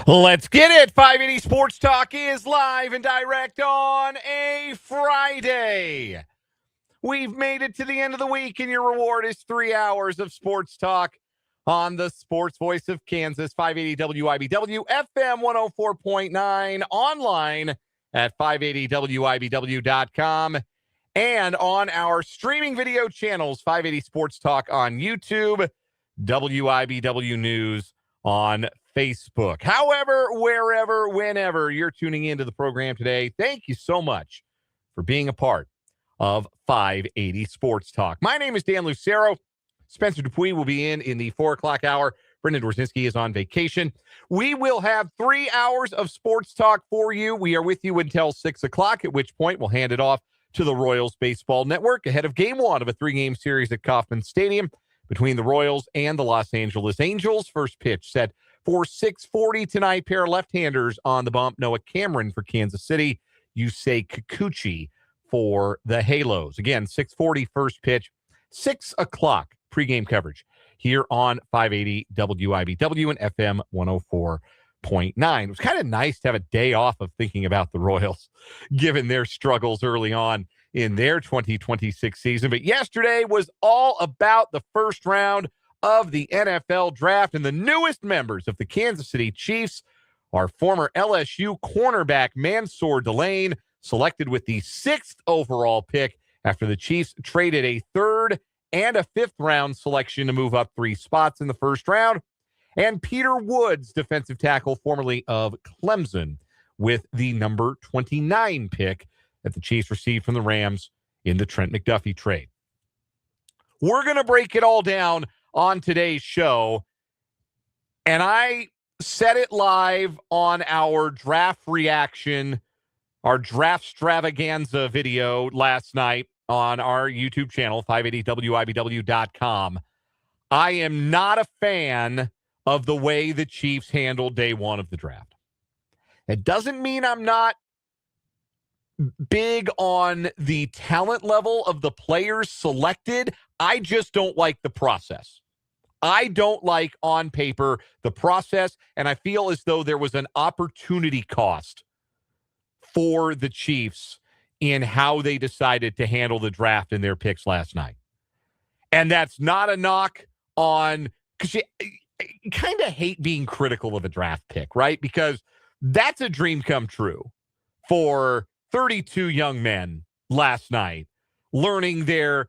Let's get it. 580 Sports Talk is live and direct on a Friday. We've made it to the end of the week, and your reward is 3 hours of sports talk on the sports voice of Kansas, 580 WIBW, FM 104.9, online at 580WIBW.com, and on our streaming video channels, 580 Sports Talk on YouTube, WIBW News on Facebook. However, wherever, whenever you're tuning into the program today, thank you so much for being a part of 580 Sports Talk. My name is Dan Lucero. Spencer Dupuis will be in the 4 o'clock hour. Brendan Dworzynski is on vacation. We will have 3 hours of sports talk for you. We are with you until 6 o'clock, at which point we'll hand it off to the Royals Baseball Network ahead of Game 1 of a 3-game series at Kauffman Stadium between the Royals and the Los Angeles Angels. First pitch set for 6:40 tonight. Pair of left-handers on the bump. Noah Cameron for Kansas City. Yusei Kikuchi for the Halos. Again, 6:40 first pitch, 6 o'clock pregame coverage here on 580 WIBW and FM 104.9. It was kind of nice to have a day off of thinking about the Royals, given their struggles early on in their 2026 season. But yesterday was all about the first round of the NFL draft, and the newest members of the Kansas City Chiefs are former LSU cornerback Mansoor Delane, selected with the 6th overall pick after the Chiefs traded a 3rd and a 5th round selection to move up 3 spots in the first round, and Peter Woods, defensive tackle formerly of Clemson, with the number 29 pick that the Chiefs received from the Rams in the Trent McDuffie trade. We're going to break it all down on today's show, and I said it live on our draft reaction, our draft extravaganza video last night on our YouTube channel, 580WIBW.com. I am not a fan of the way the Chiefs handled day 1 of the draft. It doesn't mean I'm not big on the talent level of the players selected. I just don't like the process. I don't like, on paper, the process, and I feel as though there was an opportunity cost for the Chiefs in how they decided to handle the draft in their picks last night. And that's not a knock on, because you kind of hate being critical of a draft pick, right? Because that's a dream come true for 32 young men last night, learning their,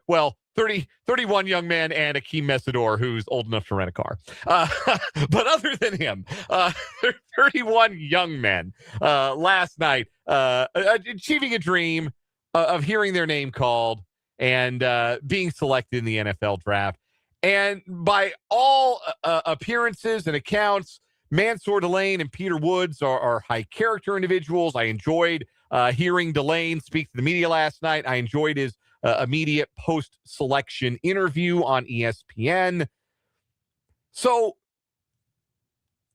31 young men and Akeem Mesidor, who's old enough to rent a car. But other than him, 31 young men last night achieving a dream of hearing their name called and being selected in the NFL draft. And by all appearances and accounts, Mansoor Delane and Peter Woods are high-character individuals. I enjoyed hearing Delane speak to the media last night. I enjoyed his immediate post-selection interview on ESPN. So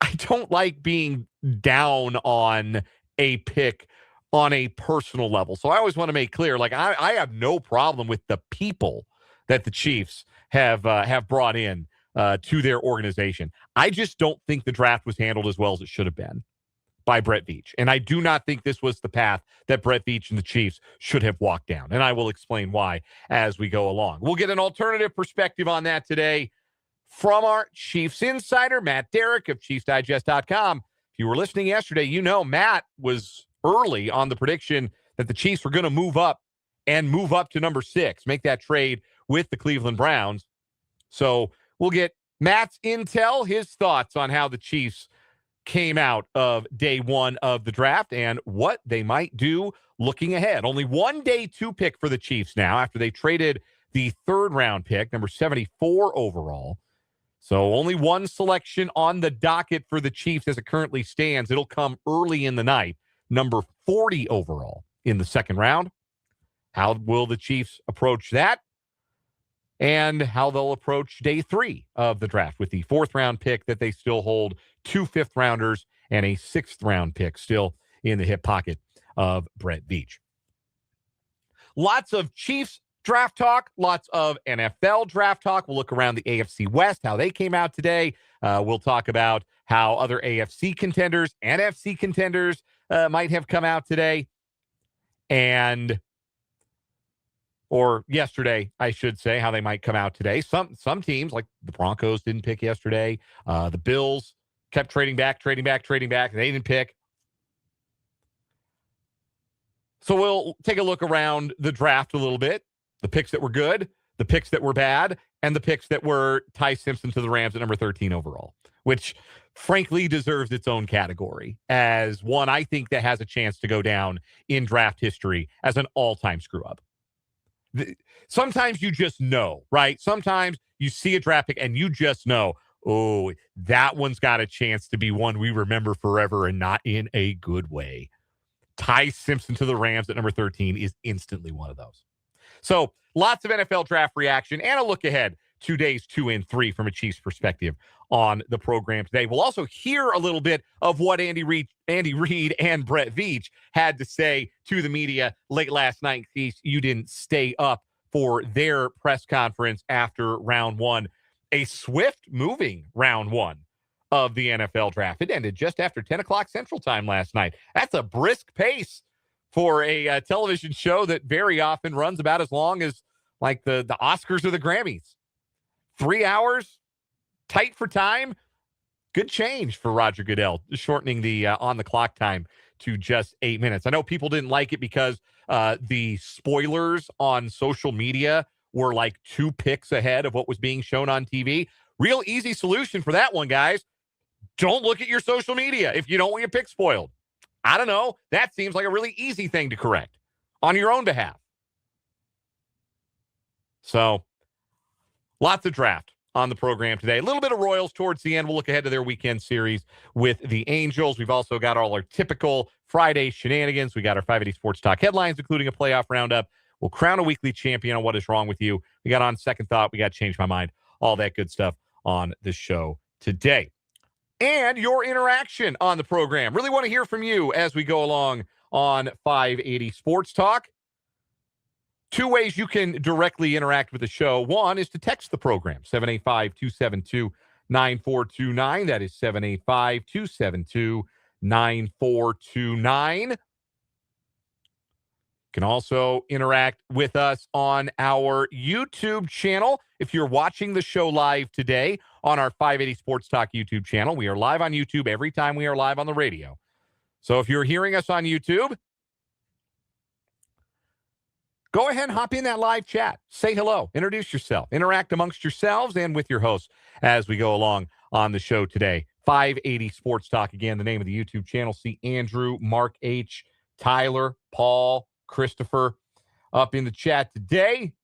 I don't like being down on a pick on a personal level. So I always want to make clear, like, I have no problem with the people that the Chiefs have brought in to their organization. I just don't think the draft was handled as well as it should have been by Brett Veach. And I do not think this was the path that Brett Veach and the Chiefs should have walked down. And I will explain why as we go along. We'll get an alternative perspective on that today from our Chiefs insider, Matt Derrick of ChiefsDigest.com. If you were listening yesterday, you know Matt was early on the prediction that the Chiefs were going to move up to number 6, make that trade with the Cleveland Browns. So we'll get Matt's intel, his thoughts on how the Chiefs came out of day 1 of the draft and what they might do looking ahead. Only one day 2 pick for the Chiefs now after they traded the 3rd round pick, number 74 overall. So only one selection on the docket for the Chiefs as it currently stands. It'll come early in the night, number 40 overall in the 2nd round. How will the Chiefs approach that? And how they'll approach day 3 of the draft with the 4th round pick that they still hold, 2 5th-rounders, and a 6th round pick still in the hip pocket of Brett Veach. Lots of Chiefs draft talk, lots of NFL draft talk. We'll look around the AFC West, how they came out today. We'll talk about how other AFC contenders, NFC contenders might have come out today. Or yesterday, I should say, how they might come out today. Some teams, like the Broncos, didn't pick yesterday. The Bills kept trading back. They didn't pick. So we'll take a look around the draft a little bit. The picks that were good, the picks that were bad, and the picks that were Ty Simpson to the Rams at number 13 overall, which frankly deserves its own category as one I think that has a chance to go down in draft history as an all-time screw-up. Sometimes you just know, right? Sometimes you see a draft pick and you just know, oh, that one's got a chance to be one we remember forever and not in a good way. Ty Simpson to the Rams at number 13 is instantly one of those. So lots of NFL draft reaction and a look ahead to days 2 and 3 from a Chiefs perspective on the program today. We'll also hear a little bit of what Andy Reid and Brett Veach had to say to the media late last night in case you didn't stay up for their press conference after round 1, a swift moving round 1 of the NFL draft. It ended just after 10 o'clock Central Time last night. That's a brisk pace for a television show that very often runs about as long as like the Oscars or the Grammys. 3 hours, tight for time. Good change for Roger Goodell, shortening the on-the-clock time to just 8 minutes. I know people didn't like it because the spoilers on social media were like 2 picks ahead of what was being shown on TV. Real easy solution for that one, guys. Don't look at your social media if you don't want your pick spoiled. I don't know. That seems like a really easy thing to correct on your own behalf. So, lots of draft on the program today. A little bit of Royals towards the end. We'll look ahead to their weekend series with the Angels. We've also got all our typical Friday shenanigans. We got our 580 Sports Talk headlines, including a playoff roundup. We'll crown a weekly champion on What Is Wrong With You. We got On Second Thought. We got Change My Mind. All that good stuff on the show today. And your interaction on the program. Really want to hear from you as we go along on 580 Sports Talk. 2 ways you can directly interact with the show. One is to text the program, 785-272-9429. That is 785-272-9429. You can also interact with us on our YouTube channel. If you're watching the show live today on our 580 Sports Talk YouTube channel, we are live on YouTube every time we are live on the radio. So if you're hearing us on YouTube, go ahead and hop in that live chat. Say hello. Introduce yourself. Interact amongst yourselves and with your hosts as we go along on the show today. 580 Sports Talk, again, the name of the YouTube channel. See Andrew, Mark H., Tyler, Paul, Christopher up in the chat today.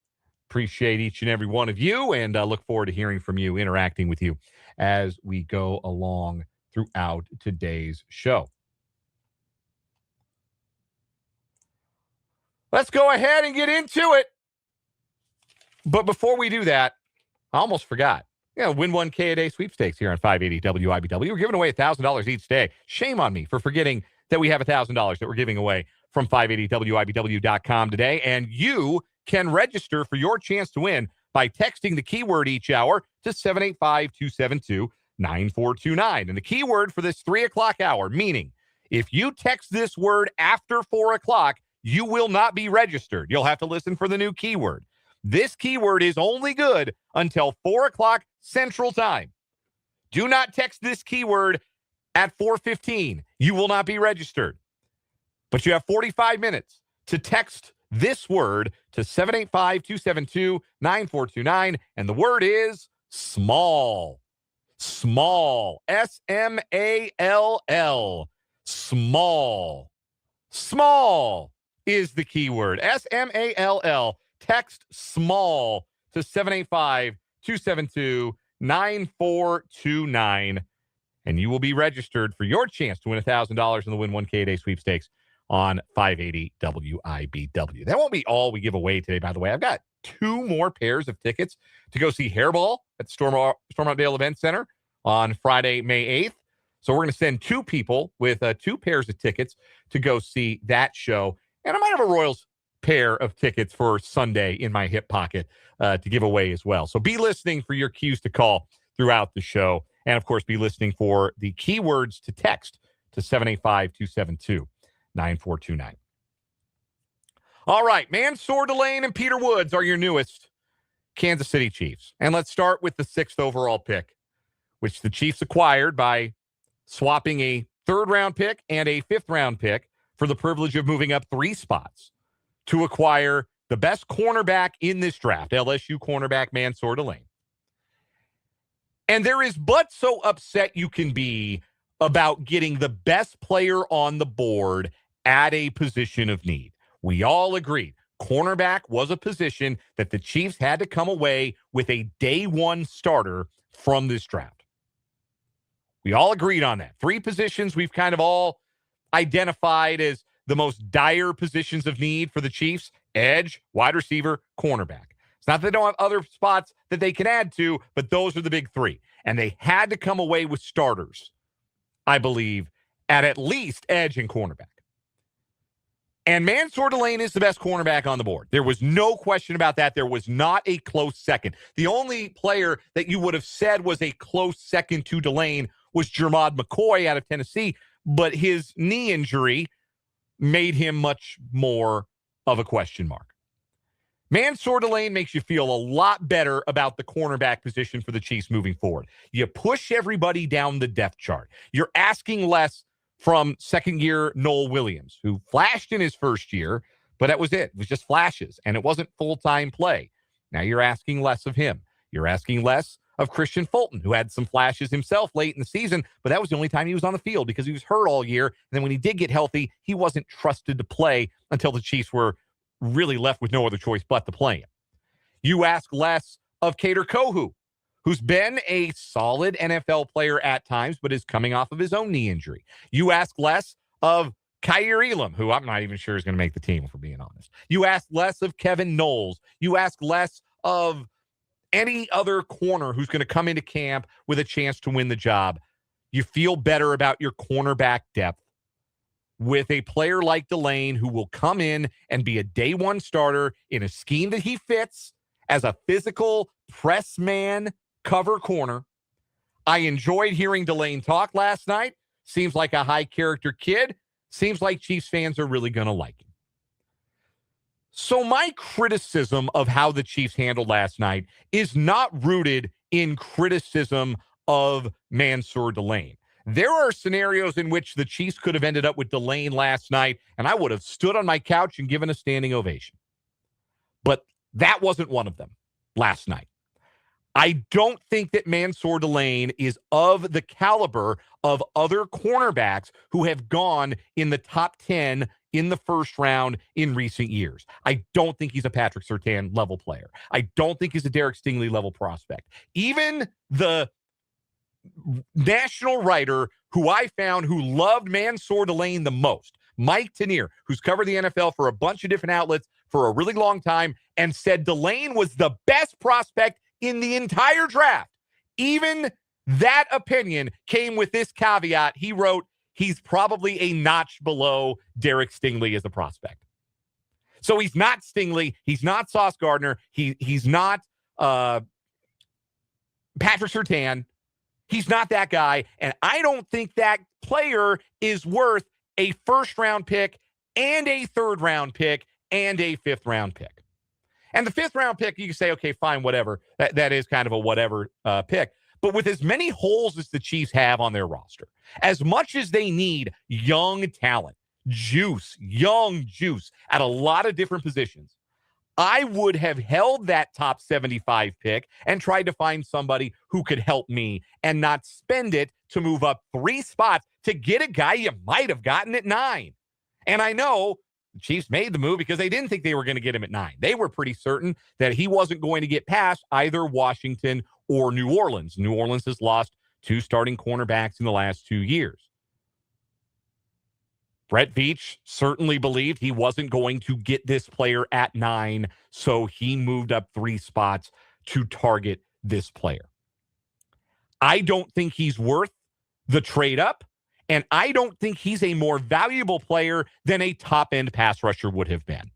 Appreciate each and every one of you and look forward to hearing from you, interacting with you as we go along throughout today's show. Let's go ahead and get into it. But before we do that, I almost forgot. Win 1K a day sweepstakes here on 580 WIBW. We're giving away $1,000 each day. Shame on me for forgetting that we have $1,000 that we're giving away from 580WIBW.com today. And you can register for your chance to win by texting the keyword each hour to 785-272-9429. And the keyword for this 3 o'clock hour, meaning if you text this word after 4 o'clock, you will not be registered. You'll have to listen for the new keyword. This keyword is only good until 4 o'clock Central Time. Do not text this keyword at 4:15. You will not be registered. But you have 45 minutes to text this word to 785-272-9429. And the word is small. Small. S-M-A-L-L. Small. Small is the keyword. S-M-A-L-L. Text small to 785-272-9429. And you will be registered for your chance to win $1,000 in the Win 1K a day sweepstakes on 580 WIBW. That won't be all we give away today, by the way. I've got 2 more pairs of tickets to go see Hairball at the Stormoutdale Event Center on Friday, May 8th. So we're going to send 2 people with 2 pairs of tickets to go see that show. And I might have a Royals pair of tickets for Sunday in my hip pocket to give away as well. So be listening for your cues to call throughout the show And, of course, be listening for the keywords to text to 785-272-9429. All right, Mansoor, Delane, and Peter Woods are your newest Kansas City Chiefs. And let's start with the 6th overall pick, which the Chiefs acquired by swapping a 3rd-round pick and a 5th-round pick for the privilege of moving up 3 spots to acquire the best cornerback in this draft, LSU cornerback Mansoor Delane. And there is but so upset you can be about getting the best player on the board at a position of need. We all agreed cornerback was a position that the Chiefs had to come away with a day one starter from this draft. We all agreed on that. 3 positions we've kind of all identified as the most dire positions of need for the Chiefs: edge, wide receiver, cornerback. It's not that they don't have other spots that they can add to, but those are the big 3. And they had to come away with starters, I believe, at least edge and cornerback. And Mansoor Delane is the best cornerback on the board. There was no question about that. There was not a close second. The only player that you would have said was a close second to Delane was Jermod McCoy out of Tennessee, but his knee injury made him much more of a question mark. Mansoor Delane makes you feel a lot better about the cornerback position for the Chiefs moving forward. You push everybody down the depth chart. You're asking less from second-year Noel Williams, who flashed in his first year, but that was it. It was just flashes, and it wasn't full-time play. Now you're asking less of him. You're asking less of Christian Fulton, who had some flashes himself late in the season, but that was the only time he was on the field because he was hurt all year. And then when he did get healthy, he wasn't trusted to play until the Chiefs were really left with no other choice but to play him. You ask less of Kader Kohou, who's been a solid NFL player at times, but is coming off of his own knee injury. You ask less of Kaiir Elam, who I'm not even sure is going to make the team, if we're being honest. You ask less of Kevin Knowles. You ask less of any other corner who's going to come into camp with a chance to win the job. You feel better about your cornerback depth with a player like Delane, who will come in and be a day one starter in a scheme that he fits as a physical press man cover corner. I enjoyed hearing Delane talk last night. Seems like a high character kid. Seems like Chiefs fans are really going to like him. So my criticism of how the Chiefs handled last night is not rooted in criticism of Mansoor Delane. There are scenarios in which the Chiefs could have ended up with Delane last night, and I would have stood on my couch and given a standing ovation. But that wasn't one of them last night. I don't think that Mansoor Delane is of the caliber of other cornerbacks who have gone in the top 10 in the first round in recent years. I don't think he's a Patrick Surtain level player. I don't think he's a Derek Stingley level prospect. Even the national writer who I found who loved Mansoor Delane the most, Mike Tanier, who's covered the NFL for a bunch of different outlets for a really long time, and said Delane was the best prospect in the entire draft. Even that opinion came with this caveat. He wrote, he's probably a notch below Derek Stingley as a prospect. So he's not Stingley. He's not Sauce Gardner. He's not Patrick Surtain. He's not that guy. And I don't think that player is worth a first-round pick and a third-round pick and a fifth-round pick. And the fifth-round pick, you can say, okay, fine, whatever. That is kind of a whatever pick. But with as many holes as the Chiefs have on their roster, as much as they need young talent, young juice at a lot of different positions, I would have held that top 75 pick and tried to find somebody who could help me and not spend it to move up 3 spots to get a guy you might have gotten at 9. And I know the Chiefs made the move because they didn't think they were going to get him at 9. They were pretty certain that he wasn't going to get past either Washington or New Orleans. New Orleans has lost 2 starting cornerbacks in the last 2 years. Brett Veach certainly believed he wasn't going to get this player at 9, so he moved up 3 spots to target this player. I don't think he's worth the trade up, and I don't think he's a more valuable player than a top-end pass rusher would have been.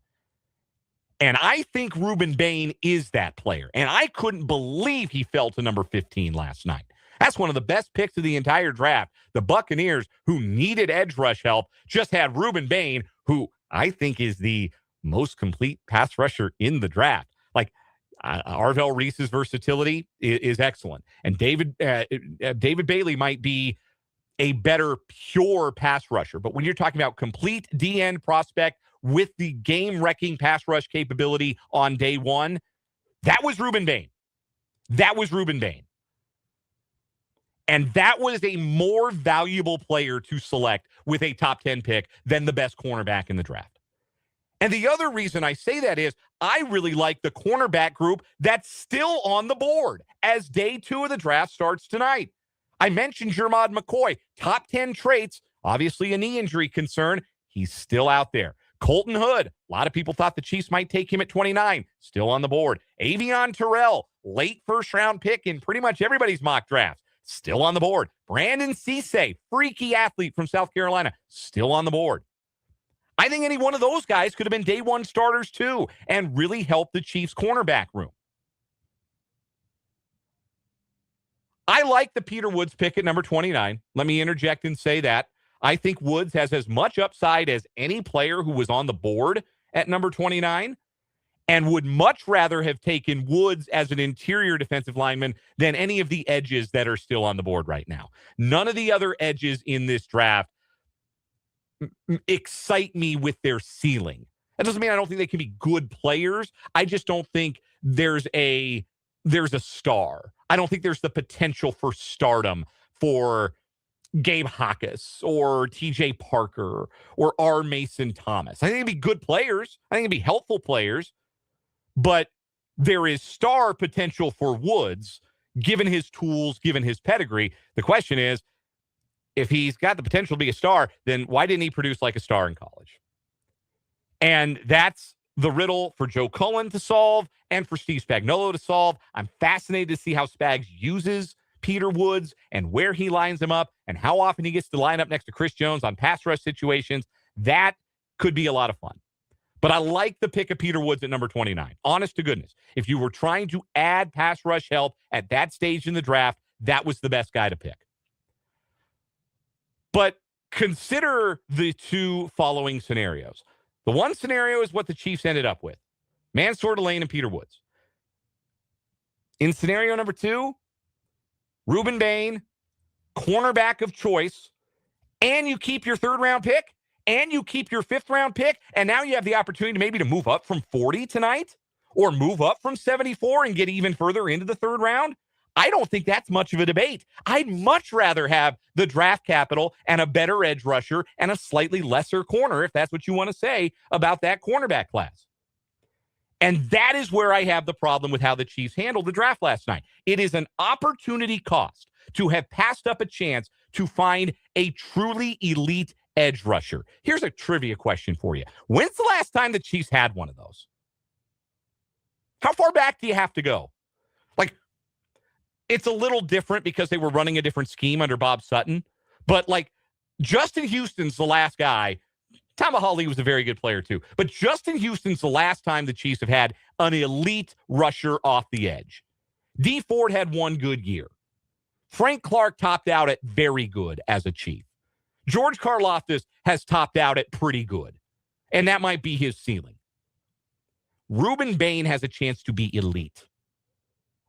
And I think Ruben Bain is that player, and I couldn't believe he fell to number 15 last night. That's one of the best picks of the entire draft. The Buccaneers, who needed edge rush help, just had Reuben Bain, who I think is the most complete pass rusher in the draft. Like, Arvell Reese's versatility is excellent. And David Bailey might be a better pure pass rusher. But when you're talking about complete DN prospect with the game-wrecking pass rush capability on day one, that was Reuben Bain. That was Reuben Bain. And that was a more valuable player to select with a top 10 pick than the best cornerback in the draft. And the other reason I say that is I really like the cornerback group that's still on the board as day 2 of the draft starts tonight. I mentioned Jermod McCoy, top 10 traits, obviously a knee injury concern. He's still out there. Colton Hood, a lot of people thought the Chiefs might take him at 29, still on the board. Avion Terrell, late first-round pick in pretty much everybody's mock drafts, still on the board. Brandon Cisse, freaky athlete from South Carolina, still on the board. I think any one of those guys could have been day 1 starters too and really helped the Chiefs' cornerback room. I like the Peter Woods pick at number 29. Let me interject and say that. I think Woods has as much upside as any player who was on the board at number 29 and would much rather have taken Woods as an interior defensive lineman than any of the edges that are still on the board right now. None of the other edges in this draft excite me with their ceiling. That doesn't mean I don't think they can be good players. I just don't think there's a star. I don't think there's the potential for stardom for Gabe Hawkes or TJ Parker or R. Mason Thomas. I think they'd be good players. I think they'd be helpful players. But there is star potential for Woods, given his tools, given his pedigree. The question is, if he's got the potential to be a star, then why didn't he produce like a star in college? And that's the riddle for Joe Cullen to solve and for Steve Spagnuolo to solve. I'm fascinated to see how Spags uses Peter Woods and where he lines him up and how often he gets to line up next to Chris Jones on pass rush situations. That could be a lot of fun. But I like the pick of Peter Woods at number 29. Honest to goodness. If you were trying to add pass rush help at that stage in the draft, that was the best guy to pick. But consider the 2 following scenarios. The one scenario is what the Chiefs ended up with. Mansoor, Delane, and Peter Woods. In scenario number 2, Reuben Bain, cornerback of choice, and you keep your 3rd-round pick, and you keep your 5th-round pick, and now you have the opportunity maybe to move up from 40 tonight or move up from 74 and get even further into the 3rd round. I don't think that's much of a debate. I'd much rather have the draft capital and a better edge rusher and a slightly lesser corner, if that's what you want to say about that cornerback class. And that is where I have the problem with how the Chiefs handled the draft last night. It is an opportunity cost to have passed up a chance to find a truly elite edge rusher. Here's a trivia question for you. When's the last time the Chiefs had one of those? How far back do you have to go? Like, it's a little different because they were running a different scheme under Bob Sutton. But, like, Justin Houston's the last guy. Tomahawley was a very good player, too. But Justin Houston's the last time the Chiefs have had an elite rusher off the edge. Dee Ford had one good year. Frank Clark topped out at very good as a Chief. George Karlaftis has topped out at pretty good. And that might be his ceiling. Reuben Bain has a chance to be elite.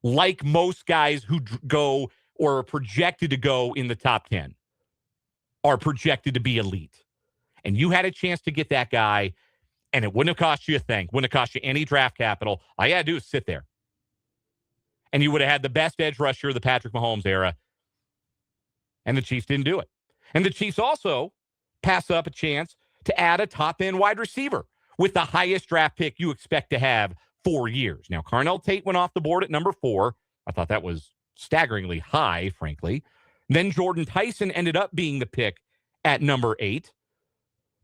Like most guys who go or are projected to go in the top 10 are projected to be elite. And you had a chance to get that guy, and it wouldn't have cost you a thing. Wouldn't have cost you any draft capital. All you had to do is sit there. And you would have had the best edge rusher of the Patrick Mahomes era. And the Chiefs didn't do it. And the Chiefs also pass up a chance to add a top-end wide receiver with the highest draft pick you expect to have 4 years. Now, Carnell Tate went off the board at number 4. I thought that was staggeringly high, frankly. Then Jordan Tyson ended up being the pick at number 8.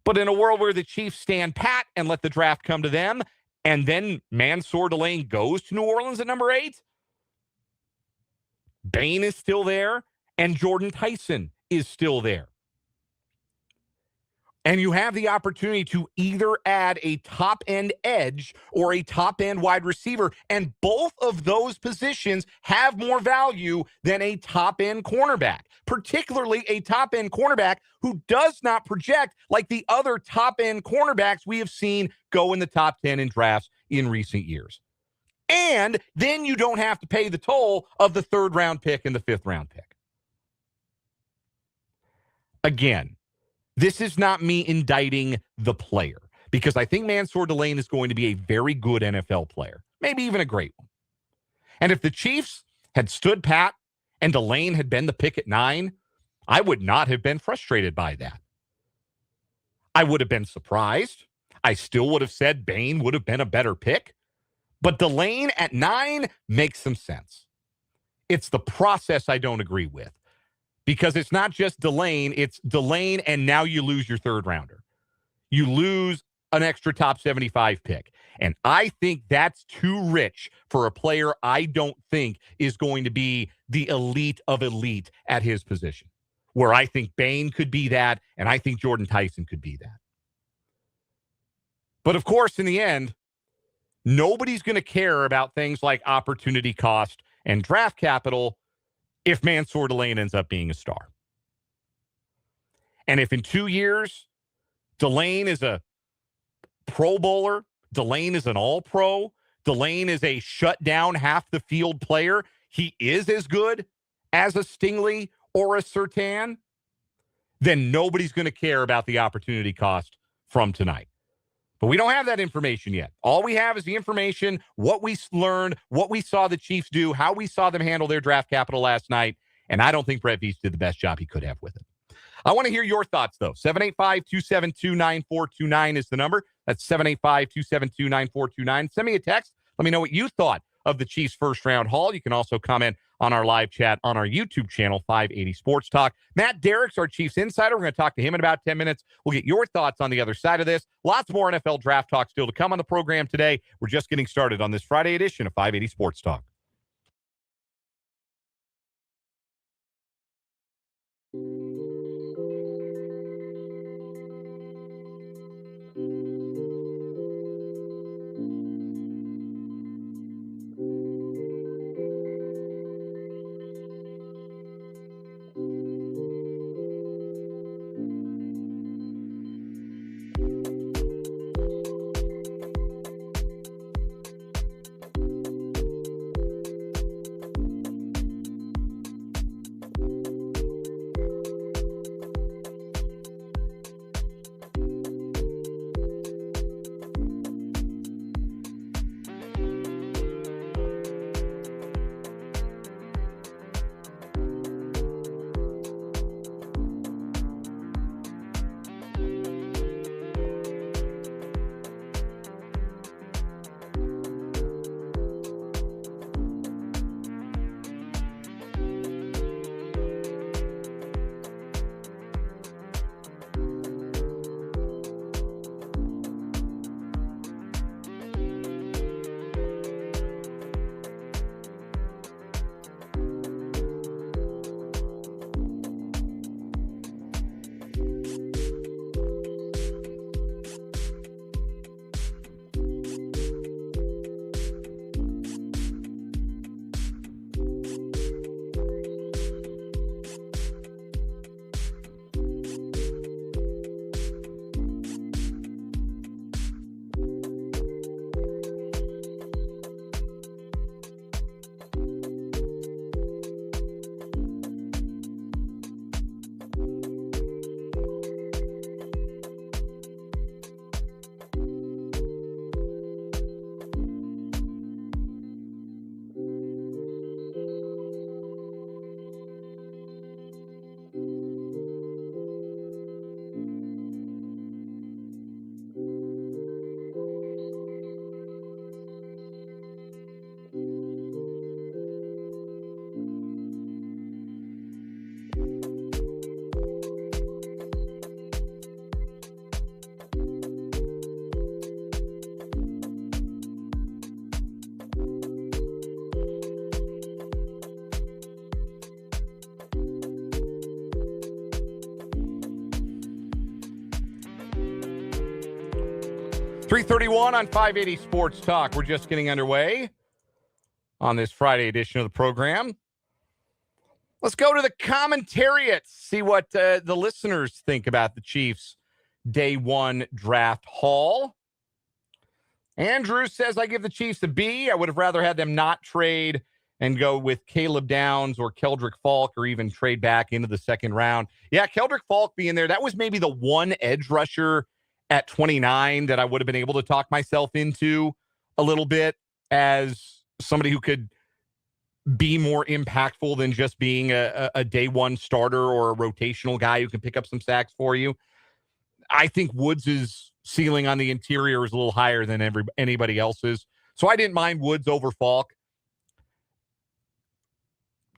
But in a world where the Chiefs stand pat and let the draft come to them, and then Mansoor Delane goes to New Orleans at number 8, Bain is still there, and Jordan Tyson is still there. And you have the opportunity to either add a top-end edge or a top-end wide receiver, and both of those positions have more value than a top-end cornerback, particularly a top-end cornerback who does not project like the other top-end cornerbacks we have seen go in the top 10 in drafts in recent years. And then you don't have to pay the toll of the third-round pick and the fifth-round pick. Again, this is not me indicting the player, because I think Mansoor Delane is going to be a very good NFL player, maybe even a great one. And if the Chiefs had stood pat and Delane had been the pick at 9, I would not have been frustrated by that. I would have been surprised. I still would have said Bain would have been a better pick. But Delane at 9 makes some sense. It's the process I don't agree with. Because it's not just Delane, it's Delane, and now you lose your third rounder. You lose an extra top 75 pick. And I think that's too rich for a player I don't think is going to be the elite of elite at his position. Where I think Bain could be that, and I think Jordan Tyson could be that. But of course, in the end, nobody's going to care about things like opportunity cost and draft capital if Mansoor Delane ends up being a star. And if in 2 years, Delane is a Pro Bowler, Delane is an All-Pro, Delane is a shut-down half-the-field player, he is as good as a Stingley or a Surtain, then nobody's going to care about the opportunity cost from tonight. But we don't have that information yet. All we have is the information, what we learned, what we saw the Chiefs do, how we saw them handle their draft capital last night. And I don't think Brett Veach did the best job he could have with it. I want to hear your thoughts, though. 785-272-9429 is the number. That's 785-272-9429. Send me a text. Let me know what you thought of the Chiefs' first-round haul. You can also comment on our live chat on our YouTube channel, 580 Sports Talk. Matt Derrick's our Chiefs insider. We're going to talk to him in about 10 minutes. We'll get your thoughts on the other side of this. Lots more NFL draft talk still to come on the program today. We're just getting started on this Friday edition of 580 Sports Talk. 3:31 on 580 Sports Talk. We're just getting underway on this Friday edition of the program. Let's go to the commentariat, see what the listeners think about the Chiefs' Day 1 draft haul. Andrew says, I give the Chiefs a B. I would have rather had them not trade and go with Caleb Downs or Keldrick Falk or even trade back into the second round. Yeah, Keldrick Falk being there, that was maybe the one edge rusher at 29 that I would have been able to talk myself into a little bit as somebody who could be more impactful than just being a day one starter or a rotational guy who can pick up some sacks for you. I think Woods' ceiling on the interior is a little higher than anybody else's. So I didn't mind Woods over Falk.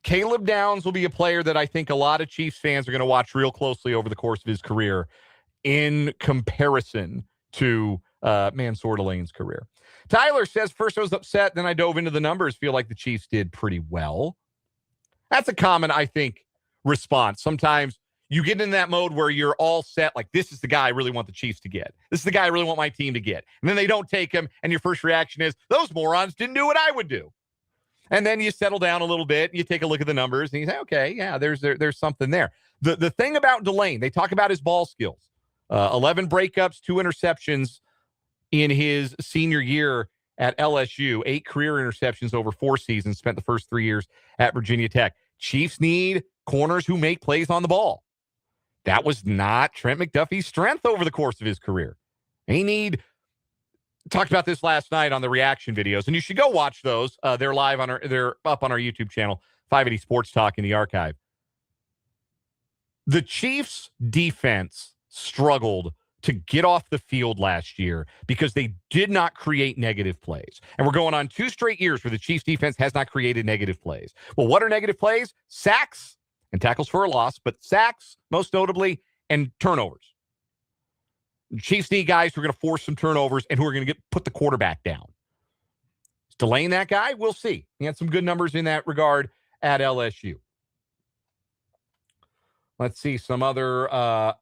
Caleb Downs will be a player that I think a lot of Chiefs fans are going to watch real closely over the course of his career in comparison to Mansoor Delane's career. Tyler says, first I was upset, then I dove into the numbers. Feel like the Chiefs did pretty well. That's a common, I think, response. Sometimes you get in that mode where you're all set, like, this is the guy I really want the Chiefs to get. This is the guy I really want my team to get. And then they don't take him, and your first reaction is, those morons didn't do what I would do. And then you settle down a little bit, you take a look at the numbers, and you say, okay, yeah, there's something there. The thing about Delane, they talk about his ball skills. 11 breakups, 2 interceptions in his senior year at LSU, 8 career interceptions over 4 seasons, spent the first 3 years at Virginia Tech. Chiefs need corners who make plays on the ball. That was not Trent McDuffie's strength over the course of his career. Talked about this last night on the reaction videos, and you should go watch those. They're live they're up on our YouTube channel, 580 Sports Talk in the archive. The Chiefs' defense struggled to get off the field last year because they did not create negative plays. And we're going on 2 straight years where the Chiefs' defense has not created negative plays. Well, what are negative plays? Sacks and tackles for a loss, but sacks, most notably, and turnovers. Chiefs need guys who are going to force some turnovers and who are going to put the quarterback down. Is Delane that guy? We'll see. He had some good numbers in that regard at LSU. Let's see some other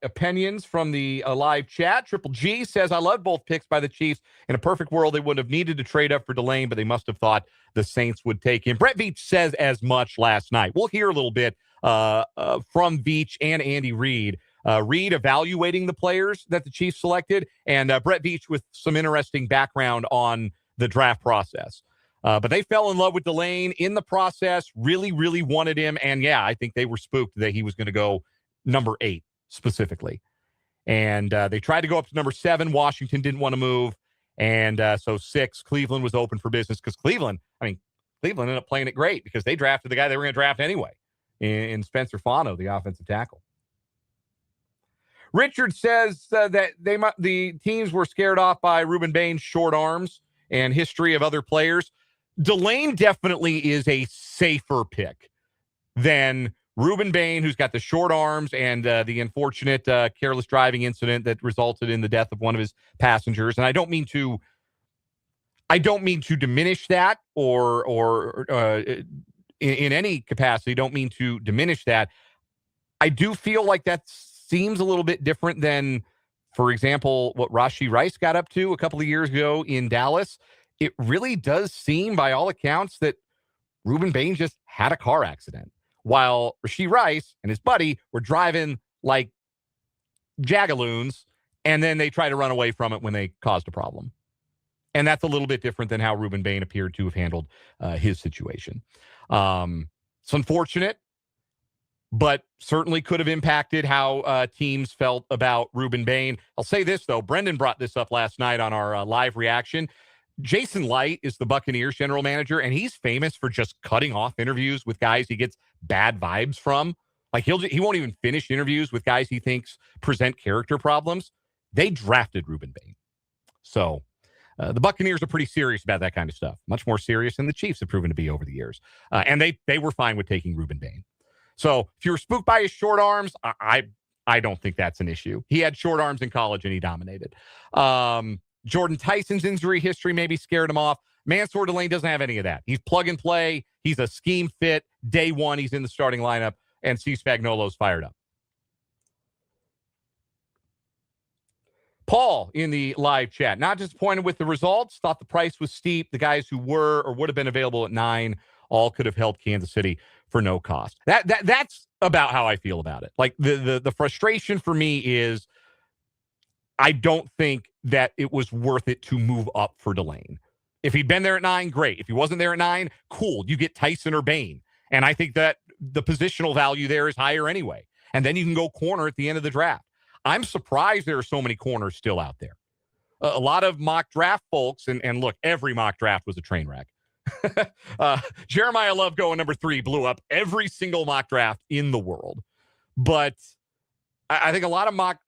opinions from the live chat. Triple G says, I love both picks by the Chiefs. In a perfect world, they wouldn't have needed to trade up for Delane, but they must have thought the Saints would take him. Brett Veach says as much last night. We'll hear a little bit from Veach and Andy Reid. Reid evaluating the players that the Chiefs selected, and Brett Veach with some interesting background on the draft process. But they fell in love with Delane in the process, really, really wanted him. And yeah, I think they were spooked that he was going to go number 8 specifically. And they tried to go up to number 7. Washington didn't want to move. And so 6, Cleveland was open for business because Cleveland ended up playing it great because they drafted the guy they were going to draft anyway in Spencer Fano, the offensive tackle. Richard says that the teams were scared off by Ruben Bain's short arms and history of other players. Delane definitely is a safer pick than Ruben Bain, who's got the short arms and the unfortunate careless driving incident that resulted in the death of one of his passengers. And I don't mean to diminish that or in any capacity. Don't mean to diminish that. I do feel like that seems a little bit different than, for example, what Rashee Rice got up to a couple of years ago in Dallas. It really does seem, by all accounts, that Ruben Bain just had a car accident while Rashee Rice and his buddy were driving like jagaloons, and then they try to run away from it when they caused a problem. And that's a little bit different than how Ruben Bain appeared to have handled his situation. It's unfortunate, but certainly could have impacted how teams felt about Ruben Bain. I'll say this, though. Brendan brought this up last night on our live reaction. Jason Light is the Buccaneers general manager, and he's famous for just cutting off interviews with guys he gets bad vibes from. Like, he won't even finish interviews with guys he thinks present character problems. They drafted Ruben Bain. So the Buccaneers are pretty serious about that kind of stuff. Much more serious than the Chiefs have proven to be over the years. And they were fine with taking Ruben Bain. So if you were spooked by his short arms, I don't think that's an issue. He had short arms in college, and he dominated. Jordan Tyson's injury history maybe scared him off. Mansoor Delane doesn't have any of that. He's plug and play. He's a scheme fit. Day one, he's in the starting lineup, and C. Spagnuolo's fired up. Paul in the live chat, not disappointed with the results. Thought the price was steep. The guys who were or would have been available at 9 all could have helped Kansas City for no cost. That's about how I feel about it. Like the frustration for me is I don't think that it was worth it to move up for Delane. If he'd been there at 9, great. If he wasn't there at 9, cool. You get Tyson or Bain. And I think that the positional value there is higher anyway. And then you can go corner at the end of the draft. I'm surprised there are so many corners still out there. A lot of mock draft folks, and look, every mock draft was a train wreck. Jeremiah Love going number 3 blew up every single mock draft in the world. But I think a lot of mock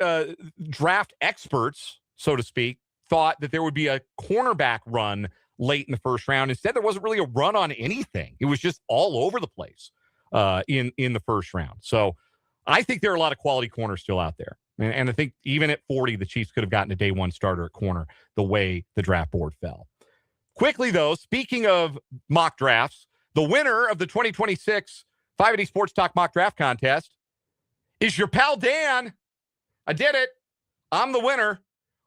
draft experts, so to speak, thought that there would be a cornerback run late in the first round. Instead, there wasn't really a run on anything. It was just all over the place in the first round. So I think there are a lot of quality corners still out there. And I think even at 40, the Chiefs could have gotten a day one starter at corner the way the draft board fell. Quickly, though, speaking of mock drafts, the winner of the 2026 580 Sports Talk mock draft contest is your pal Dan. I did it. I'm the winner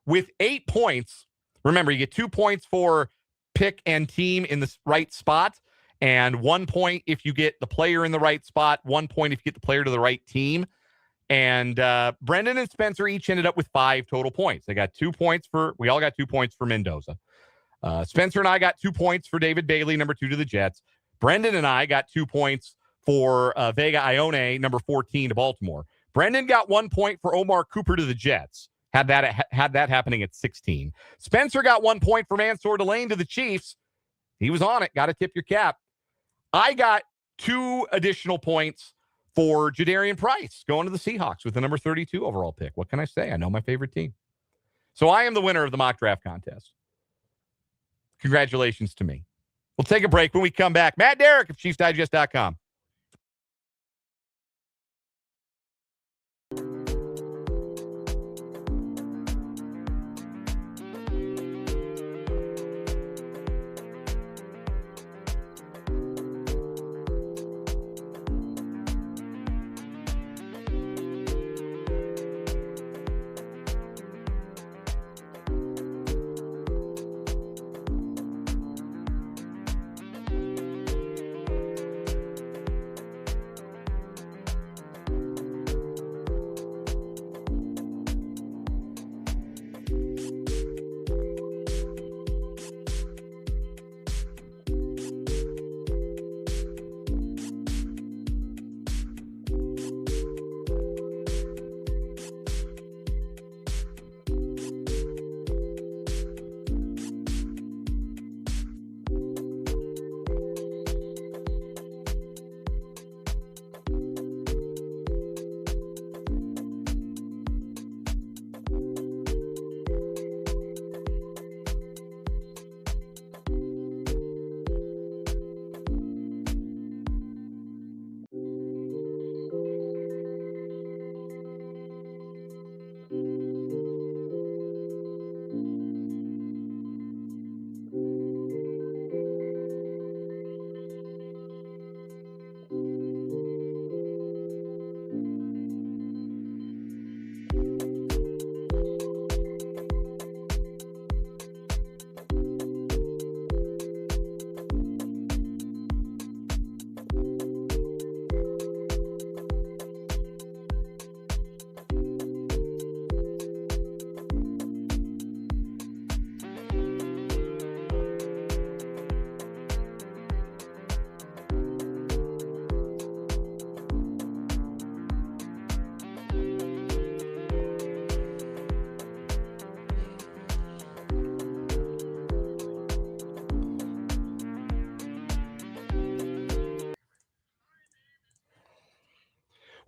with 8 points. Remember, you get 2 points for pick and team in the right spot, and 1 point if you get the player in the right spot, 1 point if you get the player to the right team. And Brendan and Spencer each ended up with 5 total points. We all got 2 points for Mendoza. Spencer and I got 2 points for David Bailey, number 2 to the Jets. Brendan and I got 2 points for Vega Ione, number 14 to Baltimore. Brendan got 1 point for Omar Cooper to the Jets. Had that happening at 16. Spencer got 1 point for Mansoor Delane to the Chiefs. He was on it. Got to tip your cap. I got 2 additional points for Jadarian Price going to the Seahawks with the number 32 overall pick. What can I say? I know my favorite team. So I am the winner of the mock draft contest. Congratulations to me. We'll take a break. When we come back, Matt Derrick of ChiefsDigest.com.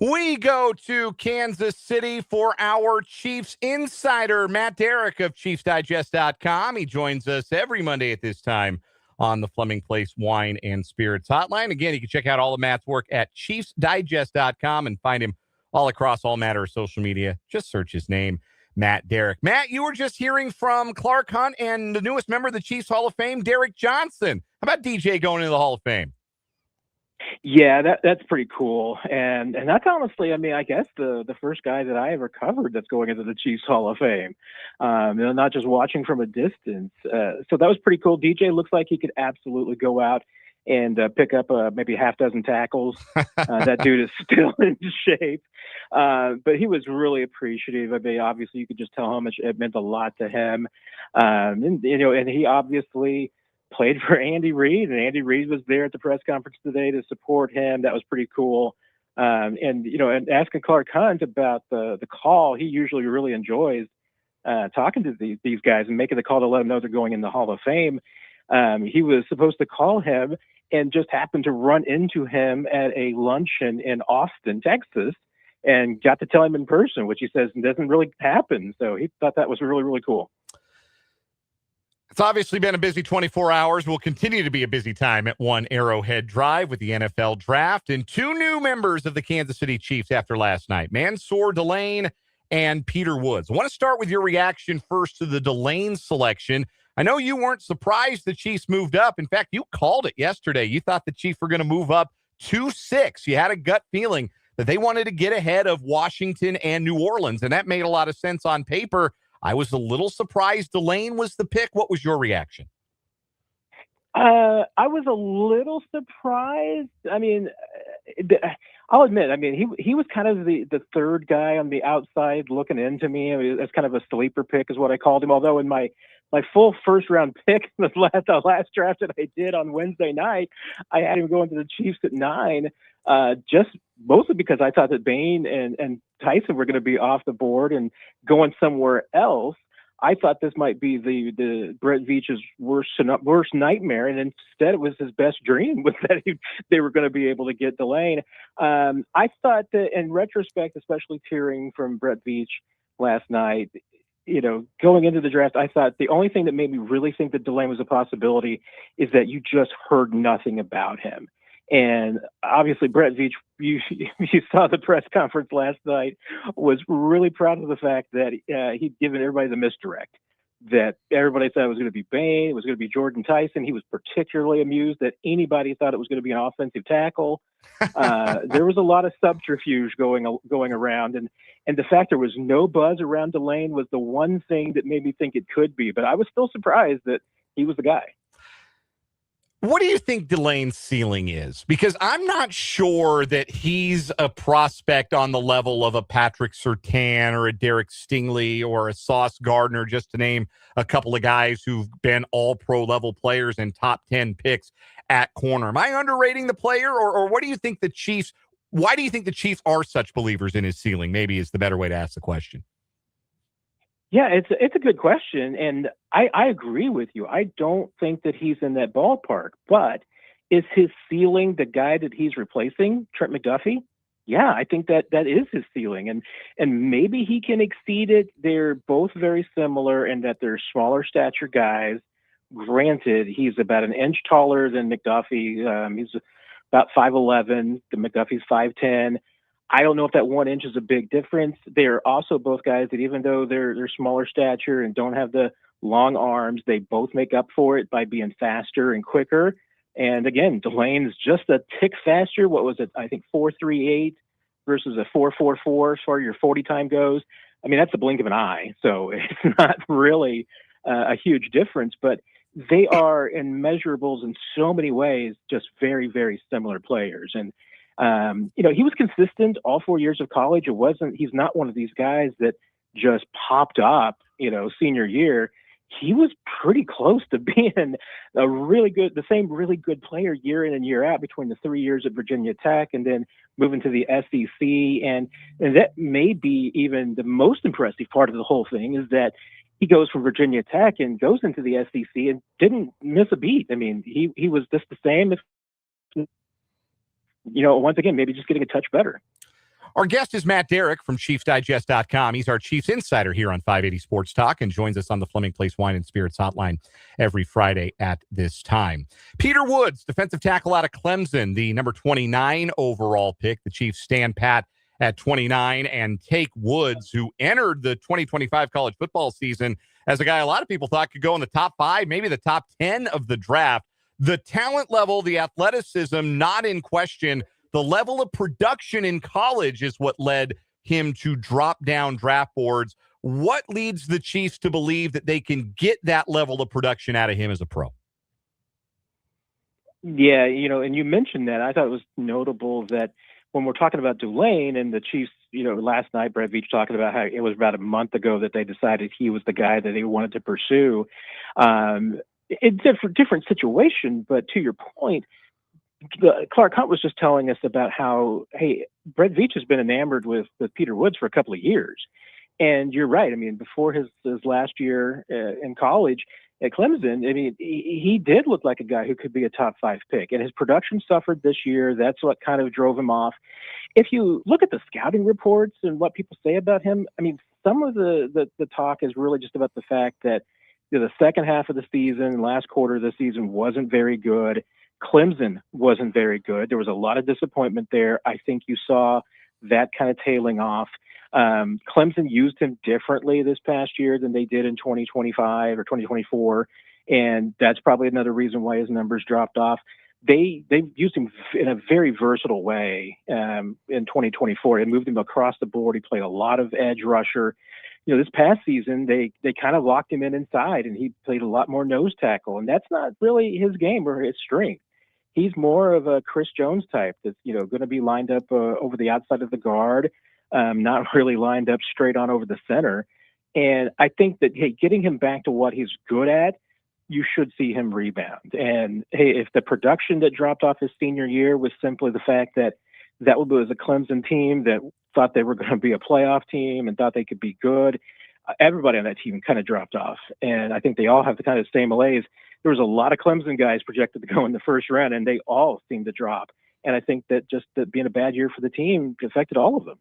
We go to Kansas City for our Chiefs insider, Matt Derrick of ChiefsDigest.com. He joins us every Monday at this time on the Fleming Place Wine and Spirits Hotline. Again, you can check out all of Matt's work at ChiefsDigest.com and find him all across all matter of social media. Just search his name, Matt Derrick. Matt, you were just hearing from Clark Hunt and the newest member of the Chiefs Hall of Fame, Derek Johnson. How about DJ going into the Hall of Fame? Yeah, that's pretty cool, and that's honestly, I mean, I guess the first guy that I ever covered that's going into the Chiefs Hall of Fame, not just watching from a distance. So that was pretty cool. DJ looks like he could absolutely go out and pick up maybe half dozen tackles. That dude is still in shape, but he was really appreciative. I mean, obviously, you could just tell how much it meant a lot to him, and and he obviously played for Andy Reid, and Andy Reid was there at the press conference today to support him. That was pretty cool. And asking Clark Hunt about the call, he usually really enjoys talking to these guys and making the call to let them know they're going in the Hall of Fame. He was supposed to call him and just happened to run into him at a luncheon in Austin, Texas, and got to tell him in person, which he says doesn't really happen. So he thought that was really, really cool. It's obviously been a busy 24 hours. Will continue to be a busy time at One Arrowhead Drive with the NFL Draft and two new members of the Kansas City Chiefs after last night, Mansoor, Delane, and Peter Woods. I want to start with your reaction first to the Delane selection. I know you weren't surprised the Chiefs moved up. In fact, you called it yesterday. You thought the Chiefs were going to move up 2-6. You had a gut feeling that they wanted to get ahead of Washington and New Orleans, and that made a lot of sense on paper. I was a little surprised Delane was the pick. What was your reaction? I was a little surprised. I mean, I'll admit, I mean, he was kind of the third guy on the outside looking into me. I mean, that's kind of a sleeper pick is what I called him. Although in my full first round pick, the last draft that I did on Wednesday night, I had him going to the Chiefs at 9, just mostly because I thought that Bain and Tyson were going to be off the board and going somewhere else. I thought this might be the Brett Veach's worst nightmare, and instead it was his best dream was that they were going to be able to get Delane. I thought that in retrospect, especially hearing from Brett Veach last night, going into the draft, I thought the only thing that made me really think that Delane was a possibility is that you just heard nothing about him. And obviously, Brett Veach, you saw the press conference last night, was really proud of the fact that he'd given everybody the misdirect, that everybody thought it was going to be Bain, it was going to be Jordan Tyson. He was particularly amused that anybody thought it was going to be an offensive tackle. There was a lot of subterfuge going around, and the fact there was no buzz around Delane was the one thing that made me think it could be. But I was still surprised that he was the guy. What do you think Delane's ceiling is? Because I'm not sure that he's a prospect on the level of a Patrick Surtain or a Derek Stingley or a Sauce Gardner, just to name a couple of guys who've been all pro level players and top 10 picks at corner. Am I underrating the player, or what do you think the Chiefs, why do you think the Chiefs are such believers in his ceiling? Maybe is the better way to ask the question. Yeah, it's a good question, and I agree with you. I don't think that he's in that ballpark, but is his ceiling the guy that he's replacing, Trent McDuffie? Yeah, I think that is his ceiling, and maybe he can exceed it. They're both very similar in that they're smaller stature guys. Granted, he's about an inch taller than McDuffie. He's about 5'11". The McDuffie's 5'10". I don't know if that 1 inch is a big difference. They're also both guys that even though they're smaller stature and don't have the long arms, they both make up for it by being faster and quicker. And again, Delane's just a tick faster. What was it? I think 4.38 versus a 4.44 as far as your 40 time goes. I mean, that's a blink of an eye. So it's not really a huge difference, but they are in measurables in so many ways, just very, very similar players. And he was consistent all 4 years of college. He's not one of these guys that just popped up, senior year. He was pretty close to being the same really good player year in and year out between the 3 years at Virginia Tech and then moving to the SEC. And that may be even the most impressive part of the whole thing is that he goes from Virginia Tech and goes into the SEC and didn't miss a beat. I mean, he was just the same, once again, maybe just getting a touch better. Our guest is Matt Derrick from ChiefsDigest.com. He's our Chiefs insider here on 580 Sports Talk and joins us on the Fleming Place Wine and Spirits hotline every Friday at this time. Peter Woods, defensive tackle out of Clemson, the number 29 overall pick. The Chiefs stand pat at 29 and take Woods, who entered the 2025 college football season as a guy a lot of people thought could go in the top 5, maybe the top 10 of the draft. The talent level, the athleticism, not in question. The level of production in college is what led him to drop down draft boards. What leads the Chiefs to believe that they can get that level of production out of him as a pro? Yeah, and you mentioned that. I thought it was notable that when we're talking about Delane and the Chiefs, last night, Brett Veach talking about how it was about a month ago that they decided he was the guy that they wanted to pursue. It's a different situation, but to your point, Clark Hunt was just telling us about how, hey, Brett Veach has been enamored with Peter Woods for a couple of years. And you're right. I mean, before his last year in college at Clemson, I mean, he did look like a guy who could be a top 5 pick. And his production suffered this year. That's what kind of drove him off. If you look at the scouting reports and what people say about him, I mean, some of the talk is really just about the fact that the second half of the season, last quarter of the season wasn't very good. Clemson wasn't very good. There was a lot of disappointment there. I think you saw that kind of tailing off. Clemson used him differently this past year than they did in 2025 or 2024. And that's probably another reason why his numbers dropped off. They used him in a very versatile way in 2024. It moved him across the board. He played a lot of edge rusher. This past season, they kind of locked him in inside, and he played a lot more nose tackle. And that's not really his game or his strength. He's more of a Chris Jones type that's, going to be lined up over the outside of the guard, not really lined up straight on over the center. And I think that, hey, getting him back to what he's good at, you should see him rebound. And, hey, if the production that dropped off his senior year was simply the fact that was a Clemson team that thought they were going to be a playoff team and thought they could be good, everybody on that team kind of dropped off. And I think they all have the kind of same malaise. There was a lot of Clemson guys projected to go in the first round, and they all seemed to drop. And I think that just that being a bad year for the team affected all of them.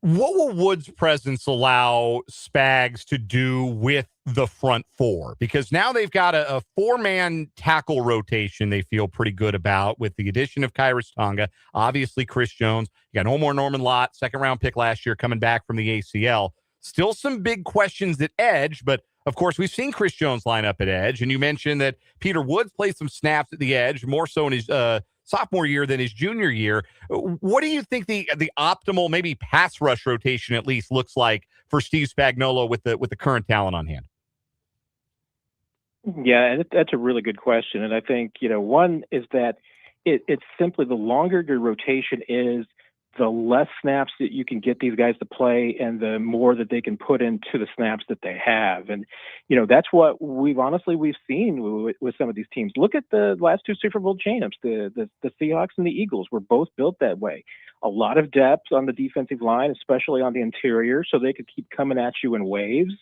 What will Woods' presence allow Spags to do with the front four? Because now they've got a four-man tackle rotation they feel pretty good about with the addition of Khyiris Tonga, obviously Chris Jones. You got Omar Norman Lott, second-round pick last year, coming back from the ACL. Still some big questions at edge, but of course, we've seen Chris Jones line up at edge, and you mentioned that Peter Woods played some snaps at the edge, more so in his sophomore year than his junior year. What do you think the optimal, maybe pass rush rotation at least, looks like for Steve Spagnuolo with the current talent on hand? Yeah, that's a really good question. And I think, one is that it's simply the longer your rotation is, the less snaps that you can get these guys to play and the more that they can put into the snaps that they have. And, that's what we've seen with some of these teams. Look at the last 2 Super Bowl champs. The Seahawks and the Eagles were both built that way. A lot of depth on the defensive line, especially on the interior, so they could keep coming at you in waves.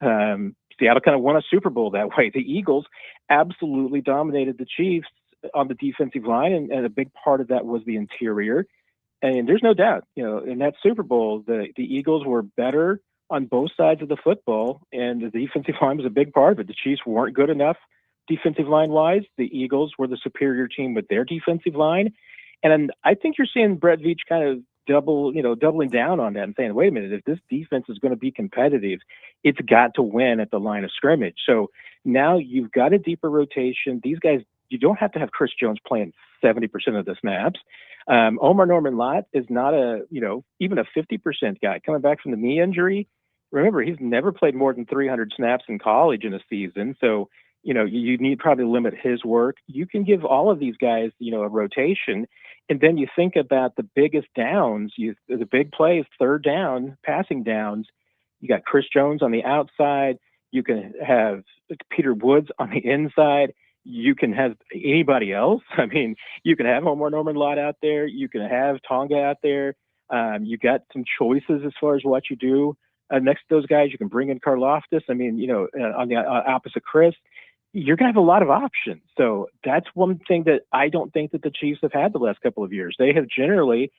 Seattle kind of won a Super Bowl that way. The Eagles absolutely dominated the Chiefs on the defensive line, and a big part of that was the interior. And there's no doubt, in that Super Bowl, the Eagles were better on both sides of the football, and the defensive line was a big part of it. The Chiefs weren't good enough defensive line-wise. The Eagles were the superior team with their defensive line. And I think you're seeing Brett Veach kind of doubling down on that and saying, wait a minute, if this defense is going to be competitive, it's got to win at the line of scrimmage. So now you've got a deeper rotation. These guys, you don't have to have Chris Jones playing 70% of the snaps. Omar Norman Lott is not even a 50% guy coming back from the knee injury. Remember, he's never played more than 300 snaps in college in a season. So, you need probably limit his work. You can give all of these guys, a rotation. And then you think about the biggest downs, the big plays, third down, passing downs. You got Chris Jones on the outside. You can have Peter Woods on the inside. You can have anybody else. I mean, you can have Omar Norman Lott out there. You can have Tonga out there. You got some choices as far as what you do next to those guys. You can bring in Karlaftis. I mean, on the opposite Chris, you're going to have a lot of options. So that's one thing that I don't think that the Chiefs have had the last couple of years. They have generally,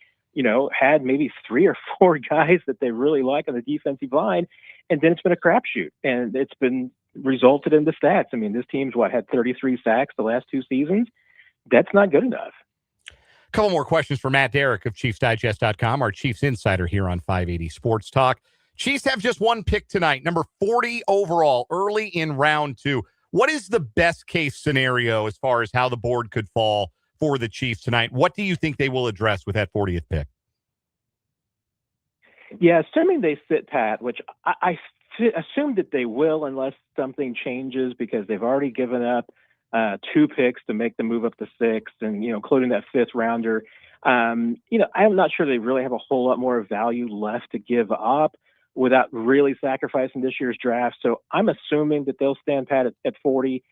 had maybe 3 or 4 guys that they really like on the defensive line, and then it's been a crapshoot, and it's been resulted in the stats. I mean, this team's had 33 sacks the last 2 seasons. That's not good enough. A couple more questions for Matt Derrick of ChiefsDigest.com, our Chiefs insider here on 580 Sports Talk. Chiefs have just one pick tonight, number 40 overall, early in round 2. What is the best case scenario as far as how the board could fall for the Chiefs tonight? What do you think they will address with that 40th pick? Yeah, assuming they sit pat, which I assume that they will unless something changes, because they've already given up 2 picks to make the move up to 6, and, including that 5th rounder. I'm not sure they really have a whole lot more value left to give up without really sacrificing this year's draft. So I'm assuming that they'll stand pat at 40.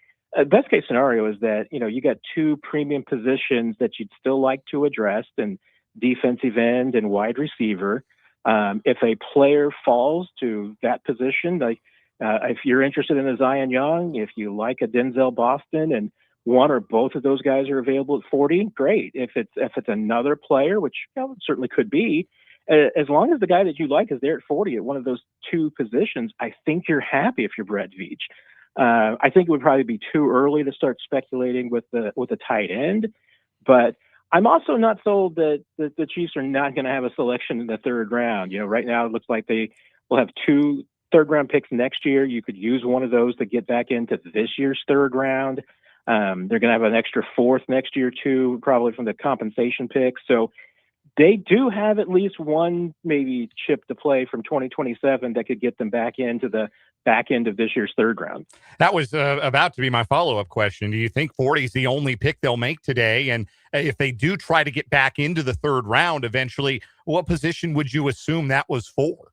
Best case scenario is that, you got 2 premium positions that you'd still like to address, and defensive end and wide receiver. If a player falls to that position, like if you're interested in a Zion Young, if you like a Denzel Boston, and one or both of those guys are available at 40, great. If it's another player, which it certainly could be, as long as the guy that you like is there at 40 at one of those 2 positions, I think you're happy if you're Brett Veach. I think it would probably be too early to start speculating with the tight end, but I'm also not sold that the Chiefs are not going to have a selection in the 3rd round. Right now it looks like they will have 2 third-round picks next year. You could use one of those to get back into this year's 3rd round. They're going to have an extra 4th next year too, probably from the compensation picks. So they do have at least one maybe chip to play from 2027 that could get them back into the back end of this year's 3rd round. That was about to be my follow-up question. Do you think 40 is the only pick they'll make today? And if they do try to get back into the 3rd round eventually, what position would you assume that was for?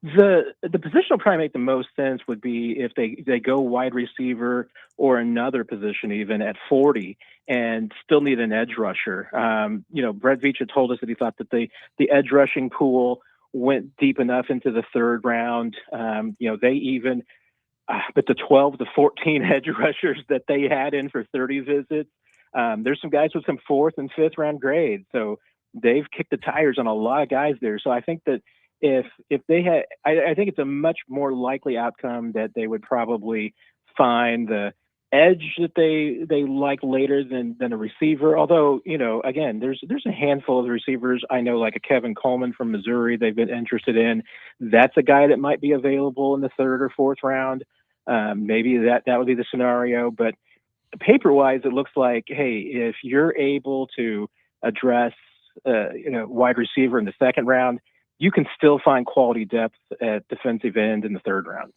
The position will probably make the most sense would be if they go wide receiver or another position even at 40 and still need an edge rusher. Brett Veach had told us that he thought that the edge rushing pool went deep enough into the 3rd round. They even, but the 12 to 14 edge rushers that they had in for 30 visits, there's some guys with some 4th and 5th round grades. So they've kicked the tires on a lot of guys there. So I think that if they had, I think it's a much more likely outcome that they would probably find the edge that they like later than a receiver. Although, again, there's a handful of receivers I know, like a Kevin Coleman from Missouri, they've been interested in. That's a guy that might be available in the 3rd or 4th round. Maybe that would be the scenario. But paper-wise, it looks like, hey, if you're able to address wide receiver in the 2nd round, you can still find quality depth at defensive end in the 3rd round.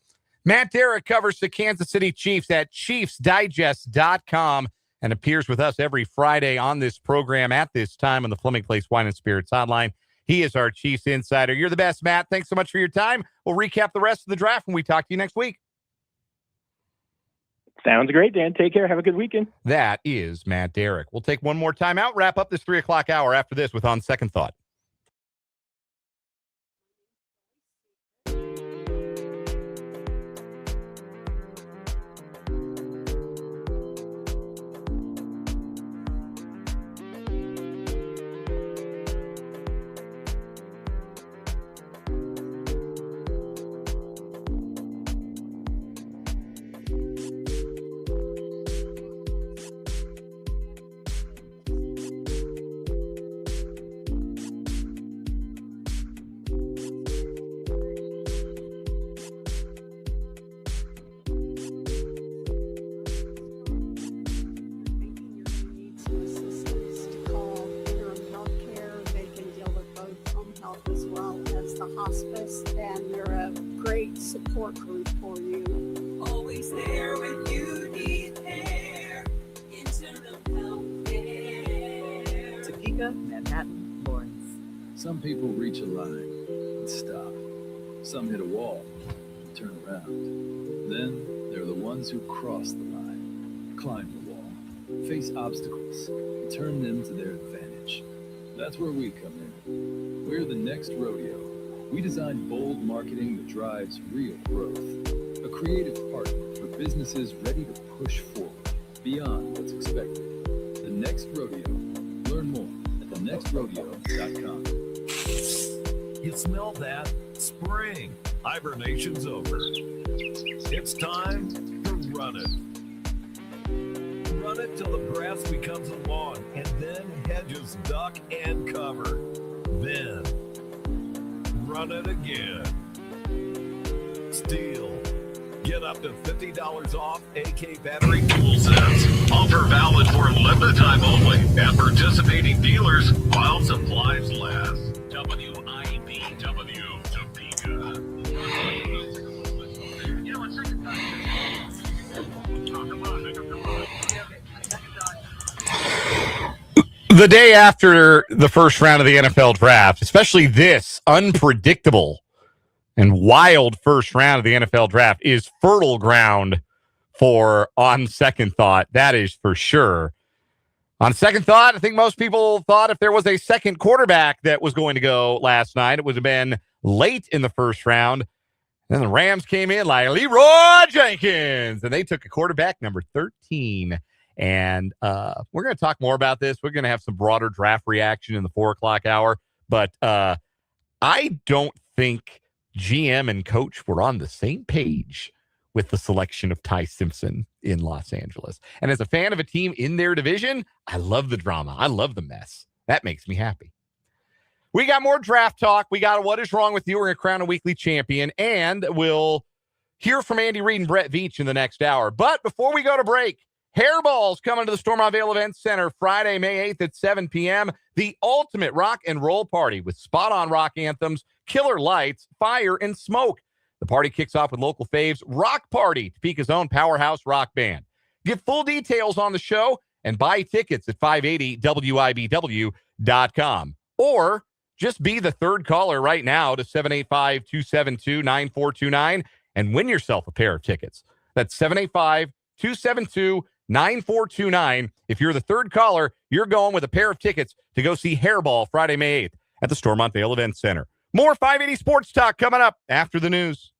Matt Derrick covers the Kansas City Chiefs at ChiefsDigest.com and appears with us every Friday on this program at this time on the Fleming Place Wine and Spirits Hotline. He is our Chiefs insider. You're the best, Matt. Thanks so much for your time. We'll recap the rest of the draft when we talk to you next week. Sounds great, Dan. Take care. Have a good weekend. That is Matt Derrick. We'll take one more time out, wrap up this 3 o'clock hour after this with On Second Thought. Hospice, and they're a great support group for you. Always there when you need care. Internal health care. Topeka, Manhattan, Lawrence. Some people reach a line and stop. Some hit a wall and turn around. Then there are the ones who cross the line, climb the wall, face obstacles, and turn them to their advantage. That's where we come in. We're the next rodeo. We design bold marketing that drives real growth. A creative partner for businesses ready to push forward beyond what's expected. The Next Rodeo. Learn more at thenextrodeo.com. You smell that? Spring. Hibernation's over. It's time to run it. Run it till the grass becomes a lawn, and then hedges duck and cover. Then run it again. Steel. Get Get up to $50 off AK battery tool sets. Offer valid for limited time only at participating dealers while supplies last. WIBW Topeka. The day after the first round of the NFL draft, especially this unpredictable and wild first round of the NFL draft, is fertile ground for on second thought. That is for sure. On second thought, I think most people thought if there was a second quarterback that was going to go last night, it would have been late in the first round. Then the Rams came in like Leroy Jenkins, and they took a quarterback, number 13. And we're going to talk more about this. We're going to have some broader draft reaction in the 4 o'clock hour. But I don't think GM and coach were on the same page with the selection of Ty Simpson in Los Angeles. And as a fan of a team in their division, I love the drama. I love the mess. That makes me happy. We got more draft talk. We got What Is Wrong With You? We're going to crown a weekly champion. And we'll hear from Andy Reid and Brett Veach in the next hour. But before we go to break, Hairball's coming to the Stormont Vale Event Center Friday, May 8th at 7 p.m. The ultimate rock and roll party with spot-on rock anthems, killer lights, fire, and smoke. The party kicks off with local faves Rock Party, Topeka's own powerhouse rock band. Get full details on the show and buy tickets at 580WIBW.com. Or just be the third caller right now to 785-272-9429 and win yourself a pair of tickets. That's 785-272-9429. If you're the third caller, you're going with a pair of tickets to go see Hairball Friday, May 8th at the Stormont Vale Event Center. More 580 Sports Talk coming up after the news.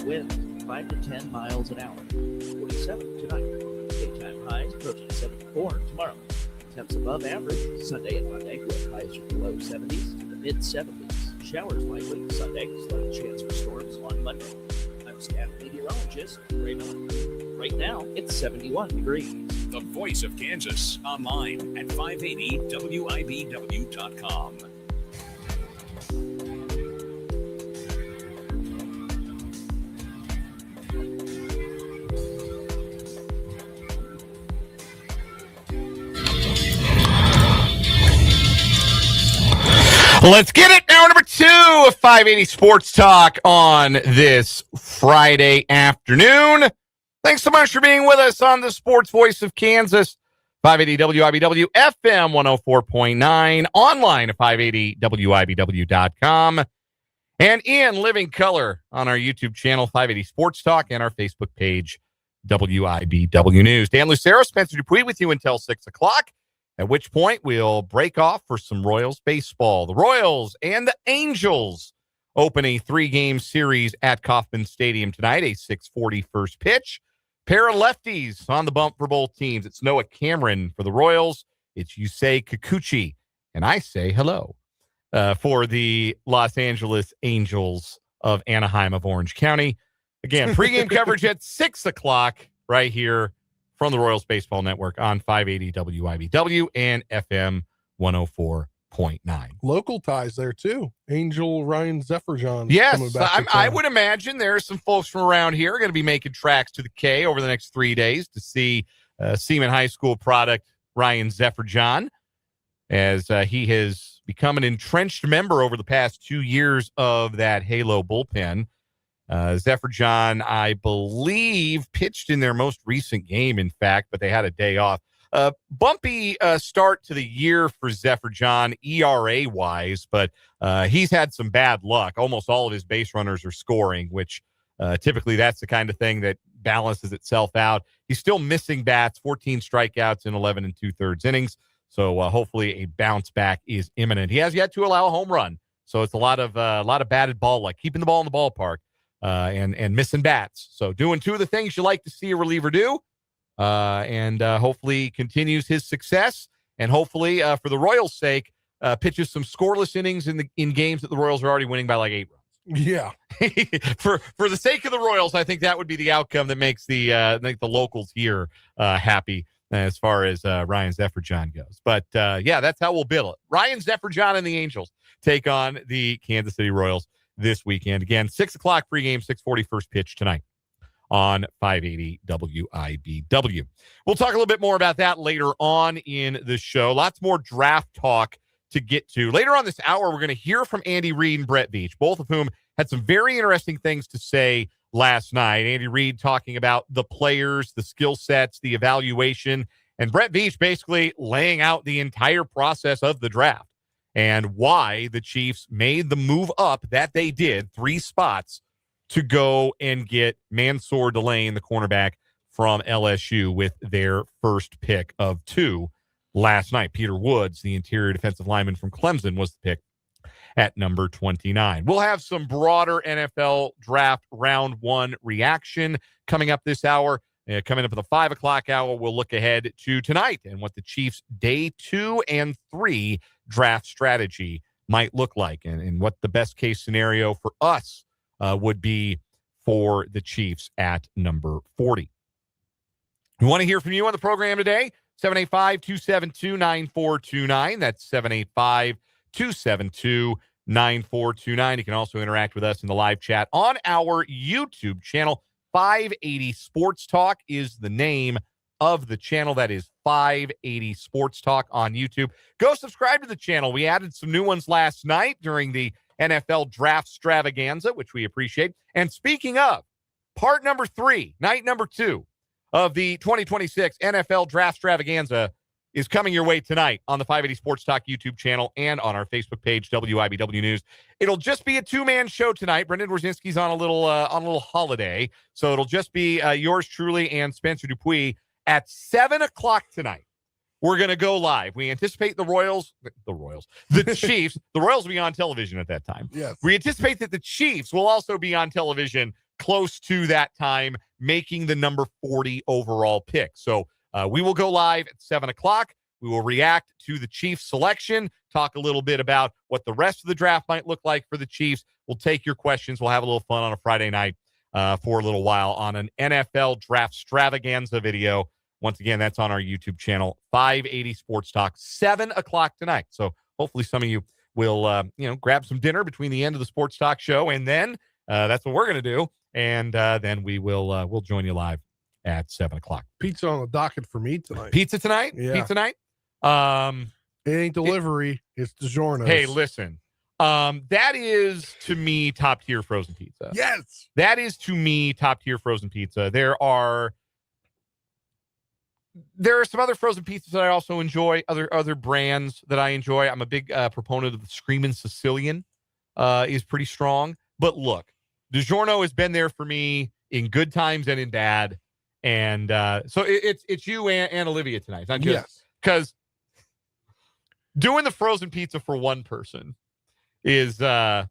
wind 5 to 10 miles an hour. 47 tonight. Daytime highs approaching 74 tomorrow. Temps above average Sunday and Monday with highs from the low 70s to the mid 70s. Showers likely Sunday, slight chance for storms on Monday. I'm staff meteorologist Ray Miller. Right now, it's 71 degrees. The Voice of Kansas, online at 580wibw.com. Let's get it. Hour number 2 of 580 Sports Talk on this Friday afternoon. Thanks so much for being with us on the Sports Voice of Kansas, 580 WIBW FM 104.9, online at 580wibw.com, and in living color on our YouTube channel, 580 Sports Talk, and our Facebook page, WIBW News. Dan Lucero, Spencer Dupuis with you until 6 o'clock. At which point, we'll break off for some Royals baseball. The Royals and the Angels open a 3-game series at Kauffman Stadium tonight, a 6:40 first pitch. Pair of lefties on the bump for both teams. It's Noah Cameron for the Royals. It's Yusei Kikuchi. And I say hello for the Los Angeles Angels of Anaheim of Orange County. Again, pregame coverage at 6 o'clock right here from the Royals Baseball Network on 580 WIBW and FM 104.9. Local ties there, too. Angel Ryan Zephyr-John. Yes, I would imagine there are some folks from around here going to be making tracks to the K over the next 3 days to see Seaman High School product Ryan Zephyr-John, as he has become an entrenched member over the past 2 years of that Halo bullpen. Zephyr-John, I believe, pitched in their most recent game, in fact, but they had a day off. Bumpy start to the year for Zephyr-John, ERA-wise, but he's had some bad luck. Almost all of his base runners are scoring, which typically that's the kind of thing that balances itself out. He's still missing bats, 14 strikeouts in 11 2/3 innings, so hopefully a bounce back is imminent. He has yet to allow a home run, so it's a lot of batted ball luck, keeping the ball in the ballpark. And missing bats. So doing two of the things you like to see a reliever do, and hopefully continues his success, and hopefully for the Royals' sake, pitches some scoreless innings in games that the Royals are already winning by like 8 runs. Yeah. for the sake of the Royals, I think that would be the outcome that makes the locals here happy as far as Ryan Zephyr-John goes. But yeah, that's how we'll bill it. Ryan Zephyr-John and the Angels take on the Kansas City Royals this weekend. Again, 6 o'clock pregame, 6:40 first pitch tonight on 580 WIBW. We'll talk a little bit more about that later on in the show. Lots more draft talk to get to. Later on this hour, we're going to hear from Andy Reid and Brett Veach, both of whom had some very interesting things to say last night. Andy Reid talking about the players, the skill sets, the evaluation, and Brett Veach basically laying out the entire process of the draft and why the Chiefs made the move up that they did, 3 spots, to go and get Mansoor Delane, the cornerback from LSU, with their first pick of 2 last night. Peter Woods, the interior defensive lineman from Clemson, was the pick at number 29. We'll have some broader NFL draft round 1 reaction coming up this hour. Coming up at the 5 o'clock hour, we'll look ahead to tonight and what the Chiefs' day 2 and 3 draft strategy might look like, and what the best case scenario for us would be for the Chiefs at number 40. We want to hear from you on the program today. 785-272-9429. That's 785-272-9429. You can also interact with us in the live chat on our YouTube channel. 580 Sports Talk is the name of the channel. That is 580 Sports Talk on YouTube. Go subscribe to the channel. We added some new ones last night during the NFL Draft Stravaganza, which we appreciate. And speaking of, part number 3, night number 2 of the 2026 NFL Draft Stravaganza is coming your way tonight on the 580 Sports Talk YouTube channel and on our Facebook page, WIBW News. It'll just be a 2-man show tonight. Brendan Wrzinski's on a little holiday, so it'll just be yours truly and Spencer Dupuis at 7 o'clock tonight. We're going to go live. We anticipate the Chiefs. The Royals will be on television at that time. Yes. We anticipate that the Chiefs will also be on television close to that time, making the number 40 overall pick. So we will go live at 7 o'clock. We will react to the Chiefs selection, talk a little bit about what the rest of the draft might look like for the Chiefs. We'll take your questions. We'll have a little fun on a Friday night for a little while on an NFL draft extravaganza video. Once again, that's on our YouTube channel, 580 Sports Talk, 7 o'clock tonight. So hopefully some of you will, grab some dinner between the end of the Sports Talk show, and then that's what we're going to do. And then we'll join you live at 7 o'clock. Pizza on the docket for me tonight. Pizza tonight? Yeah. Pizza night? It ain't delivery. It's DiGiorno's. Hey, listen. That is, to me, top-tier frozen pizza. Yes. That is, to me, top-tier frozen pizza. There are some other frozen pizzas that I also enjoy, other brands that I enjoy. I'm a big proponent of the Screamin' Sicilian. Is pretty strong. But look, DiGiorno has been there for me in good times and in bad. And so it's you and Olivia tonight. It's not just because doing the frozen pizza for one person is now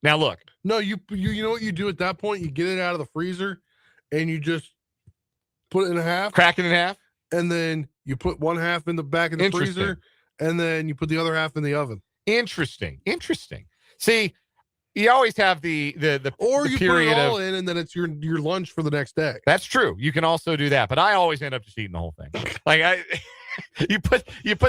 look. No, you know what you do at that point? You get it out of the freezer and you just put it in half. Crack it in half. And then you put one half in the back of the freezer and then you put the other half in the oven. Interesting. See, you always have the or you period put it all in and then it's your lunch for the next day. That's true. You can also do that, but I always end up just eating the whole thing. Like you put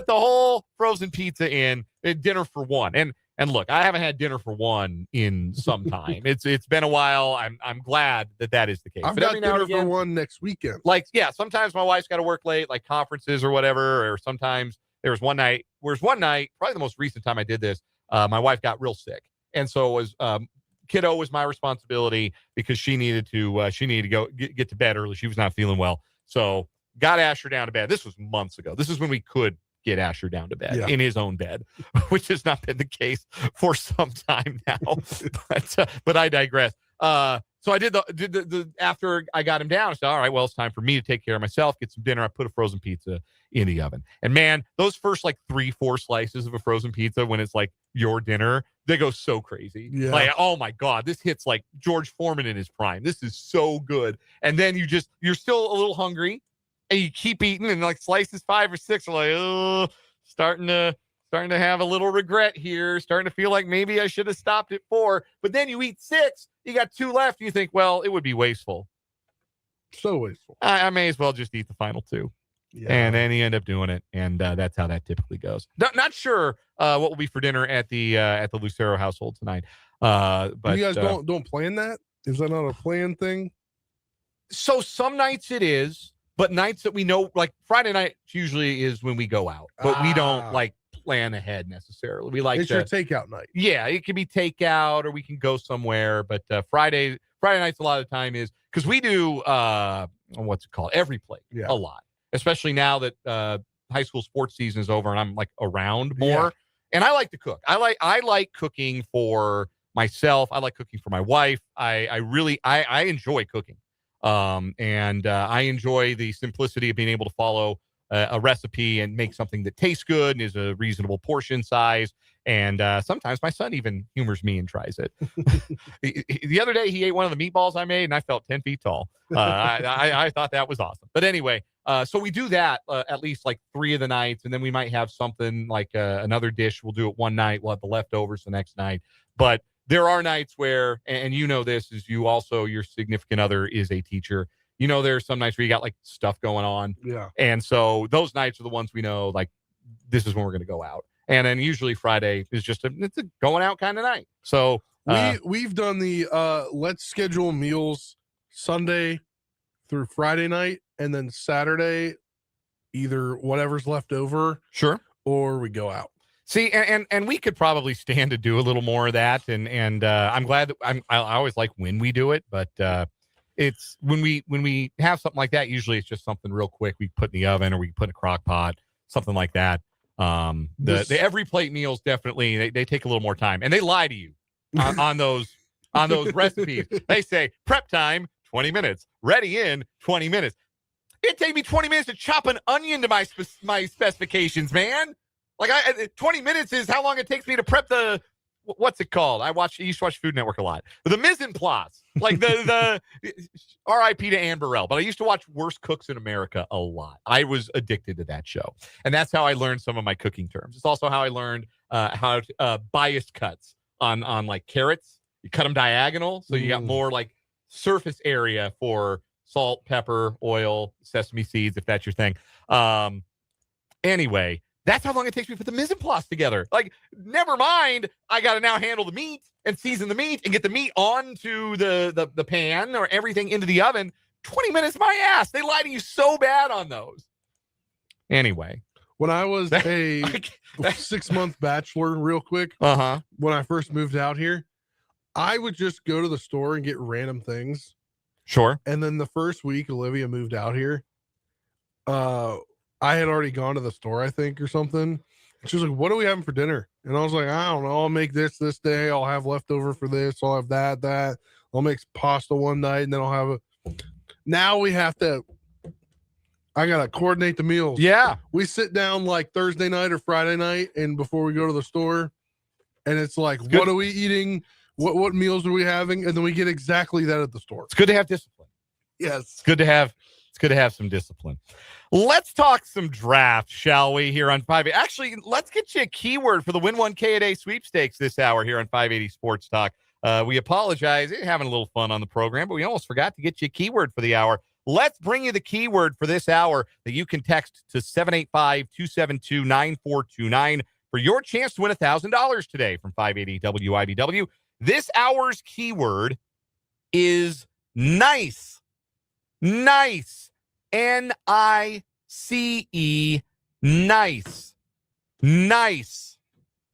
the whole frozen pizza in dinner for one. And look, I haven't had dinner for one in some time. It's been a while. I'm glad that is the case. I've but got every now dinner and again, for one next weekend. Like, yeah, sometimes my wife's got to work late, like conferences or whatever. Or sometimes there was one night, probably the most recent time I did this, my wife got real sick. And so it was kiddo was my responsibility because she needed to go get to bed early. She was not feeling well. So got Asher down to bed. This was months ago. This is when we could get Asher down to bed in his own bed, which has not been the case for some time now. But I digress. So I did the after I got him down, I said, all right, well, it's time for me to take care of myself, get some dinner. I put a frozen pizza in the oven. And man, those first like 3-4 slices of a frozen pizza when it's like your dinner, they go so crazy. Yeah. Like, oh my God, this hits like George Foreman in his prime. This is so good. And then you're still a little hungry and you keep eating, and like slices 5 or 6 are like, oh, starting to have a little regret here, starting to feel like maybe I should have stopped at 4. But then you eat 6, you got 2 left. You think, well, it would be wasteful. So wasteful. I may as well just eat the final 2. Yeah. And then you end up doing it, and that's how that typically goes. Not sure what will be for dinner at the Lucero household tonight. But you guys don't plan that? Is that not a planned thing? So some nights it is, but nights that we know, like Friday night usually is when we go out, but we don't like plan ahead necessarily. We like it's your takeout night. Yeah, it can be takeout or we can go somewhere, but Friday nights a lot of the time is because we do what's it called? Every plate a lot. Especially now that high school sports season is over and I'm like around more. Yeah. And I like to cook. I like cooking for myself. I like cooking for my wife. I really enjoy cooking. And I enjoy the simplicity of being able to follow a recipe and make something that tastes good and is a reasonable portion size. And sometimes my son even humors me and tries it. The other day, he ate one of the meatballs I made, and I felt 10 feet tall. I thought that was awesome. But anyway, so we do that at least like 3 of the nights, and then we might have something like another dish. We'll do it one night. We'll have the leftovers the next night. But there are nights where, and you know this, is you also, your significant other is a teacher. You know, there are some nights where you got like stuff going on. Yeah. And so those nights are the ones we know, like, this is when we're going to go out. And then usually Friday is just it's a going out kind of night. So we've done the let's schedule meals Sunday through Friday night, and then Saturday, either whatever's left over. Sure. Or we go out. See, and we could probably stand to do a little more of that. And I'm glad that I always like when we do it, but it's when we have something like that, usually it's just something real quick we put in the oven or we put in a crock pot, something like that. The every plate meals definitely they take a little more time, and they lie to you on those recipes. They say prep time 20 minutes, ready in 20 minutes. It take me 20 minutes to chop an onion to my specifications, man. Like 20 minutes is how long it takes me to prep the what's it called? I used to watch Food Network a lot. The mise en place, like the R.I.P. to Anne Burrell. But I used to watch Worst Cooks in America a lot. I was addicted to that show, and that's how I learned some of my cooking terms. It's also how I learned how to biased cuts on like carrots. You cut them diagonal, so you got more like surface area for salt, pepper, oil, sesame seeds, if that's your thing. Anyway, that's how long it takes me to put the mise en place together. Like, never mind, I got to now handle the meat and season the meat and get the meat onto the pan or everything into the oven. 20 minutes, my ass. They lie to you so bad on those. Anyway. When I was a 6-month bachelor, real quick, when I first moved out here, I would just go to the store and get random things. Sure. And then the first week Olivia moved out here, I had already gone to the store, I think, or something. She was like, "What are we having for dinner?" And I was like, "I don't know. I'll make this day. I'll have leftover for this. I'll have that. I'll make pasta one night, and then I'll have it." Now we have to. I gotta coordinate the meals. Yeah. We sit down like Thursday night or Friday night, and before we go to the store, and it's like, what are we eating? What meals are we having? And then we get exactly that at the store. It's good to have discipline. Yes. It's good to have some discipline. Let's talk some draft, shall we, here on 580. Actually, let's get you a keyword for the Win 1K a Day sweepstakes this hour here on 580 Sports Talk. We apologize. We're having a little fun on the program, but we almost forgot to get you a keyword for the hour. Let's bring you the keyword for this hour that you can text to 785-272-9429 for your chance to win $1,000 today from 580 WIBW. This hour's keyword is nice. Nice. Nice. Nice. Nice.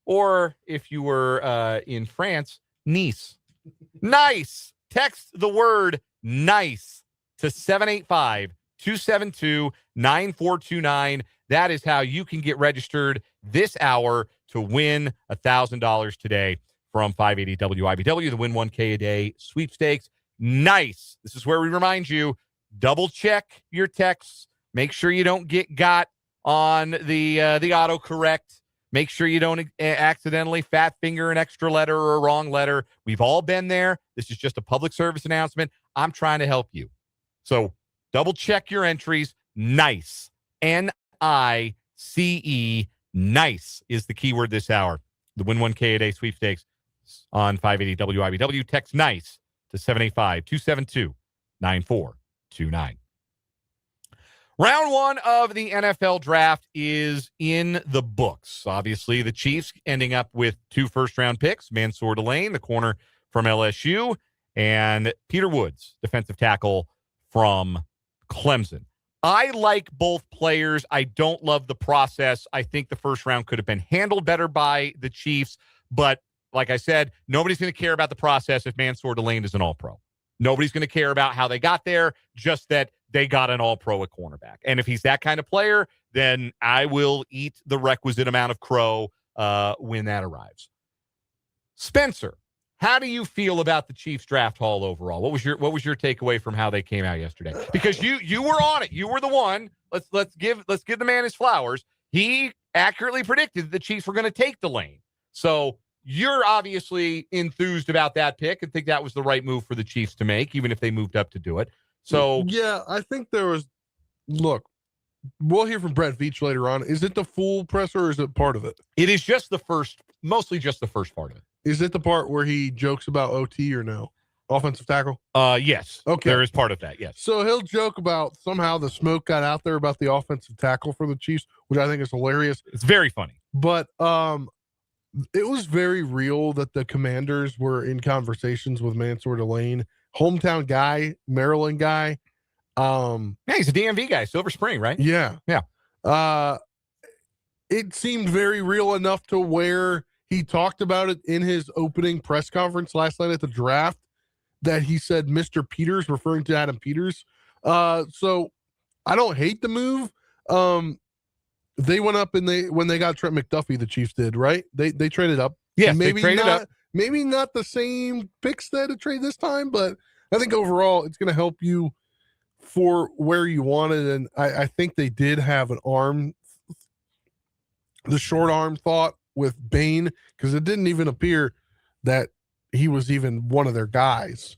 Or if you were in France, Nice. Nice. Text the word nice to 785-272-9429. That is how you can get registered this hour to win $1,000 today from 580 WIBW, the Win 1K a Day sweepstakes. Nice. This is where we remind you, double check your texts. Make sure you don't get got on the autocorrect. Make sure you don't accidentally fat finger an extra letter or a wrong letter. We've all been there. This is just a public service announcement. I'm trying to help you. So double check your entries. Nice. Nice. Nice is the keyword this hour. The Win 1K a Day sweepstakes on 580 WIBW. Text nice to 785-272-9429. Round one of the NFL draft is in the books. Obviously, the Chiefs ending up with 2 first-round picks, Mansoor Delane, the corner from LSU, and Peter Woods, defensive tackle from Clemson. I like both players. I don't love the process. I think the first round could have been handled better by the Chiefs, but like I said, nobody's going to care about the process if Mansoor Delane is an all-pro. Nobody's going to care about how they got there, just that they got an all-pro at cornerback. And if he's that kind of player, then I will eat the requisite amount of crow when that arrives. Spencer, how do you feel about the Chiefs draft haul overall? What was your takeaway from how they came out yesterday? Because you were on it. You were the one. Let's give the man his flowers. He accurately predicted the Chiefs were going to take Delane. So you're obviously enthused about that pick and think that was the right move for the Chiefs to make, even if they moved up to do it. So yeah, I think there was. Look, we'll hear from Brett Veach later on. Is it the full presser or is it part of it? It is just mostly just the first part of it. Is it the part where he jokes about OT or no? Offensive tackle? Yes. Okay. There is part of that, yes. So he'll joke about somehow the smoke got out there about the offensive tackle for the Chiefs, which I think is hilarious. It's very funny. But it was very real that the Commanders were in conversations with Mansoor Delane, hometown guy, Maryland guy. Yeah, he's a DMV guy, Silver Spring, right? Yeah. Yeah. It seemed very real enough to where he talked about it in his opening press conference last night at the draft, that he said Mr. Peters, referring to Adam Peters. So I don't hate the move. They went up and when they got Trent McDuffie, the Chiefs did, right? They traded up. Yes, maybe they traded up. Maybe not the same picks that a trade this time, but I think overall it's going to help you for where you wanted. And I think they did have the short arm thought with Bain, because it didn't even appear that he was even one of their guys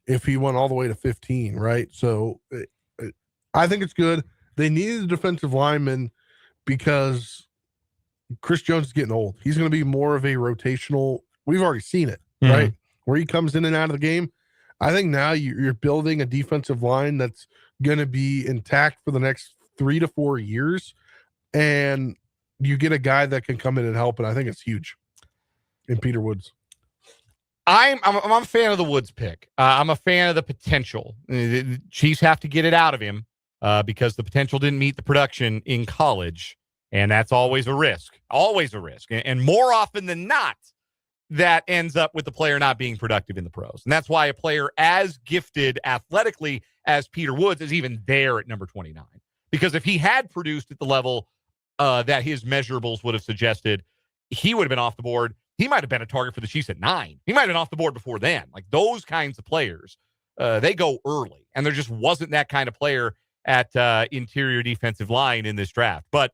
if he went all the way to 15, right? So I think it's good. They needed a defensive lineman because Chris Jones is getting old. He's going to be more of a rotational. We've already seen it, right? Where he comes in and out of the game. I think now you're building a defensive line that's going to be intact for the next 3 to 4 years. And you get a guy that can come in and help. And I think it's huge in Peter Woods. I'm a fan of the Woods pick. I'm a fan of the potential. The Chiefs have to get it out of him because the potential didn't meet the production in college. And that's always a risk, And more often than not, that ends up with the player not being productive in the pros. And that's why a player as gifted athletically as Peter Woods is even there at number 29. Because if he had produced at the level that his measurables would have suggested, he would have been off the board. He might have been a target for the Chiefs at 9. He might have been off the board before then. Like those kinds of players, they go early. And there just wasn't that kind of player at interior defensive line in this draft. But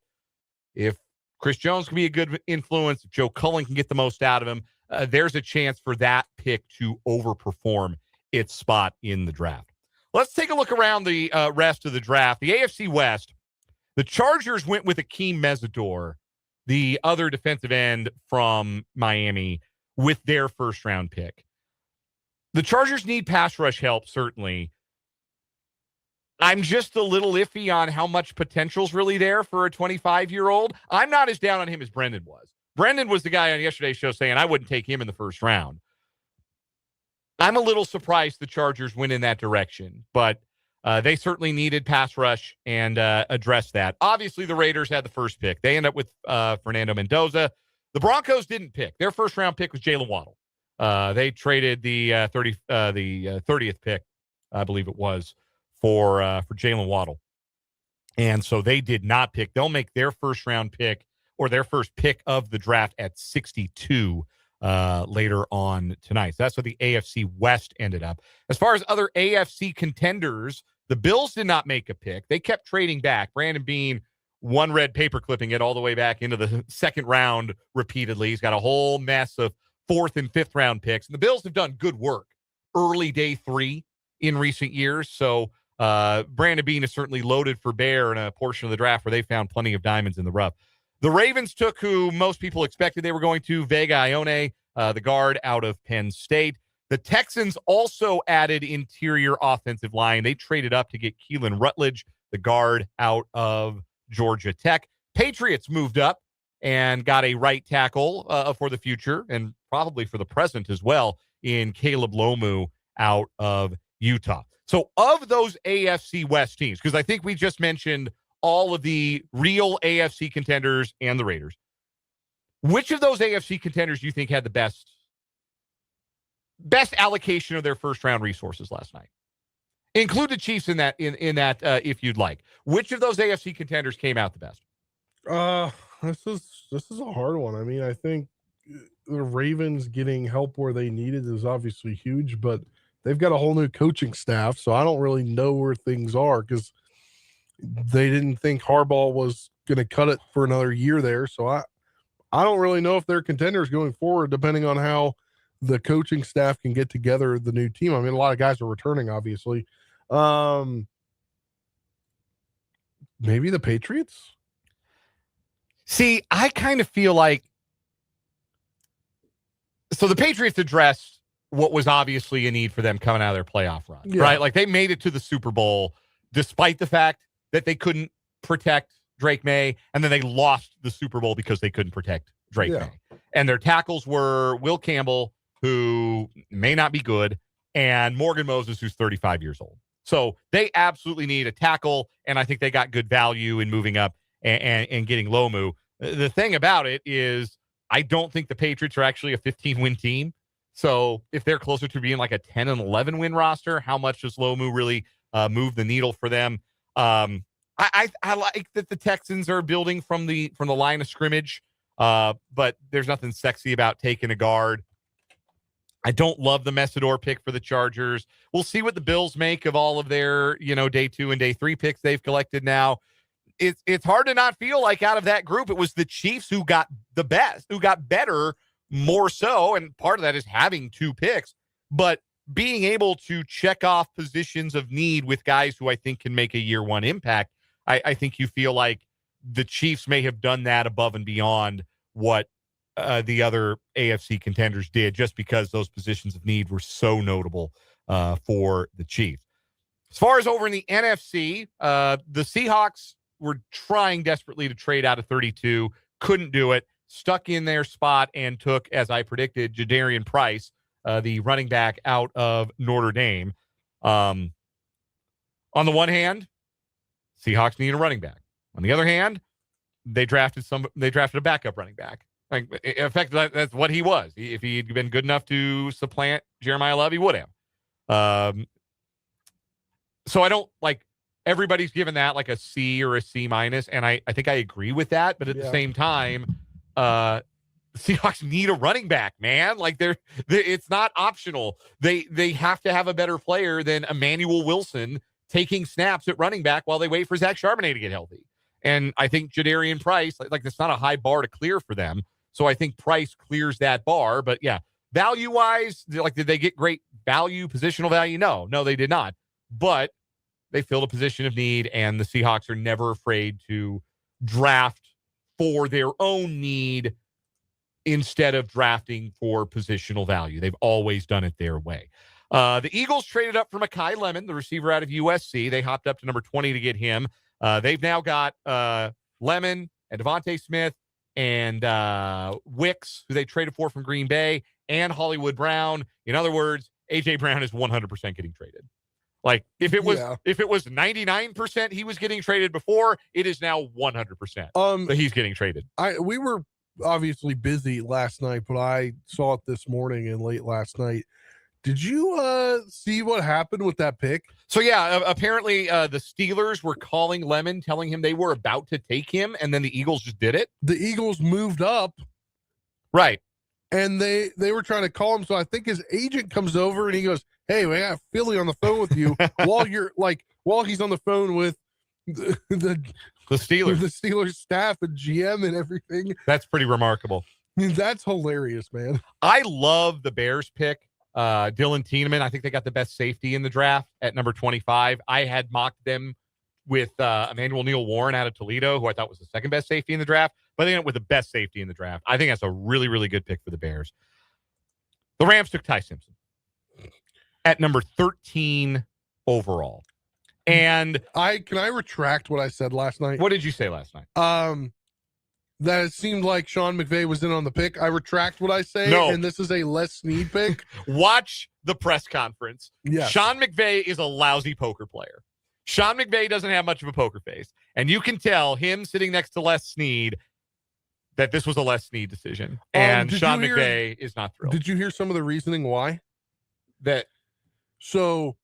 if Chris Jones can be a good influence, if Joe Cullen can get the most out of him, there's a chance for that pick to overperform its spot in the draft. Let's take a look around the rest of the draft. The AFC West, the Chargers went with Akeem Mesidor, the other defensive end from Miami, with their first-round pick. The Chargers need pass rush help, certainly. I'm just a little iffy on how much potential's really there for a 25-year-old. I'm not as down on him as Brendan was. Brendan was the guy on yesterday's show saying I wouldn't take him in the first round. I'm a little surprised the Chargers went in that direction, but they certainly needed pass rush and addressed that. Obviously, the Raiders had the first pick. They end up with Fernando Mendoza. The Broncos didn't pick. Their first-round pick was Jalen Waddle. They traded the 30th pick, I believe it was, for Jalen Waddle. And so they did not pick. They'll make their first-round pick or their first pick of the draft at 62 later on tonight. So that's what the AFC West ended up. As far as other AFC contenders, the Bills did not make a pick. They kept trading back. Brandon Beane, one red paper clipping it all the way back into the second round repeatedly. He's got a whole mess of 4th and 5th round picks. And the Bills have done good work early day 3 in recent years. So Brandon Beane is certainly loaded for bear in a portion of the draft where they found plenty of diamonds in the rough. The Ravens took who most people expected they were going to, Vega Ione, the guard out of Penn State. The Texans also added interior offensive line. They traded up to get Keelan Rutledge, the guard out of Georgia Tech. Patriots moved up and got a right tackle for the future and probably for the present as well in Caleb Lomu out of Utah. So of those AFC West teams, because I think we just mentioned all of the real AFC contenders and the Raiders, which of those AFC contenders do you think had the best allocation of their first-round resources last night? Include the Chiefs in that, if you'd like. Which of those AFC contenders came out the best? This is a hard one. I mean, I think the Ravens getting help where they need it is obviously huge, but they've got a whole new coaching staff, so I don't really know where things are because they didn't think Harbaugh was going to cut it for another year there. So I don't really know if they're contenders going forward, depending on how the coaching staff can get together the new team. I mean, a lot of guys are returning, obviously. Maybe the Patriots? See, I kind of feel like so the Patriots addressed what was obviously a need for them coming out of their playoff run, right? Like they made it to the Super Bowl despite the fact that they couldn't protect Drake May, and then they lost the Super Bowl because they couldn't protect Drake May. And their tackles were Will Campbell, who may not be good, and Morgan Moses, who's 35 years old. So they absolutely need a tackle, and I think they got good value in moving up and getting Lomu. The thing about it is I don't think the Patriots are actually a 15-win team. So if they're closer to being like a 10 and 11 win roster, how much does Lomu really move the needle for them? I like that the Texans are building from the line of scrimmage, but there's nothing sexy about taking a guard. I don't love the Mesidor pick for the Chargers. We'll see what the Bills make of all of their, day 2 and day 3 picks they've collected now. It's hard to not feel like out of that group, it was the Chiefs who got the best, who got better more so, and part of that is having 2 picks, but being able to check off positions of need with guys who I think can make a year 1 impact. I think you feel like the Chiefs may have done that above and beyond what the other AFC contenders did, just because those positions of need were so notable for the Chiefs. As far as over in the NFC, the Seahawks were trying desperately to trade out of 32, couldn't do it, stuck in their spot and took, as I predicted, Jadarian Price, the running back out of Notre Dame. On the one hand, Seahawks need a running back. On the other hand, they drafted a backup running back. Like, in fact, that's what he was. If he had been good enough to supplant Jeremiah Love, he would have. So I don't like everybody's given that like a C or a C minus, and I think I agree with that. But at the same time, the Seahawks need a running back, man. Like it's not optional. They have to have a better player than Emmanuel Wilson taking snaps at running back while they wait for Zach Charbonnet to get healthy. And I think Jadarian Price, like that's not a high bar to clear for them. So I think Price clears that bar. But yeah, value-wise, like did they get great value, positional value? No, they did not. But they filled a position of need, and the Seahawks are never afraid to draft for their own need instead of drafting for positional value. They've always done it their way. The Eagles traded up for Mekhi Lemon, the receiver out of USC. They hopped up to number 20 to get him. They've now got Lemon and Devontae Smith and Wicks, who they traded for from Green Bay, and Hollywood Brown. In other words, A.J. Brown is 100% getting traded. Like if it was 99% he was getting traded before, it is now 100% that he's getting traded. We were obviously busy last night, but I saw it this morning and late last night. Did you see what happened with that pick? So yeah, apparently the Steelers were calling Lemon, telling him they were about to take him, and then the Eagles just did it. The Eagles moved up, right? And they were trying to call him. So I think his agent comes over and he goes, "Hey, we got Philly on the phone with you." while he's on the phone with the Steelers staff and GM and everything. That's pretty remarkable. I mean, that's hilarious, man. I love the Bears pick. Dylan Tiedemann, I think they got the best safety in the draft at number 25. I had mocked them with Emmanuel Neal Warren out of Toledo, who I thought was the second best safety in the draft, but they went with the best safety in the draft. I think that's a really, really good pick for the Bears. The Rams took Ty Simpson at number 13 overall. And can I retract what I said last night? What did you say last night? That it seemed like Sean McVay was in on the pick. I retract what I say, and this is a Les Snead pick. Watch the press conference. Yes. Sean McVay is a lousy poker player. Sean McVay doesn't have much of a poker face. And you can tell him sitting next to Les Snead that this was a Les Snead decision. And Sean McVay is not thrilled. Did you hear some of the reasoning why? So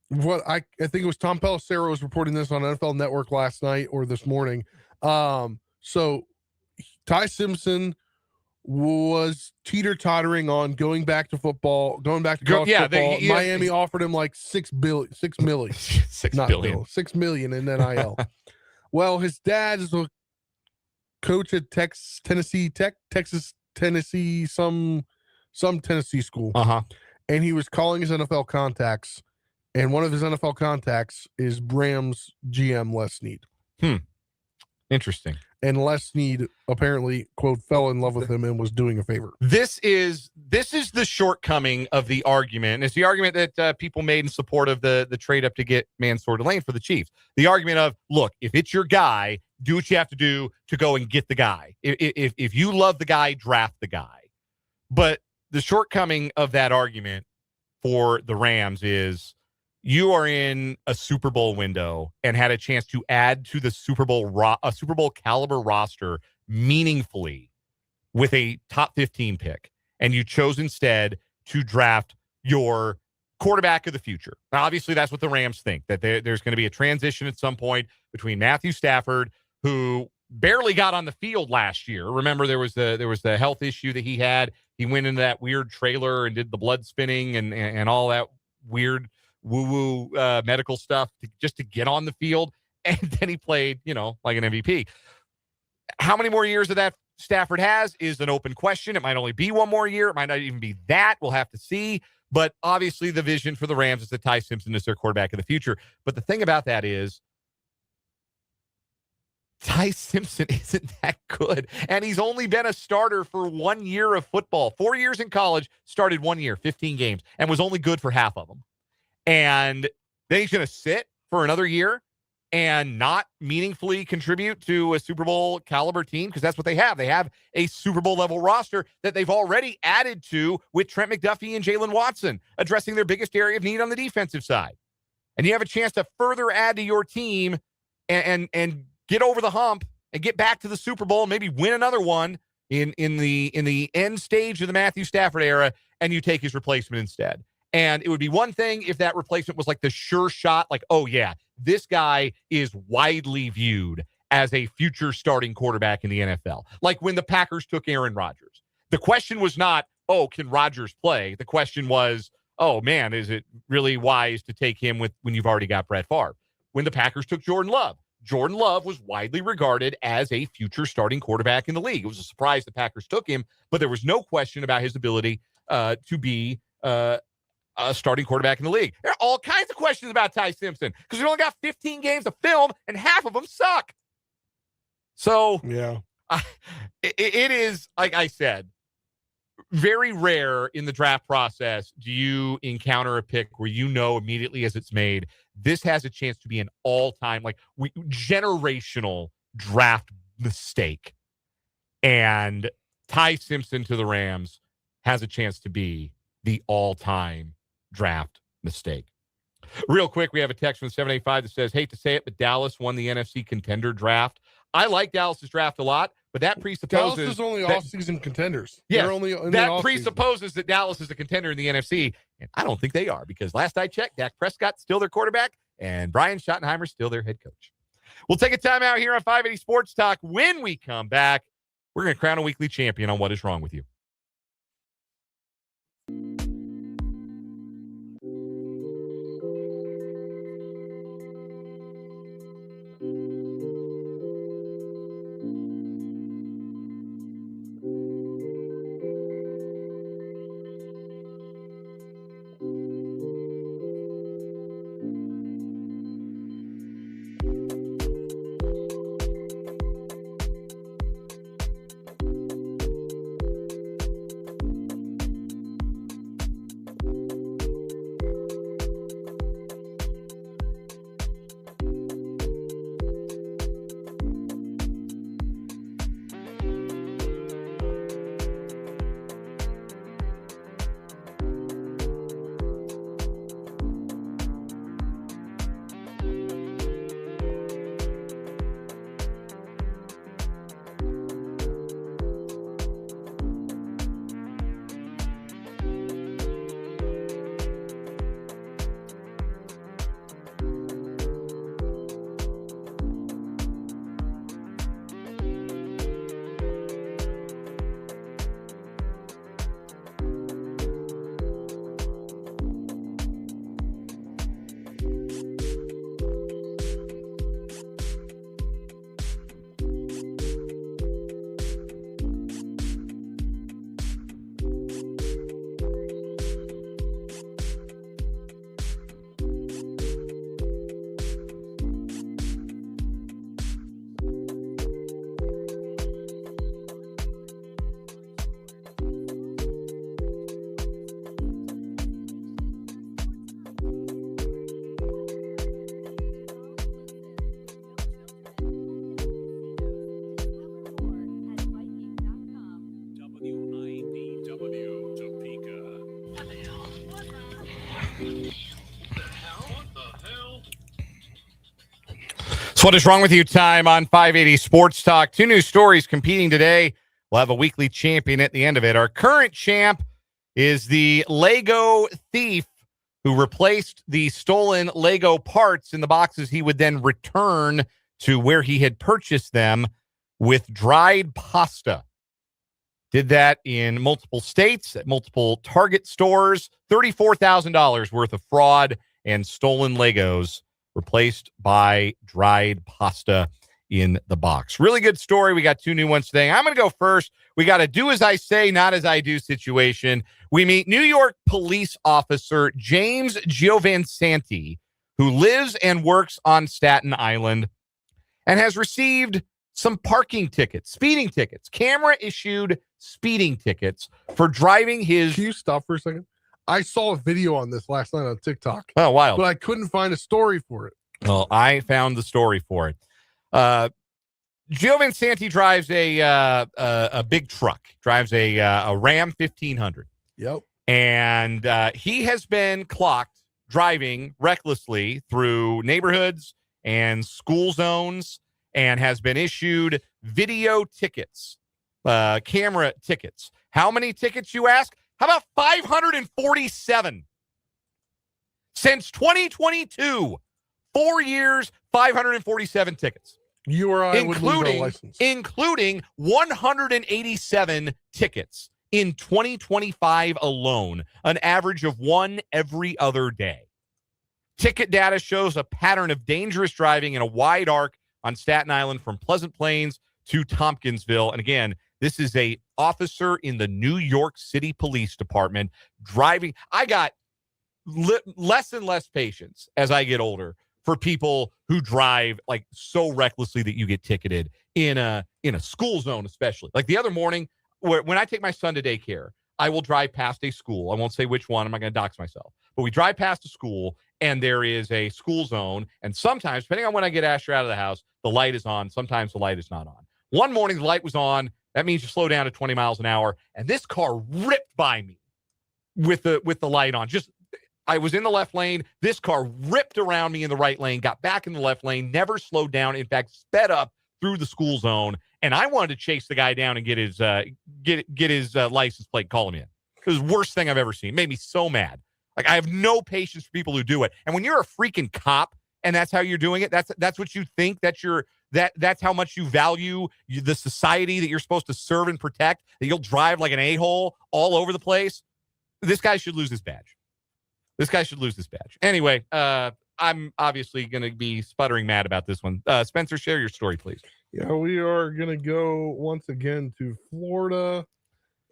what I think it was Tom Pelissero was reporting this on NFL Network last night or this morning. So Ty Simpson was teeter-tottering on going back to football, going back to college football. Miami offered him like $6 million in NIL. Well, his dad is a coach at Tennessee, some Tennessee school. And he was calling his NFL contacts, and one of his NFL contacts is Rams GM Les Snead. Interesting. And Les Snead apparently, quote, fell in love with him and was doing a favor. This is the shortcoming of the argument. It's the argument that people made in support of the trade up to get Mansoor Delane for the Chiefs. The argument of, look, if it's your guy, do what you have to do to go and get the guy. If you love the guy, draft the guy. But the shortcoming of that argument for the Rams is you are in a Super Bowl window and had a chance to add to the Super Bowl caliber roster meaningfully with a top 15 pick. And you chose instead to draft your quarterback of the future. Now, obviously, that's what the Rams think, that there's going to be a transition at some point between Matthew Stafford, who barely got on the field last year. Remember, there was the health issue that he had. He went into that weird trailer and did the blood spinning and all that weird woo-woo medical stuff just to get on the field. And then he played, like an MVP. How many more years of that Stafford has is an open question. It might only be one more year. It might not even be that. We'll have to see. But obviously the vision for the Rams is that Ty Simpson is their quarterback of the future. But the thing about that is Ty Simpson isn't that good. And he's only been a starter for 1 year of football. 4 years in college, started 1 year, 15 games, and was only good for half of them. And then he's going to sit for another year and not meaningfully contribute to a Super Bowl caliber team, because that's what they have. They have a Super Bowl level roster that they've already added to with Trent McDuffie and Jalen Watson, addressing their biggest area of need on the defensive side. And you have a chance to further add to your team and get over the hump and get back to the Super Bowl, maybe win another one in the end stage of the Matthew Stafford era, and you take his replacement instead. And it would be one thing if that replacement was like the sure shot, like, oh, yeah, this guy is widely viewed as a future starting quarterback in the NFL. Like when the Packers took Aaron Rodgers. The question was not, oh, can Rodgers play? The question was, oh, man, is it really wise to take him when you've already got Brett Favre? When the Packers took Jordan Love was widely regarded as a future starting quarterback in the league. It was a surprise the Packers took him, but there was no question about his ability to be a starting quarterback in the league. There are all kinds of questions about Ty Simpson because we only got 15 games of film and half of them suck. So yeah, it is, like I said, very rare in the draft process do you encounter a pick where you know immediately as it's made, this has a chance to be an all-time, like generational draft mistake. And Ty Simpson to the Rams has a chance to be the all-time draft mistake. Real quick, we have a text from 785 that says, hate to say it, but Dallas won the NFC contender draft. I like Dallas's draft a lot, but that presupposes Dallas is only off-season contenders. Yes, They're only in that the presupposes that Dallas is a contender in the NFC, and I don't think they are, because last I checked, Dak Prescott's still their quarterback, and Brian Schottenheimer's still their head coach. We'll take a timeout here on 580 Sports Talk. When we come back, we're going to crown a weekly champion on What Is Wrong With You. So what is wrong with you time on 580 Sports Talk? 2 new stories competing today. We'll have a weekly champion at the end of it. Our current champ is the Lego thief who replaced the stolen Lego parts in the boxes he would then return to where he had purchased them with dried pasta. Did that in multiple states, at multiple Target stores. $34,000 worth of fraud and stolen Legos replaced by dried pasta in the box. Really good story. We got 2 new ones today. I'm going to go first. We got a do as I say, not as I do situation. We meet New York police officer James Giovansanti, who lives and works on Staten Island and has received some parking tickets, speeding tickets, camera-issued speeding tickets for driving his... Can you stop for a second? I saw a video on this last night on TikTok. Oh, wild. But I couldn't find a story for it. Well, I found the story for it. Giovansanti drives a big truck, drives a Ram 1500. Yep. And he has been clocked driving recklessly through neighborhoods and school zones and has been issued video tickets, camera tickets. How many tickets, you ask? How about 547? Since 2022, 4 years, 547 tickets. You or I would lose our license. Including 187 tickets in 2025 alone, an average of 1 every other day. Ticket data shows a pattern of dangerous driving in a wide arc on Staten Island from Pleasant Plains to Tompkinsville. And again, this is a officer in the New York City Police Department driving. I got less and less patience as I get older for people who drive like so recklessly that you get ticketed in a school zone, especially. Like the other morning, when I take my son to daycare, I will drive past a school. I won't say which one. I'm not going to dox myself. But we drive past a school, and there is a school zone. And sometimes, depending on when I get Asher out of the house, the light is on. Sometimes the light is not on. One morning, the light was on. That means you slow down to 20 miles an hour. And this car ripped by me with the light on. I was in the left lane. This car ripped around me in the right lane, got back in the left lane, never slowed down. In fact, sped up through the school zone. And I wanted to chase the guy down and get his license plate, call him in. It was the worst thing I've ever seen. It made me so mad. Like, I have no patience for people who do it. And when you're a freaking cop and that's how you're doing it, that's what you think, that's how much you value the society that you're supposed to serve and protect, that you'll drive like an a-hole all over the place. This guy should lose his badge. Anyway, I'm obviously going to be sputtering mad about this one. Spencer, share your story, please. Yeah, we are going to go once again to Florida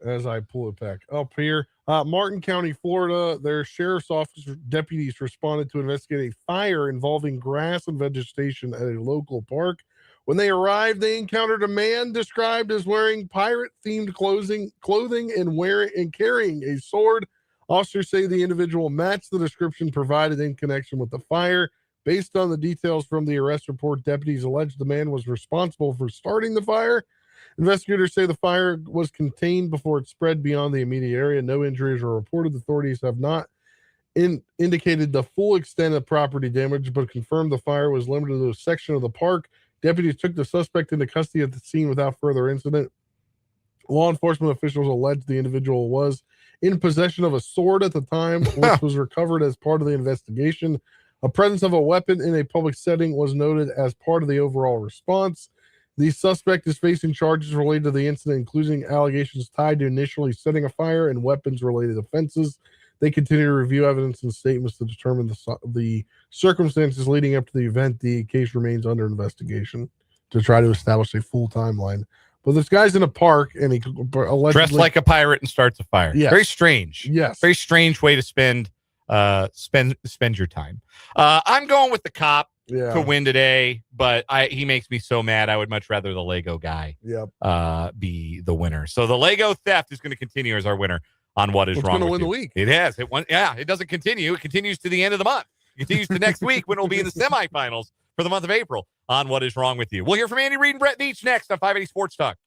as I pull it back up here. Martin County, Florida, their sheriff's office deputies responded to investigate a fire involving grass and vegetation at a local park. When they arrived, they encountered a man described as wearing pirate-themed clothing and carrying a sword. Officers say the individual matched the description provided in connection with the fire. Based on the details from the arrest report, deputies alleged the man was responsible for starting the fire. Investigators say the fire was contained before it spread beyond the immediate area. No injuries were reported. Authorities have not indicated the full extent of property damage, but confirmed the fire was limited to a section of the park. Deputies took the suspect into custody at the scene without further incident. Law enforcement officials alleged the individual was in possession of a sword at the time, which was recovered as part of the investigation. A presence of a weapon in a public setting was noted as part of the overall response. The suspect is facing charges related to the incident, including allegations tied to initially setting a fire and weapons-related offenses. They continue to review evidence and statements to determine the circumstances leading up to the event. The case remains under investigation to try to establish a full timeline. But this guy's in a park, and he allegedly dressed like a pirate and starts a fire. Yes. Very strange. Yes. Very strange way to spend your time. I'm going with the cop to win today, but he makes me so mad. I would much rather the Lego guy be the winner. So the Lego theft is going to continue as our winner on What Is Wrong With You. It's going to win the week. It has. It doesn't continue. It continues to the end of the month. It continues to next week when it will be in the semifinals for the month of April on What Is Wrong With You. We'll hear from Andy Reid and Brett Beach next on 580 Sports Talk.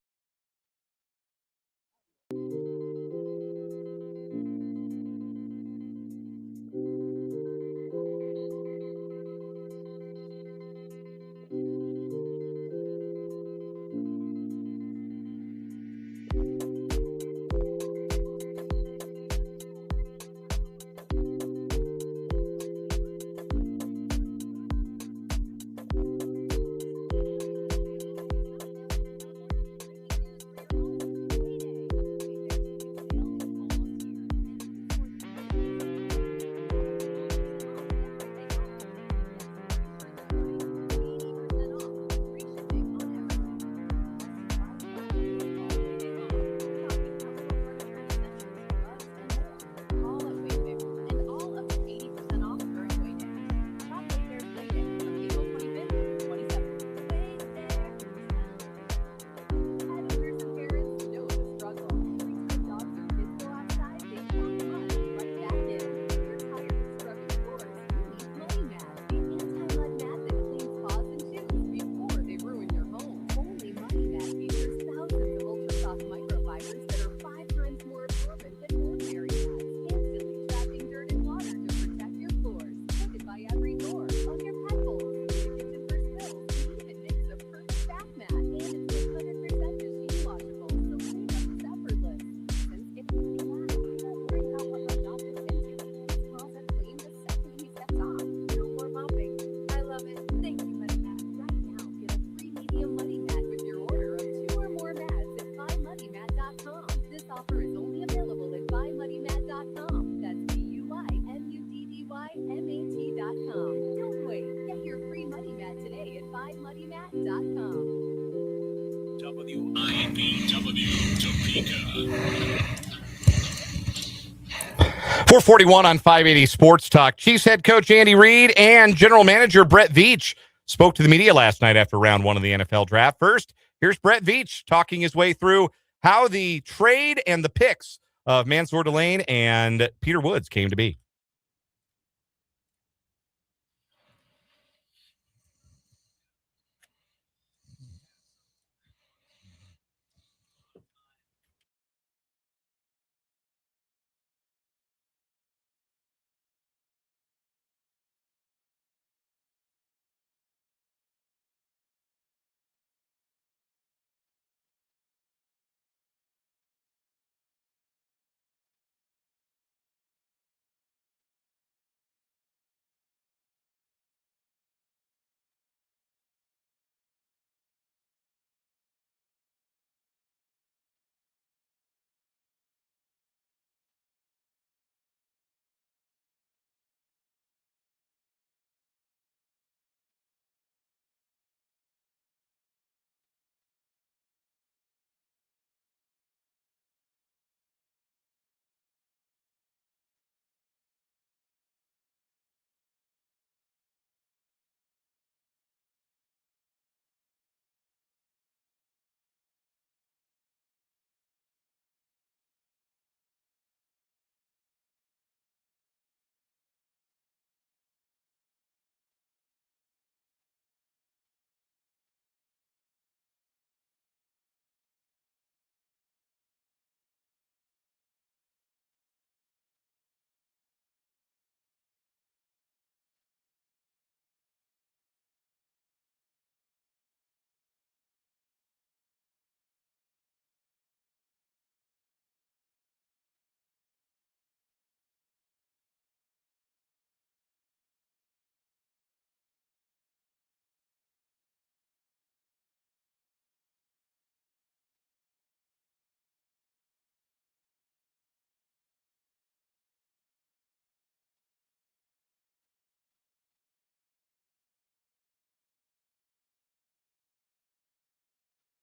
.441 on 580 Sports Talk. Chiefs head coach Andy Reid and general manager Brett Veach spoke to the media last night after round 1 of the NFL draft. First, here's Brett Veach talking his way through how the trade and the picks of Mansoor, Delane, and Peter Woods came to be.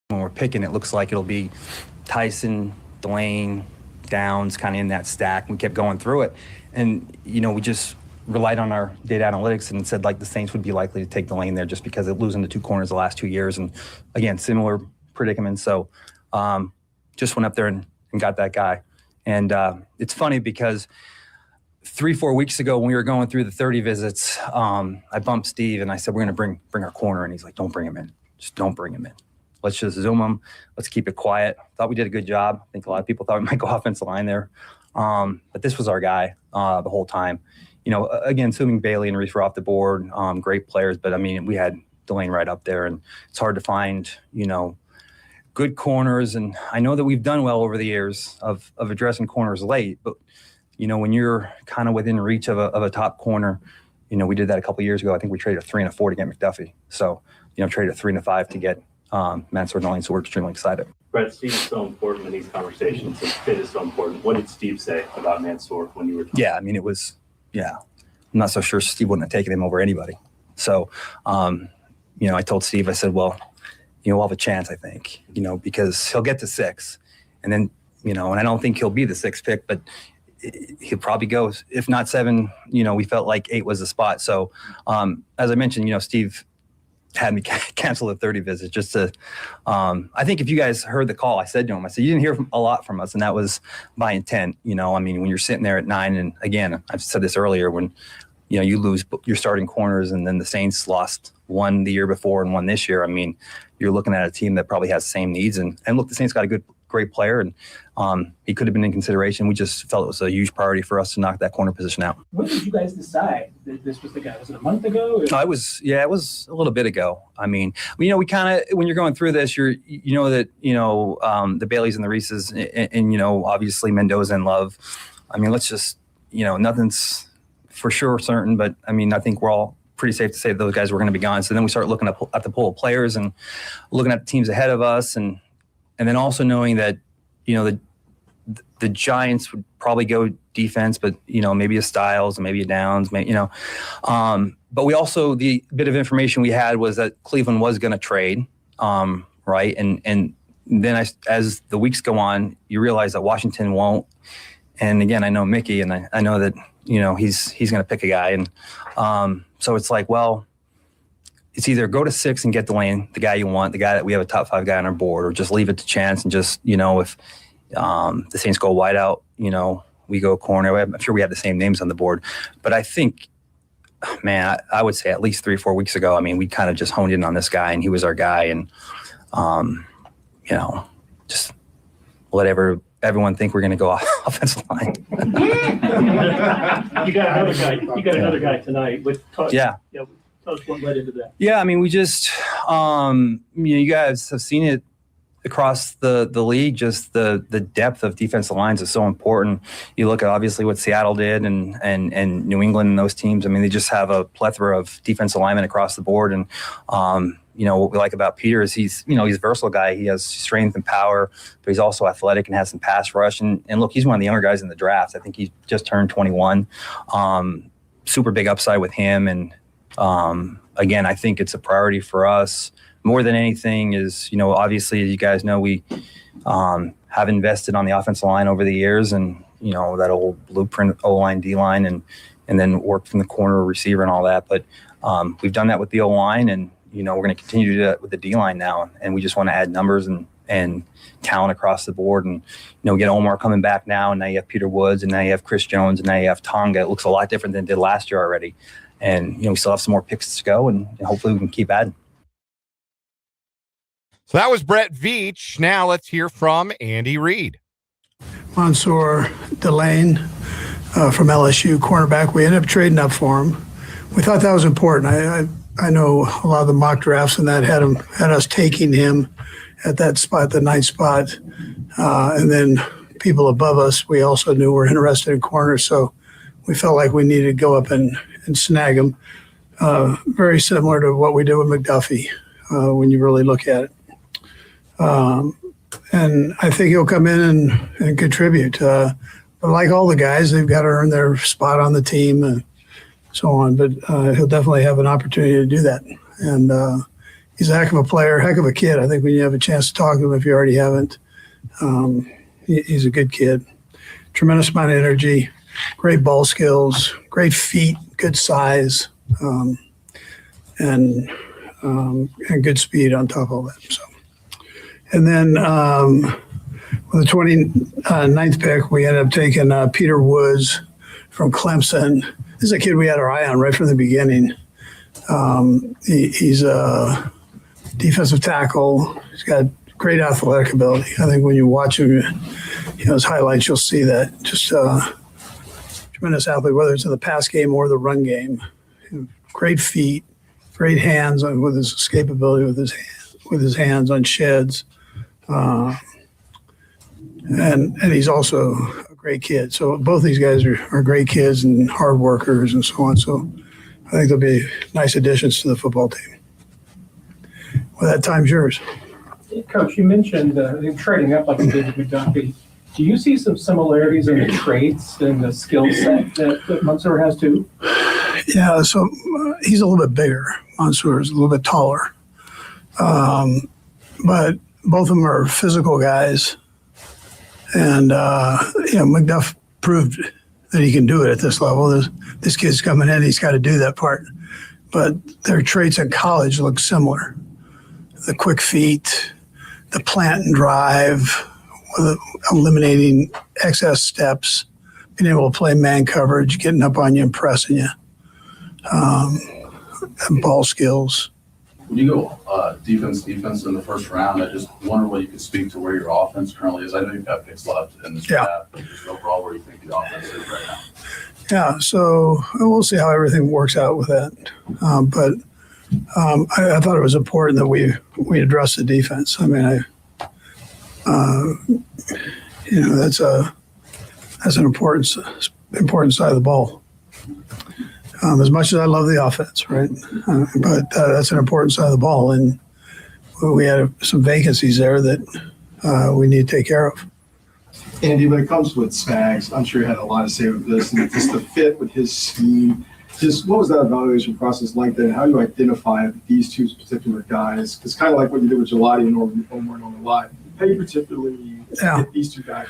When we're picking, it looks like it'll be Tyson, Delane, Downs, kind of in that stack. We kept going through it. And, we just relied on our data analytics and said, like, the Saints would be likely to take Delane there just because of losing the 2 corners the last 2 years. And, again, similar predicament. So just went up there and got that guy. And it's funny because 3-4 weeks ago when we were going through the 30 visits, I bumped Steve and I said, we're going to bring our corner. And he's like, don't bring him in. Just don't bring him in. Let's just zoom them. Let's keep it quiet. Thought we did a good job. I think a lot of people thought we might go offensive line there. But this was our guy the whole time. Again, assuming Bailey and Reese were off the board, great players. But, we had Delane right up there. And it's hard to find, good corners. And I know that we've done well over the years of addressing corners late. But, when you're kind of within reach of a top corner, we did that a couple of years ago. I think we traded a 3 and a 4 to get McDuffie. So, traded a 3 and a 5 to get Mansoor and Delane, so we're extremely excited. Brett, Steve is so important in these conversations, and fit is so important. What did Steve say about Mansoor when you were talking? Yeah, it was, I'm not so sure Steve wouldn't have taken him over anybody. So, I told Steve, I said, well, we'll have a chance, I think, because he'll get to 6. And then, and I don't think he'll be the 6th pick, but he'll probably go, if not 7, we felt like 8 was the spot. So, as I mentioned, Steve had me cancel the 30 visits just to, I think if you guys heard the call, I said to him, I said, you didn't hear a lot from us. And that was by intent. When you're sitting there at 9, and again, I've said this earlier, when, you lose your starting corners and then the Saints lost 1 the year before and 1 this year. You're looking at a team that probably has the same needs. And look, the Saints got a great player, and he could have been in consideration. We just felt it was a huge priority for us to knock that corner position out. When did you guys decide that this was the guy? Was it a month ago? No, it was a little bit ago. We kind of, when you're going through this, the Baileys and the Reeses and obviously Mendoza and Love. Let's just, nothing's for sure certain, but I think we're all pretty safe to say that those guys were going to be gone. So then we start looking at the pool of players and looking at the teams ahead of us, and then also knowing that, the Giants would probably go defense, but, maybe a Styles, maybe a Downs, but we also, the bit of information we had was that Cleveland was going to trade, right? And then as the weeks go on, you realize that Washington won't. And again, I know Mickey, and I know that, he's going to pick a guy. And so it's like, well, it's either go to 6 and get Delane, the guy you want, the guy that we have a top 5 guy on our board, or just leave it to chance and just, if the Saints go wide out, we go corner. I'm sure we have the same names on the board. But I think, man, I would say at least 3 or 4 weeks ago, we kind of just honed in on this guy, and he was our guy. And, just let everyone think we're going to go offensive line. You got another guy. You got another guy tonight. Yeah. Tell us what led into that. Yeah, we just, you guys have seen it across the league. Just the depth of defensive lines is so important. You look at obviously what Seattle did and New England and those teams. They just have a plethora of defensive linemen across the board. And what we like about Peter is he's a versatile guy. He has strength and power, but he's also athletic and has some pass rush. And look, he's one of the younger guys in the draft. I think he just turned 21. Super big upside with him. And again, I think it's a priority for us more than anything is, obviously, as you guys know, we have invested on the offensive line over the years, and, that old blueprint O-line, D-line, and then work from the corner receiver and all that. But we've done that with the O-line, and, we're going to continue to do that with the D-line now. And we just want to add numbers and talent across the board. And, get Omar coming back now, and now you have Peter Woods, and now you have Chris Jones, and now you have Tonga. It looks a lot different than it did last year already. And, we still have some more picks to go, and hopefully we can keep adding. So that was Brett Veach. Now let's hear from Andy Reid. Mansoor, Delane from LSU, cornerback. We ended up trading up for him. We thought that was important. I know a lot of the mock drafts and that had us taking him at that spot, the 9th spot. And then people above us, we also knew were interested in corners. So we felt like we needed to go up and snag him. Very similar to what we did with McDuffie when you really look at it. And I think he'll come in and contribute. But like all the guys, they've got to earn their spot on the team and so on. But he'll definitely have an opportunity to do that. And he's a heck of a player, heck of a kid. I think when you have a chance to talk to him, if you already haven't, he's a good kid. Tremendous amount of energy, great ball skills, great feet, good size, and good speed on top of all that. So. And then with the 29th pick, we ended up taking Peter Woods from Clemson. This is a kid we had our eye on right from the beginning. He's a defensive tackle. He's got great athletic ability. I think when you watch him, his highlights, you'll see that. Just tremendous athlete, whether it's in the pass game or the run game. Great feet, great hands with his escapability with his hands on sheds. And he's also a great kid. So both these guys are great kids and hard workers and so on. So I think they'll be nice additions to the football team. Well, that time's yours. Coach, you mentioned trading up like you did with McDuffie. Do you see some similarities in the traits and the skill set that Mansoor has too? Yeah, so he's a little bit bigger. Mansoor is a little bit taller. But both of them are physical guys. And, McDuff proved that he can do it at this level. This kid's coming in, he's got to do that part. But their traits in college look similar. The quick feet, the plant and drive, eliminating excess steps, being able to play man coverage, getting up on you and pressing you, and ball skills. When you go defense in the first round, I just wonder what you could speak to where your offense currently is. I know you've got picks left in this draft, but just overall where you think the offense is right now. Yeah, so we'll see how everything works out with that. But I thought it was important that we address the defense. I mean, that's an important side of the ball. As much as I love the offense, right? But that's an important side of the ball, and we had some vacancies there that we need to take care of. Andy, when it comes with Spags, I'm sure you had a lot to say with this, and just the fit with his scheme. Just what was that evaluation process like then? How do you identify these two particular guys? It's kind of like what you did with Gelati and Omar and Omar. how you particularly get these two guys?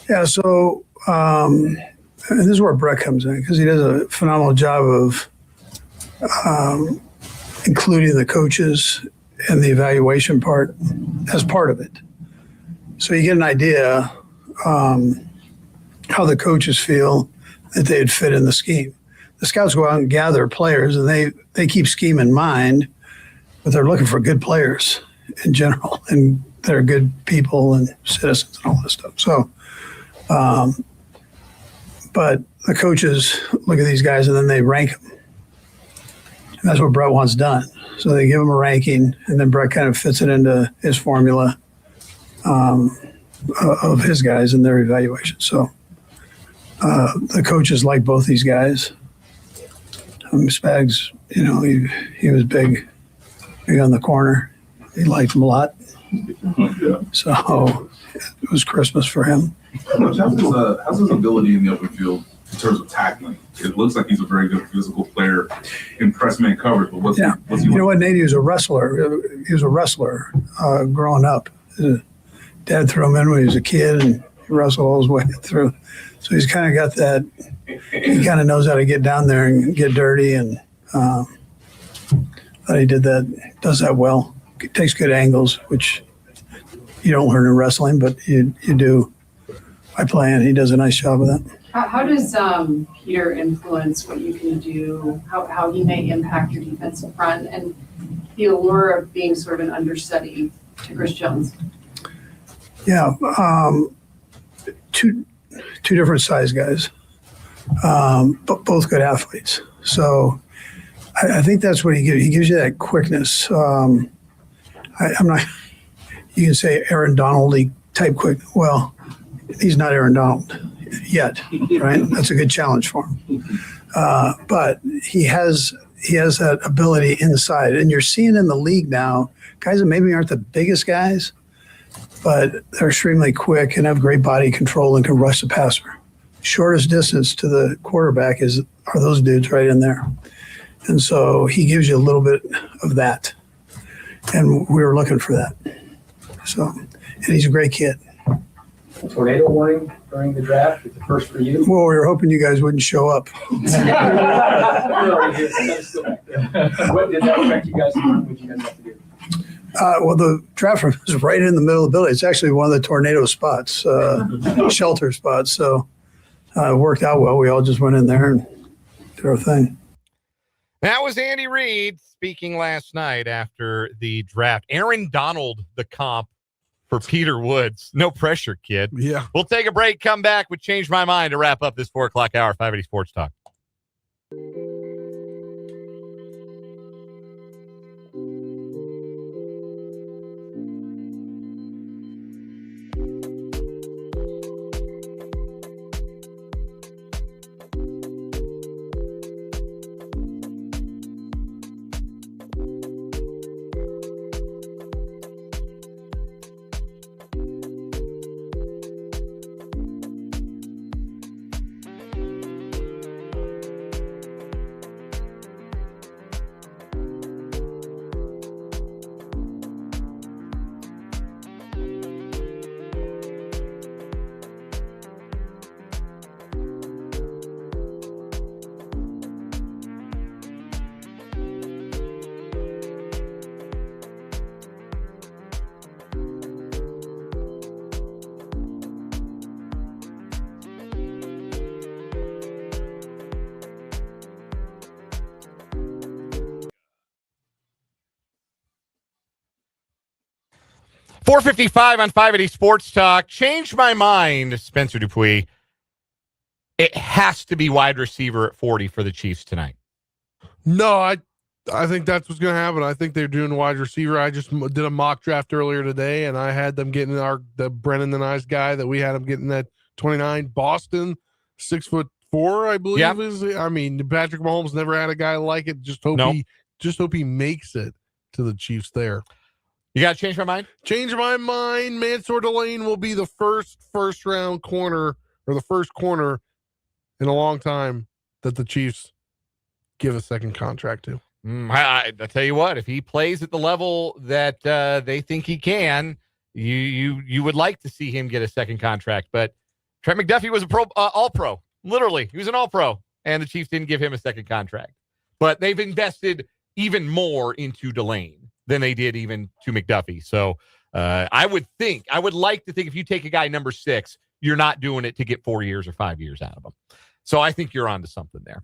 Yeah. So, and this is where Brett comes in because he does a phenomenal job of including the coaches and the evaluation part as part of it. So you get an idea how the coaches feel that they'd fit in the scheme. The scouts go out and gather players, and they keep scheme in mind, but they're looking for good players in general, and they're good people and citizens and all this stuff. So, but the coaches look at these guys and then they rank them. And that's what Brett wants done. So they give them a ranking, and then Brett kind of fits it into his formula of his guys and their evaluation. So the coaches like both these guys. Spags, he was big on the corner. He liked him a lot. So it was Christmas for him. How's his ability in the open field in terms of tackling? It looks like he's a very good physical player in press man coverage, but what's he You know what, Nate? He was a wrestler. He was a wrestler growing up. His dad threw him in when he was a kid, and he wrestled all his way through. So he's kind of got that. He kind of knows how to get down there and get dirty, and he does that well. He takes good angles, which you don't learn in wrestling, but you do by playing. He does a nice job of that. How does Peter influence what you can do, how he may impact your defensive front, and the allure of being sort of an understudy to Chris Jones? Yeah, two different size guys, but both good athletes. So I think that's what he gives. He gives you that quickness. I'm not. You can say Aaron Donald-y type quick. Well, he's not Aaron Donald yet, right? That's a good challenge for him. But he has that ability inside, and you're seeing in the league now guys that maybe aren't the biggest guys, but they're extremely quick and have great body control and can rush the passer. Shortest distance to the quarterback are those dudes right in there. And so he gives you a little bit of that. And we were looking for that. So, and he's a great kid. Tornado warning during the draft, it's the first for you. Well, we were hoping you guys wouldn't show up. What did that affect you guys? What did you guys have to do? Well, the draft room is right in the middle of the building. It's actually one of the tornado spots, shelter spots. So it worked out well. We all just went in there and did our thing. That was Andy Reid speaking last night after the draft. Aaron Donald, the comp for Peter Woods. No pressure, kid. Yeah. We'll take a break, come back with Change My Mind to wrap up this 4 o'clock hour, 580 Sports Talk. .455 on 580 Sports Talk. Change my mind, Spencer Dupuis. It has to be wide receiver at 40 for the Chiefs tonight. No, I think that's what's going to happen. I think they're doing wide receiver. I just did a mock draft earlier today, and I had them getting the Brennan the Nice guy that we had him getting at 29. Boston, 6'4", I believe is. I mean, Patrick Mahomes never had a guy like it. Just hope he makes it to the Chiefs there. You got to change my mind? Change my mind. Mansoor Delane will be the first round corner, or the first corner in a long time that the Chiefs give a second contract to. I tell you what, if he plays at the level that they think he can, You would like to see him get a second contract, but Trent McDuffie was a all-pro. Literally, he was an all-pro, and the Chiefs didn't give him a second contract. But they've invested even more into Delane than they did even to McDuffie. So I would like to think if you take a guy number 6, you're not doing it to get 4 years or 5 years out of him. So I think you're onto something there.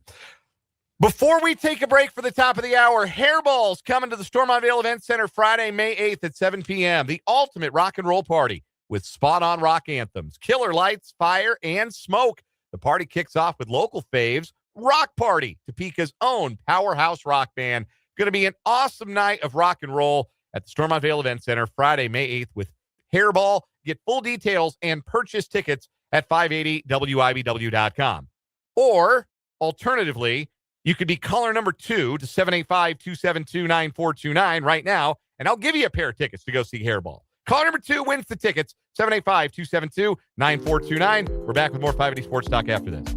Before we take a break for the top of the hour, Hairballs coming to the Stormont-Vail Event Center Friday, May 8th at 7 p.m. The ultimate rock and roll party with spot-on rock anthems, killer lights, fire, and smoke. The party kicks off with local faves, Rock Party, Topeka's own powerhouse rock band. Going to be an awesome night of rock and roll at the Stormont-Vail Event Center Friday, May 8th with Hairball. Get full details and purchase tickets at 580wibw.com. Or, alternatively, you could be caller number 2 to 785-272-9429 right now, and I'll give you a pair of tickets to go see Hairball. Caller number 2 wins the tickets, 785-272-9429. We're back with more 580 Sports Talk after this.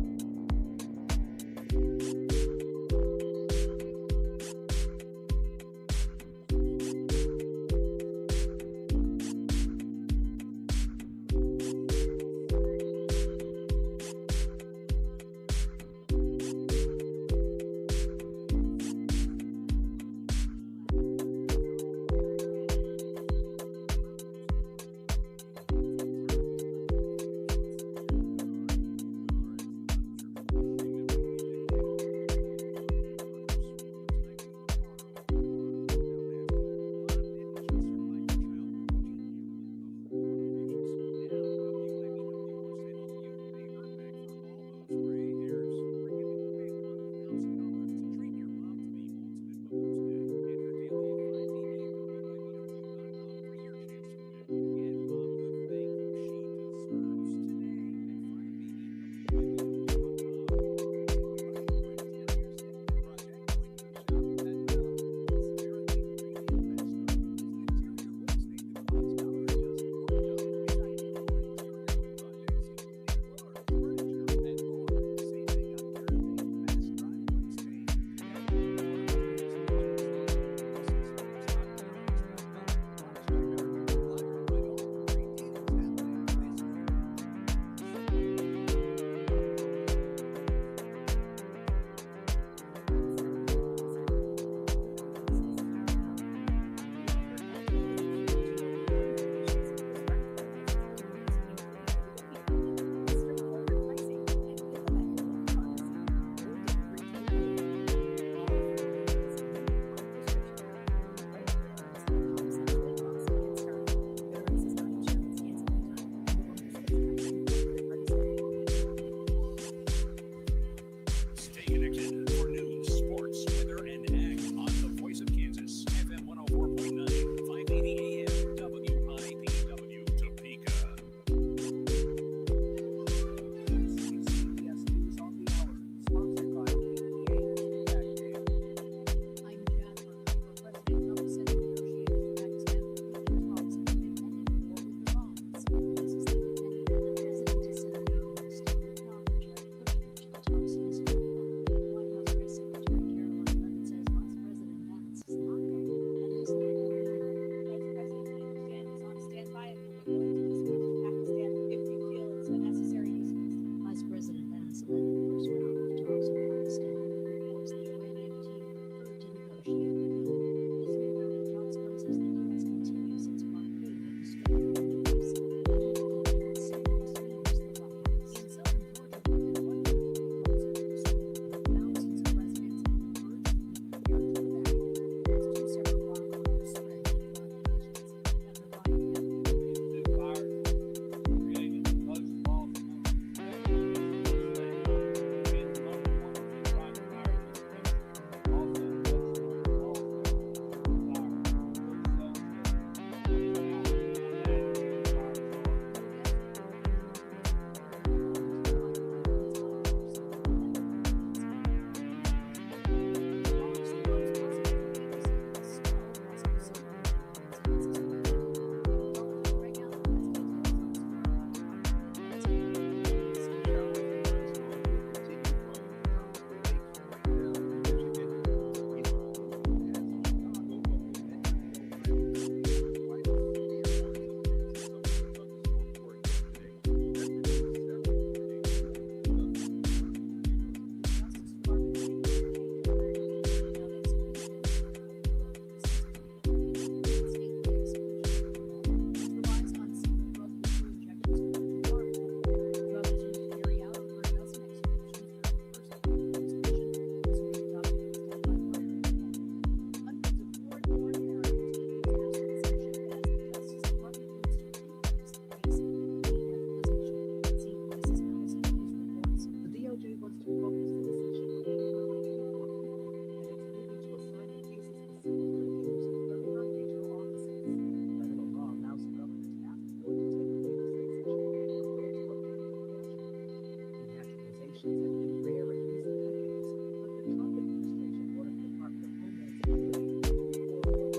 been rare in recent decades, but the Trump administration ordered the Department of Homeland Security to report what the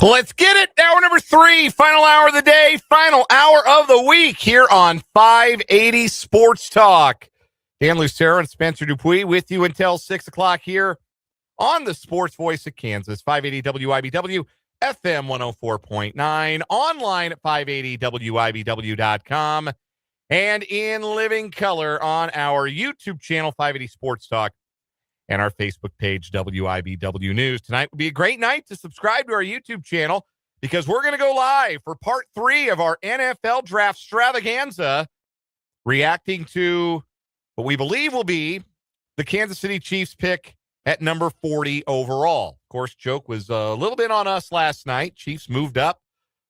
Let's get it. Hour number 3, final hour of the day, final hour of the week here on 580 Sports Talk. Dan Lucero and Spencer Dupuis with you until 6 o'clock here on the Sports Voice of Kansas, 580 WIBW, FM 104.9, online at 580WIBW.com, and in living color on our YouTube channel, 580 Sports Talk, and our Facebook page, WIBW News. Tonight will be a great night to subscribe to our YouTube channel because we're going to go live for part 3 of our NFL Draft Stravaganza, reacting to what we believe will be the Kansas City Chiefs pick at number 40 overall. Of course, joke was a little bit on us last night. Chiefs moved up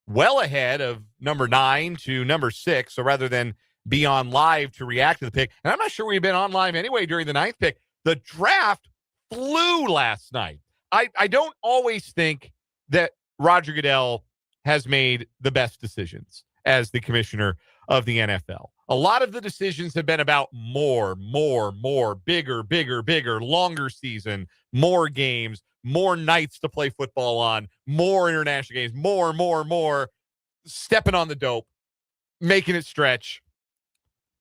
well ahead of number 9 to number 6. So rather than be on live to react to the pick, and I'm not sure we've been on live anyway during the 9th pick, the draft flew last night. I don't always think that Roger Goodell has made the best decisions as the commissioner of the NFL. A lot of the decisions have been about more, bigger, longer season, more games, more nights to play football on, more international games, more, stepping on the dope, making it stretch.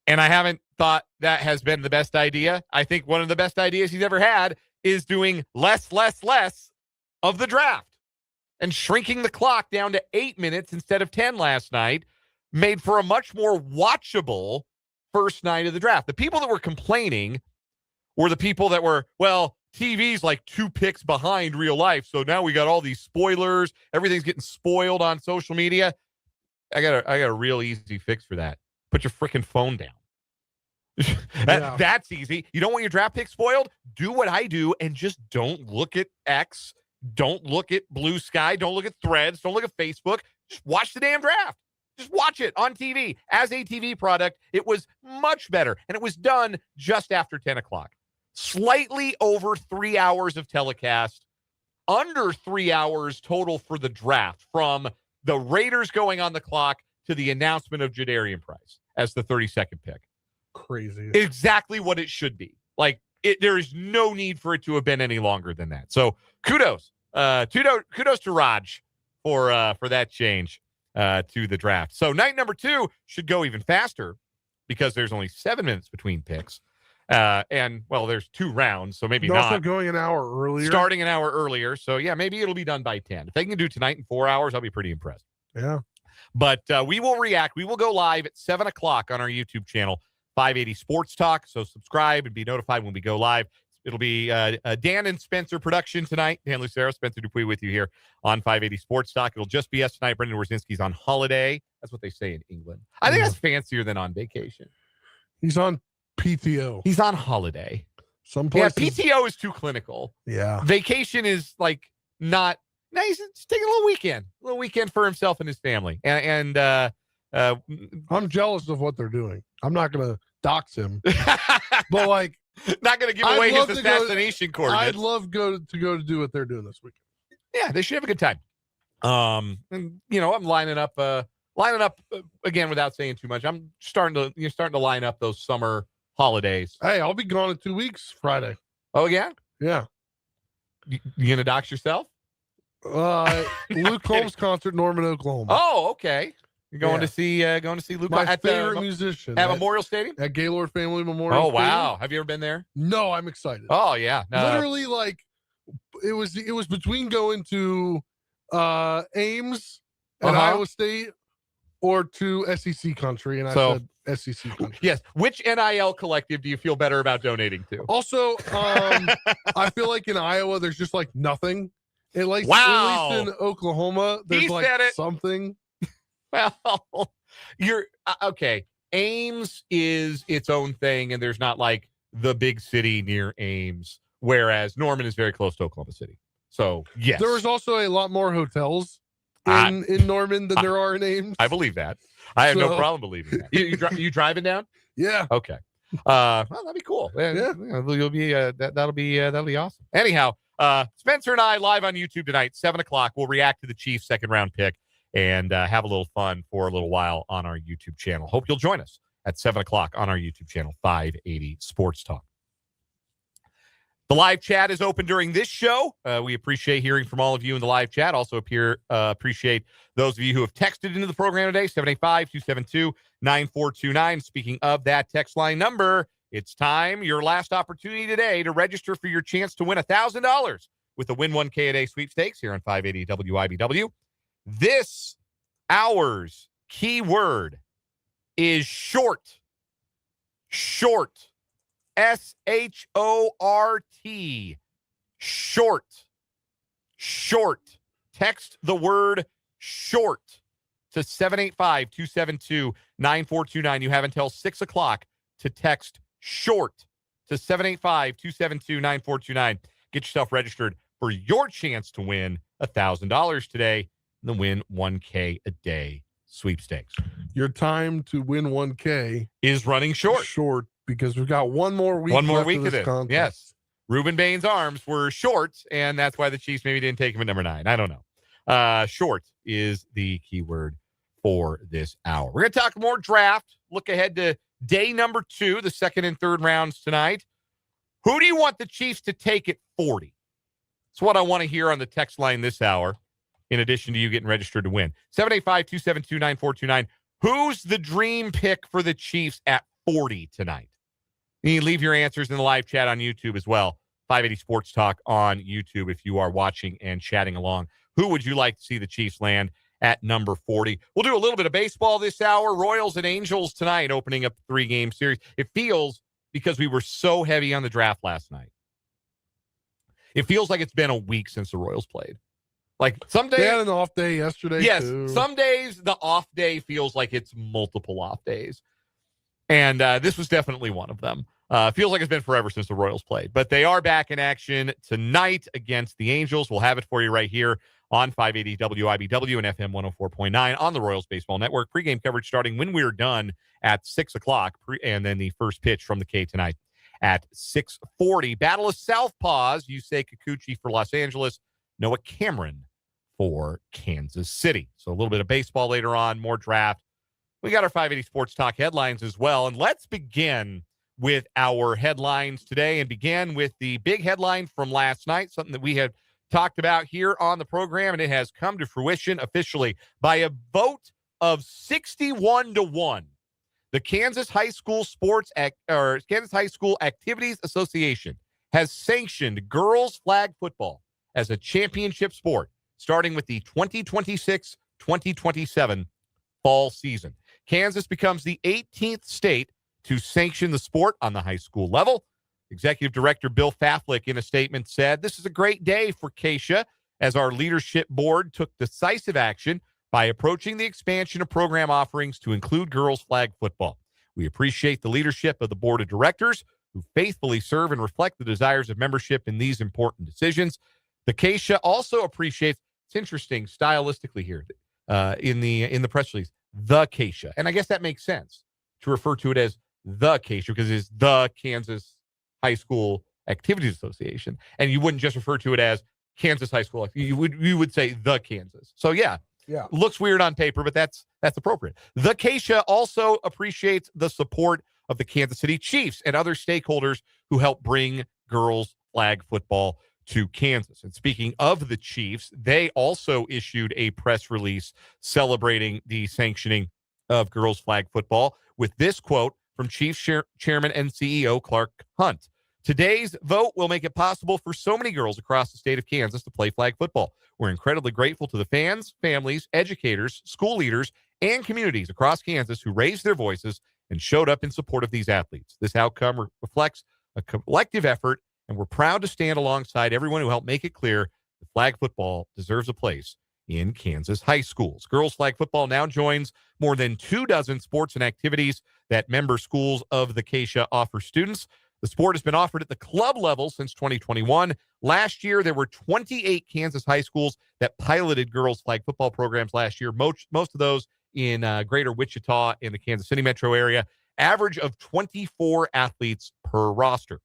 And I haven't thought that has been the best idea. I think one of the best ideas he's ever had is doing less of the draft and shrinking the clock down to 8 minutes instead of 10 last night made for a much more watchable first night of the draft. The people that were complaining were the people that were, well, TV's like 2 picks behind real life. So now we got all these spoilers. Everything's getting spoiled on social media. I got a real easy fix for that. Put your freaking phone down. That's easy. You don't want your draft pick spoiled? Do what I do and just don't look at X. Don't look at Blue Sky. Don't look at Threads. Don't look at Facebook. Just watch the damn draft. Just watch it on TV. As a TV product, it was much better. And it was done just after 10 o'clock. Slightly over 3 hours of telecast. Under 3 hours total for the draft. From the Raiders going on the clock to the announcement of Jadarian Price as the 32nd pick. Crazy. Exactly what it should be. Like, there is no need for it to have been any longer than that. So kudos to Raj for that change to the draft. So night number 2 should go even faster because there's only 7 minutes between picks. And, well, there's 2 rounds, so maybe not. Also going an hour earlier. Starting an hour earlier. So, yeah, maybe it'll be done by 10. If they can do tonight in 4 hours, I'll be pretty impressed. Yeah. But we will react. We will go live at 7 o'clock on our YouTube channel, 580 Sports Talk. So subscribe and be notified when we go live. It'll be Dan and Spencer production tonight. Dan Lucero, Spencer Dupuis with you here on 580 Sports Talk. It'll just be us tonight. Brendan Wrzynski's on holiday. That's what they say in England. I think that's fancier than on vacation. He's on PTO. He's on holiday. Some places. Yeah, PTO is too clinical. Yeah. Vacation is like not. No, he's taking a little weekend for himself and his family. And I'm jealous of what they're doing. I'm not going to dox him, but like, not going to give away his assassination coordinates. I'd love to go to do what they're doing this weekend. Yeah, they should have a good time. And I'm lining up again without saying too much. I'm starting to line up those summer holidays. Hey, I'll be gone in 2 weeks, Friday. Oh yeah, yeah. You gonna dox yourself? Luke Combs concert, Norman, Oklahoma. Oh, okay. You're going to see Luke. My at favorite musician at Memorial Stadium at Gaylord Family Memorial. Oh wow, Stadium. have you ever been there? No, I'm excited. Oh yeah, no. Literally, like it was between going to Ames at Iowa State or to SEC country, and I said SEC country. Yes. Which NIL collective do you feel better about donating to? Also, I feel like in Iowa there's just like nothing. At least in Oklahoma, there's like something. Well, you're okay. Ames is its own thing, and there's not like the big city near Ames, whereas Norman is very close to Oklahoma City. So, yes. There was also a lot more hotels in Norman than there are in Ames. I believe that. I have no problem believing that. You driving down? Yeah. Okay. Well, that'd be cool. Yeah. You'll be that'll be awesome. Anyhow, Spencer and I live on YouTube tonight, 7 o'clock. We'll react to the Chiefs' second-round pick and have a little fun for a little while on our YouTube channel. Hope you'll join us at 7 o'clock on our YouTube channel, 580 Sports Talk. The live chat is open during this show. We appreciate hearing from all of you in the live chat. Also appreciate those of you who have texted into the program today, 785-272-9429. Speaking of that text line number, it's time, your last opportunity today to register for your chance to win $1,000 with the Win 1K a Day sweepstakes here on 580 WIBW. This hour's keyword is short. Short. S-H-O-R-T. Short. Short. Text the word short to 785-272-9429. You have until 6 o'clock to text short to 785-272-9429. Get yourself registered for your chance to win $1,000 today. The Win 1K a Day sweepstakes. Your time to win 1K is running short. Short because we've got one more week. One more week of this. Contest. Yes. Ruben Bain's arms were short, and that's why the Chiefs maybe didn't take him at number 9. I don't know. Short is the keyword for this hour. We're going to talk more draft. Look ahead to day number 2, the second and third rounds tonight. Who do you want the Chiefs to take at 40? It's what I want to hear on the text line this hour, in addition to you getting registered to win. 785-272-9429. Who's the dream pick for the Chiefs at 40 tonight? You can leave your answers in the live chat on YouTube as well. 580 Sports Talk on YouTube if you are watching and chatting along. Who would you like to see the Chiefs land at number 40? We'll do a little bit of baseball this hour. Royals and Angels tonight, opening up the 3-game series. It feels, because we were so heavy on the draft last night, it feels like it's been a week since the Royals played. Like some days, they had an off day yesterday. Yes, too. Some days the off day feels like it's multiple off days, and this was definitely one of them. Feels like it's been forever since the Royals played, but they are back in action tonight against the Angels. We'll have it for you right here on 580 WIBW and FM 104.9 on the Royals Baseball Network. Pregame coverage starting when we're done at 6 o'clock, and then the first pitch from the K tonight at 6:40. Battle of Southpaws. Yusei Kikuchi for Los Angeles, Noah Cameron for Kansas City. So a little bit of baseball later on, more draft. We got our 580 Sports Talk headlines as well, and let's begin with our headlines today and begin with the big headline from last night, something that we had talked about here on the program, and it has come to fruition officially by a vote of 61-1. The Kansas High School Kansas High School Activities Association has sanctioned girls flag football as a championship sport starting with the 2026-2027 fall season. Kansas becomes the 18th state to sanction the sport on the high school level. Executive Director Bill Faflick in a statement said, "This is a great day for Keisha as our leadership board took decisive action by approaching the expansion of program offerings to include girls flag football. We appreciate the leadership of the board of directors who faithfully serve and reflect the desires of membership in these important decisions. The Keisha also appreciates," it's interesting stylistically here in the press release, the Keisha. And I guess that makes sense to refer to it as the Keisha because it's the Kansas High School Activities Association. And you wouldn't just refer to it as Kansas High School. You would say the Kansas. So yeah. Looks weird on paper, but that's appropriate. The Keisha also appreciates the support of the Kansas City Chiefs and other stakeholders who help bring girls flag football to Kansas. And speaking of the Chiefs, they also issued a press release celebrating the sanctioning of girls flag football with this quote from Chiefs Chairman and CEO Clark Hunt. "Today's vote will make it possible for so many girls across the state of Kansas to play flag football. We're incredibly grateful to the fans, families, educators, school leaders, and communities across Kansas who raised their voices and showed up in support of these athletes. This outcome reflects a collective effort, and we're proud to stand alongside everyone who helped make it clear that flag football deserves a place in Kansas high schools." Girls flag football now joins more than 24 sports and activities that member schools of the Keisha offer students. The sport has been offered at the club level since 2021. Last year, there were 28 Kansas high schools that piloted girls flag football programs last year, most of those in greater Wichita in the Kansas City metro area, average of 24 athletes per roster.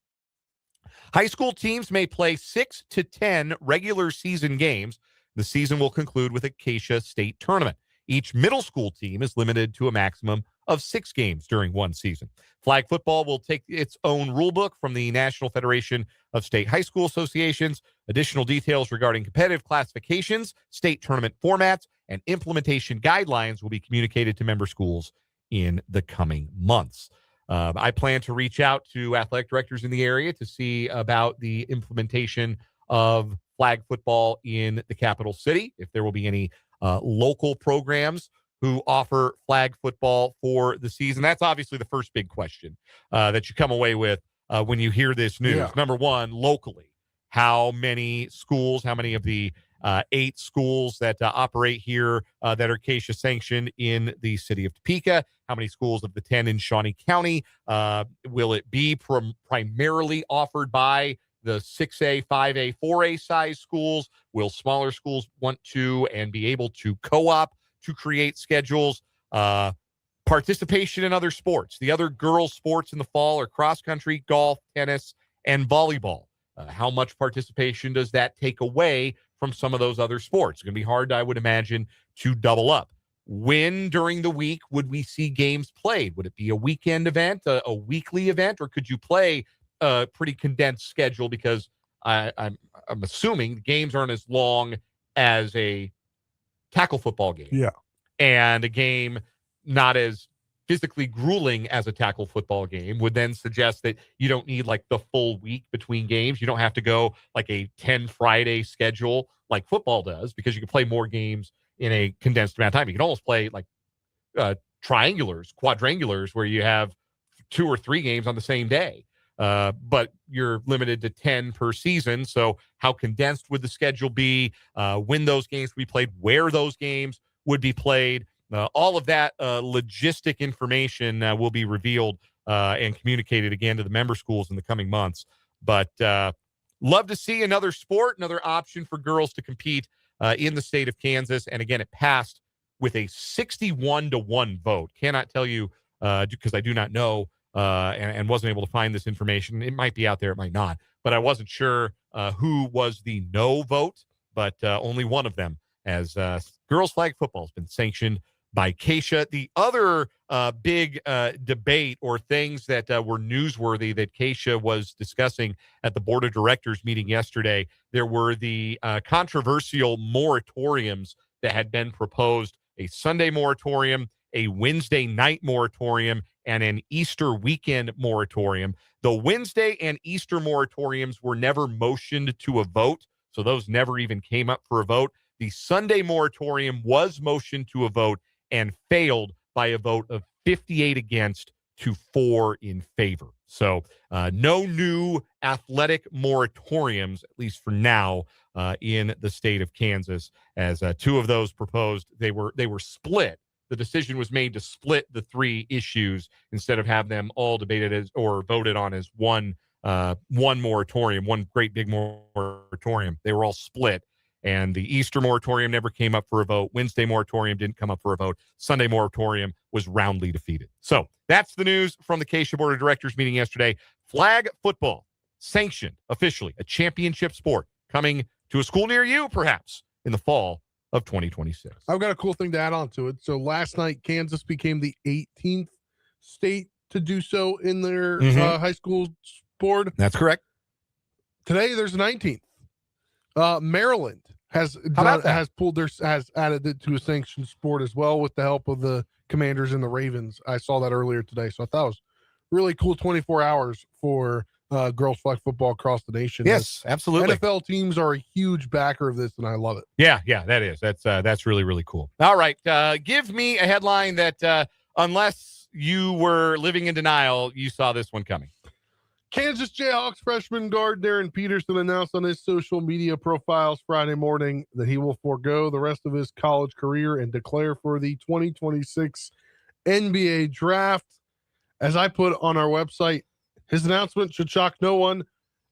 High school teams may play 6 to 10 regular season games. The season will conclude with a Keisha state tournament. Each middle school team is limited to a maximum of 6 games during one season. Flag football will take its own rulebook from the National Federation of State High School Associations. Additional details regarding competitive classifications, state tournament formats, and implementation guidelines will be communicated to member schools in the coming months. I plan to reach out to athletic directors in the area to see about the implementation of flag football in the capital city, if there will be any local programs who offer flag football for the season. That's obviously the first big question that you come away with when you hear this news. Yeah. Number one, locally, how many schools, how many of the 8 schools that operate here that are Keisha sanctioned in the city of Topeka, how many schools of the 10 in Shawnee County will it be primarily offered by the 6A, 5A, 4A size schools? Will smaller schools want to and be able to co-op to create schedules? Participation in other sports. The other girls' sports in the fall are cross country, golf, tennis, and volleyball. How much participation does that take away from some of those other sports? It's going to be hard, I would imagine, to double up. When during the week would we see games played? Would it be a weekend event, a weekly event, or could you play a pretty condensed schedule because I'm assuming games aren't as long as a tackle football game. Yeah. And a game not as physically grueling as a tackle football game would then suggest that you don't need like the full week between games. You don't have to go like a 10 Friday schedule like football does, because you can play more games in a condensed amount of time. You can almost play like triangulars, quadrangulars, where you have 2 or 3 games on the same day. But you're limited to 10 per season. So how condensed would the schedule be? When those games would be played, where those games would be played. All of that logistic information will be revealed and communicated again to the member schools in the coming months. But love to see another sport, another option for girls to compete in the state of Kansas. And again, it passed with a 61-1 vote. Cannot tell you because I do not know and wasn't able to find this information. It might be out there, it might not. But I wasn't sure who was the no vote, but only one of them, as girls flag football has been sanctioned by Keisha. The other big debate or things that were newsworthy that Keisha was discussing at the board of directors meeting yesterday, there were the controversial moratoriums that had been proposed: a Sunday moratorium, a Wednesday night moratorium, and an Easter weekend moratorium. The Wednesday and Easter moratoriums were never motioned to a vote, so those never even came up for a vote. The Sunday moratorium was motioned to a vote and failed by a vote of 58 against to 4 in favor. So no new athletic moratoriums, at least for now, in the state of Kansas, as 2 of those proposed. They were split. The decision was made to split the 3 issues instead of have them all debated as or voted on as one moratorium, one great big moratorium. They were all split. And the Easter moratorium never came up for a vote. Wednesday moratorium didn't come up for a vote. Sunday moratorium was roundly defeated. So that's the news from the Keisha Board of Directors meeting yesterday. Flag football sanctioned officially, a championship sport, coming to a school near you, perhaps, in the fall of 2026. I've got a cool thing to add on to it. So last night, Kansas became the 18th state to do so in their high school board. That's correct. Today, there's 19th. Maryland has added it to a sanctioned sport as well, with the help of the Commanders and the Ravens. I saw that earlier today, so I thought it was really cool. 24 hours for girls flag football across the nation. Yes, absolutely. NFL teams are a huge backer of this, and I love it. Yeah, that is. That's really, really cool. All right, give me a headline that, unless you were living in denial, you saw this one coming. Kansas Jayhawks freshman guard Darren Peterson announced on his social media profiles Friday morning that he will forego the rest of his college career and declare for the 2026 NBA draft. As I put on our website, his announcement should shock no one,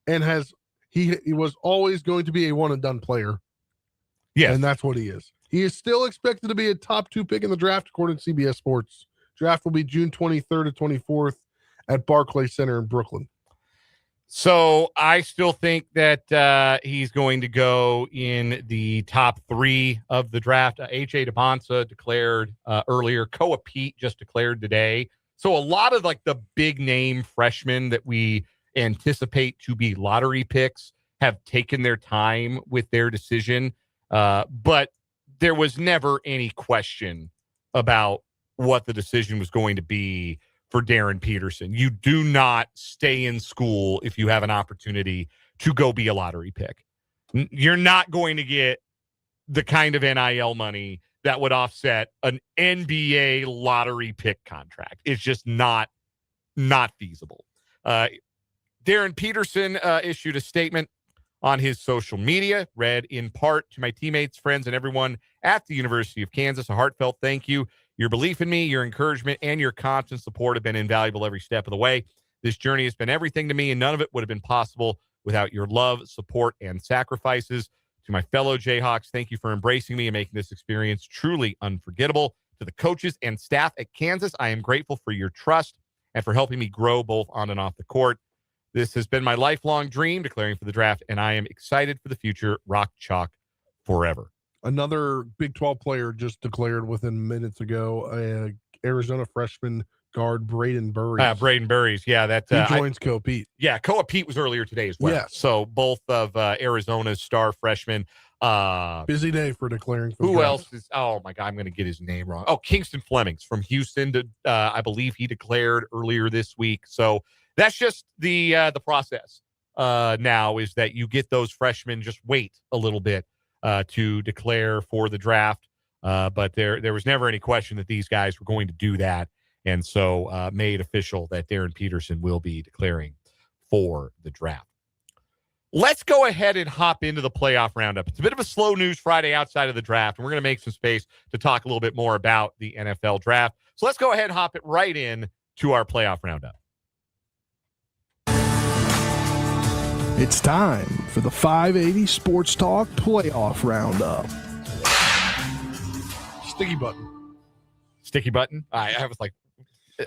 and he was always going to be a one-and-done player. Yes. And that's what he is. He is still expected to be a top 2 pick in the draft, according to CBS Sports. Draft will be June 23rd to 24th at Barclays Center in Brooklyn. So I still think that he's going to go in the top 3 of the draft. A.J. DeBonsa declared earlier. Koa Pete just declared today. So a lot of like the big name freshmen that we anticipate to be lottery picks have taken their time with their decision. But there was never any question about what the decision was going to be for Darren Peterson. You do not stay in school if you have an opportunity to go be a lottery pick. You're not going to get the kind of NIL money that would offset an NBA lottery pick contract. It's just not feasible. Darren Peterson issued a statement on his social media, read in part, "To my teammates, friends, and everyone at the University of Kansas, a heartfelt thank you. Your belief in me, your encouragement, and your constant support have been invaluable every step of the way. This journey has been everything to me, and none of it would have been possible without your love, support, and sacrifices. To my fellow Jayhawks, thank you for embracing me and making this experience truly unforgettable. To the coaches and staff at Kansas, I am grateful for your trust and for helping me grow both on and off the court. This has been my lifelong dream, declaring for the draft, and I am excited for the future. Rock Chalk forever." Another Big 12 player just declared within minutes ago, Arizona freshman guard Braden Burries. Braden Burries, yeah. That he joins Koa Pete. Yeah, Koa Pete was earlier today as well. Yes. So both of Arizona's star freshmen. Busy day for declaring. For who else is? Oh my God, I'm going to get his name wrong. Oh, Kingston Flemings from Houston. I believe he declared earlier this week. So that's just the process. Now is that you get those freshmen just wait a little bit to declare for the draft. But there was never any question that these guys were going to do that. And so made official that Darren Peterson will be declaring for the draft. Let's go ahead and hop into the playoff roundup. It's a bit of a slow news Friday outside of the draft, and we're going to make some space to talk a little bit more about the NFL draft. So let's go ahead and hop it right in to our playoff roundup. It's time for the 580 Sports Talk Playoff Roundup. Sticky button. Sticky button? I was like,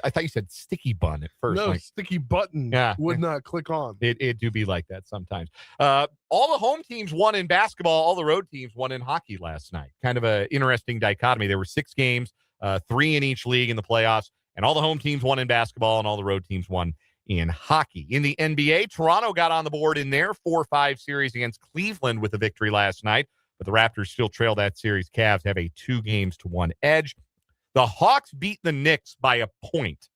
I thought you said sticky bun at first. No, like, sticky button would not click on. It do be like that sometimes. All the home teams won in basketball. All the road teams won in hockey last night. Kind of an interesting dichotomy. There were 6 games, 3 in each league in the playoffs, and all the home teams won in basketball, and all the road teams won in hockey. In the NBA, Toronto got on the board in their 4-5 series against Cleveland with a victory last night, but the Raptors still trail that series. Cavs have a 2-1 edge. The Hawks beat the Knicks by a point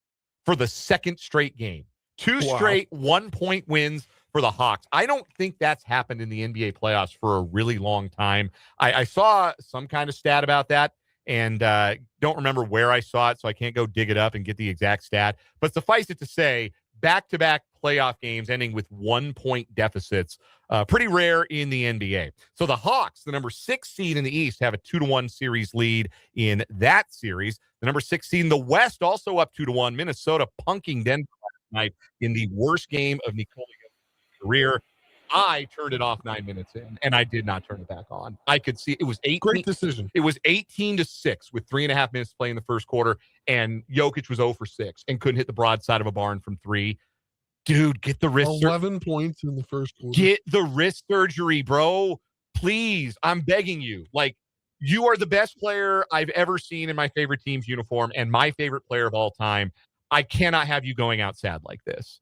for the second straight game. 2 straight 1-point wins for the Hawks. I don't think that's happened in the NBA playoffs for a really long time. I saw some kind of stat about that, and don't remember where I saw it, so I can't go dig it up and get the exact stat. But suffice it to say, back-to-back playoff games ending with 1-point deficits. Pretty rare in the NBA. So the Hawks, the number 6 seed in the East, have a 2-1 series lead in that series. The number 6 seed in the West also up 2-1. Minnesota punking Denver last night in the worst game of Nikola Jokic's career. I turned it off 9 minutes in, and I did not turn it back on. I could see it was 18. Great decision. It was 18-6 with 3.5 minutes to play in the first quarter, and Jokic was 0 for 6 and couldn't hit the broadside of a barn from 3. Dude, get the wrist 11 points in the first quarter. Get the wrist surgery, bro. Please, I'm begging you. Like, you are the best player I've ever seen in my favorite team's uniform and my favorite player of all time. I cannot have you going out sad like this.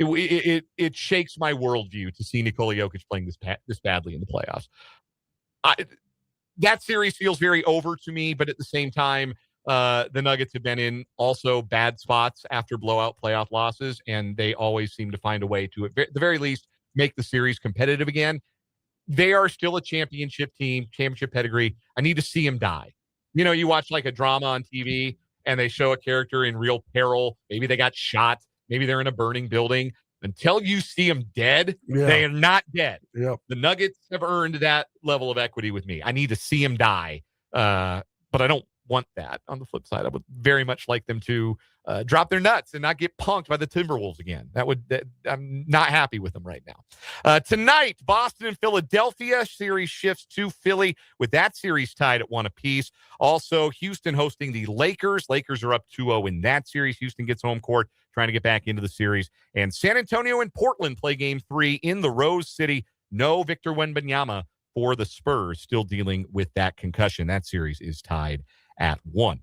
It shakes my worldview to see Nikola Jokic playing this badly in the playoffs. That series feels very over to me, but at the same time, the Nuggets have been in also bad spots after blowout playoff losses, and they always seem to find a way to, at the very least, make the series competitive again. They are still a championship team, championship pedigree. I need to see them die. You know, you watch like a drama on TV, and they show a character in real peril. Maybe they got shot. Maybe they're in a burning building. Until you see them dead, they are not dead. Yep. The Nuggets have earned that level of equity with me. I need to see them die, but I don't want that. On the flip side, I would very much like them to drop their nuts and not get punked by the Timberwolves again. I'm not happy with them right now. Tonight, Boston and Philadelphia series shifts to Philly with that series tied at 1 apiece. Also, Houston hosting the Lakers. Lakers are up 2-0 in that series. Houston gets home court, trying to get back into the series. And San Antonio and Portland play game 3 in the Rose City. No Victor Wembanyama for the Spurs, still dealing with that concussion. That series is tied at 1.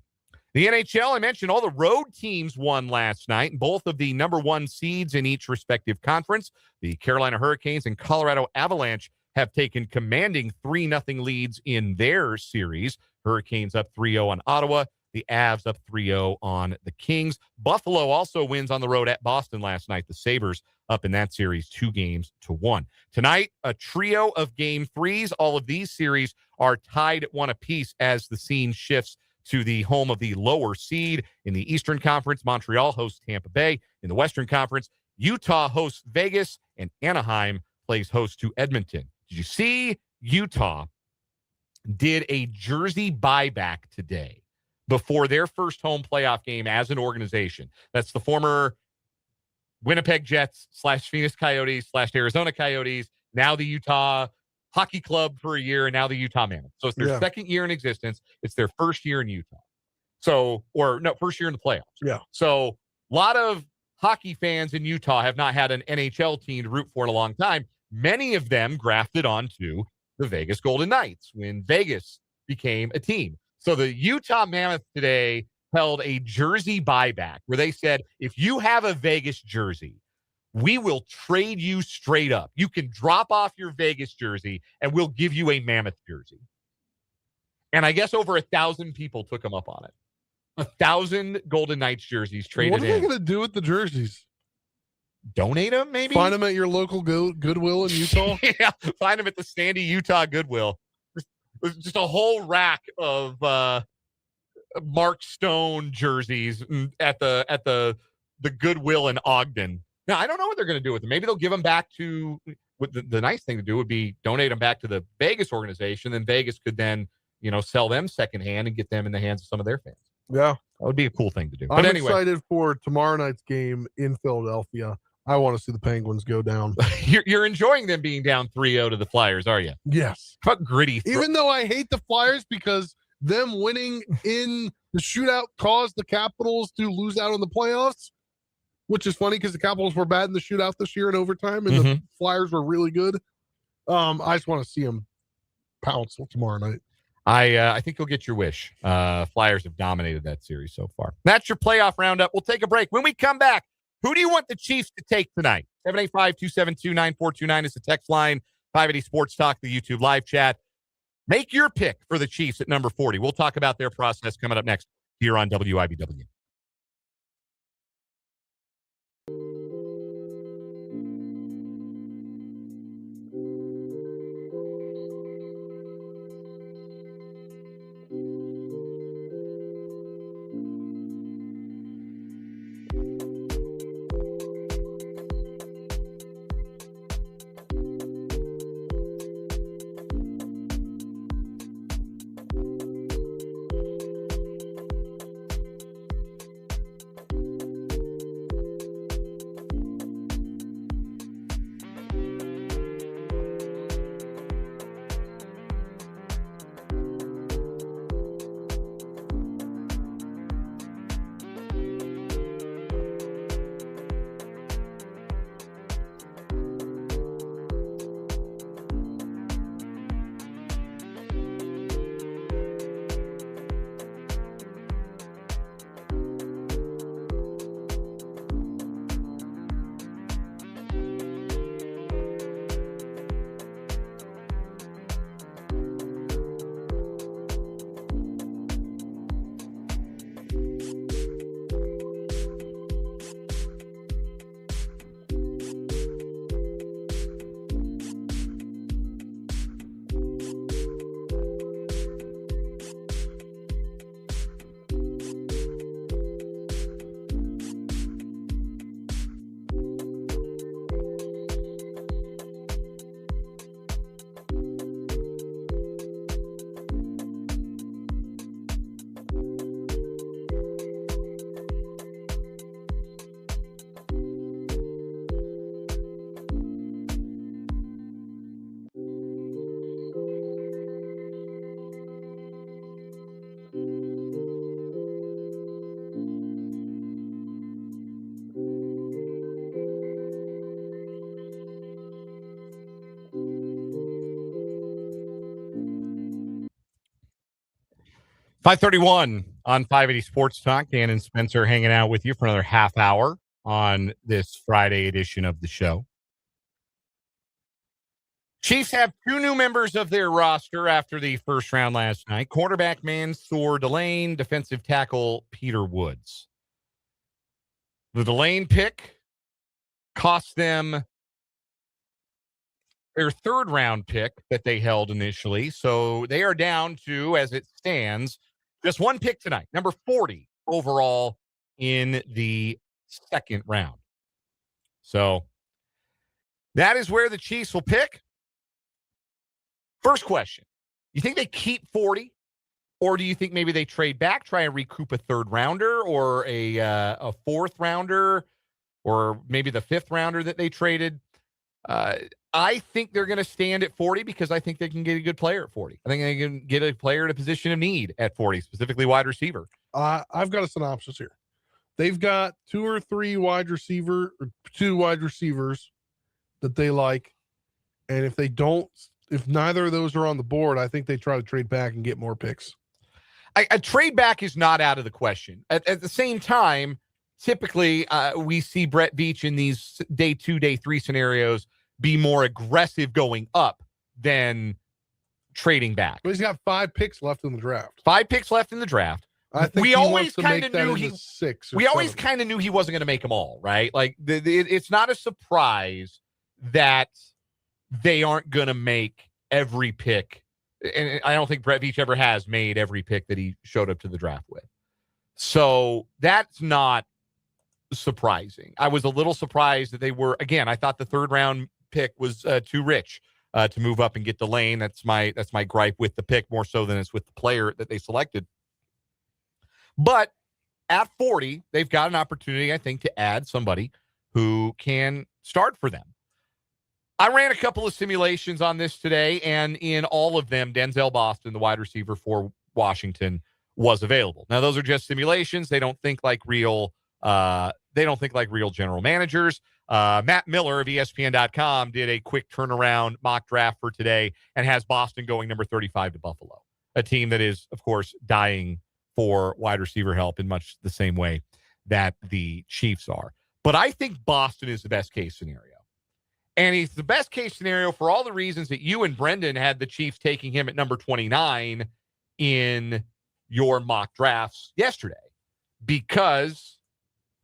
The NHL, I mentioned all the road teams won last night, and both of the number 1 seeds in each respective conference. The Carolina Hurricanes and Colorado Avalanche have taken commanding 3-0 leads in their series. Hurricanes up 3-0 on Ottawa. The Avs up 3-0 on the Kings. Buffalo also wins on the road at Boston last night. The Sabres up in that series 2-1. Tonight, a trio of game 3s. All of these series are tied at 1 apiece as the scene shifts to the home of the lower seed. In the Eastern Conference, Montreal hosts Tampa Bay. In the Western Conference, Utah hosts Vegas, and Anaheim plays host to Edmonton. Did you see Utah did a jersey buyback today before their first home playoff game as an organization? That's the former Winnipeg Jets / Phoenix Coyotes / Arizona Coyotes, now the Utah Hockey Club for a year, and now the Utah Mammoth. So it's their second year in existence. It's their first year in Utah. First year in the playoffs. Yeah. So a lot of hockey fans in Utah have not had an NHL team to root for in a long time. Many of them grafted onto the Vegas Golden Knights when Vegas became a team. So the Utah Mammoth today held a jersey buyback where they said, if you have a Vegas jersey, we will trade you straight up. You can drop off your Vegas jersey and we'll give you a Mammoth jersey. And I guess over 1,000 people took them up on it. 1,000 Golden Knights jerseys traded in. What are they going to do with the jerseys? Donate them, maybe? Find them at your local Goodwill in Utah? Yeah, find them at the Sandy, Utah Goodwill. Just a whole rack of Mark Stone jerseys at the Goodwill in Ogden. Now, I don't know what they're going to do with them. Maybe they'll give them back to the nice thing to do would be donate them back to the Vegas organization. Then Vegas could then, sell them secondhand and get them in the hands of some of their fans. Yeah. That would be a cool thing to do. But I'm anyway, excited for tomorrow night's game in Philadelphia. I want to see the Penguins go down. You're enjoying them being down 3-0 to the Flyers, are you? Yes. Fuck gritty. Even though I hate the Flyers because them winning in the shootout caused the Capitals to lose out on the playoffs, which is funny because the Capitals were bad in the shootout this year in overtime, and the Flyers were really good. I just want to see them pounce tomorrow night. I think you'll get your wish. Flyers have dominated that series so far. That's your playoff roundup. We'll take a break. When we come back, who do you want the Chiefs to take tonight? 785-272-9429 is the text line. 580 Sports Talk, the YouTube live chat. Make your pick for the Chiefs at number 40. We'll talk about their process coming up next here on WIBW. 5:31 on 580 Sports Talk. Dan and Spencer hanging out with you for another half hour on this Friday edition of the show. Chiefs have two new members of their roster after the first round last night. Cornerback Mansoor Delane, defensive tackle Peter Woods. The Delane pick cost them their third round pick that they held initially. So they are down to, as it stands, just one pick tonight, number 40 overall in the second round. So that is where the Chiefs will pick. First question, you think they keep 40, or do you think maybe they trade back, try and recoup a third rounder or a fourth rounder, or maybe the fifth rounder that they traded? I think they're going to stand at 40 because I think they can get a good player at 40. I think they can get a player in a position of need at 40, specifically wide receiver. I've got a synopsis here. They've got two wide receivers that they like. And if neither of those are on the board, I think they try to trade back and get more picks. A trade back is not out of the question. At the same time, typically we see Brett Veach in these day 2, day 3 scenarios be more aggressive going up than trading back. But he's got 5 picks left in the draft. 5 picks left in the draft. I think we he always wants to kind make of that knew into he 6 or we always 7. kind of knew he wasn't going to make them all, right? Like it's not a surprise that they aren't going to make every pick. And I don't think Brett Veach ever has made every pick that he showed up to the draft with. So that's not surprising. I was a little surprised that they were, again, I thought the 3rd round pick was too rich to move up and get Delane. That's my gripe with the pick more so than it's with the player that they selected. But at 40, they've got an opportunity, I think, to add somebody who can start for them. I ran a couple of simulations on this today, and in all of them, Denzel Boston, the wide receiver for Washington, was available. Now, those are just simulations. They don't think like real. They don't think like real general managers. Matt Miller of ESPN.com did a quick turnaround mock draft for today and has Boston going number 35 to Buffalo, a team that is, of course, dying for wide receiver help in much the same way that the Chiefs are. But I think Boston is the best case scenario. And he's the best case scenario for all the reasons that you and Brendan had the Chiefs taking him at number 29 in your mock drafts yesterday. Because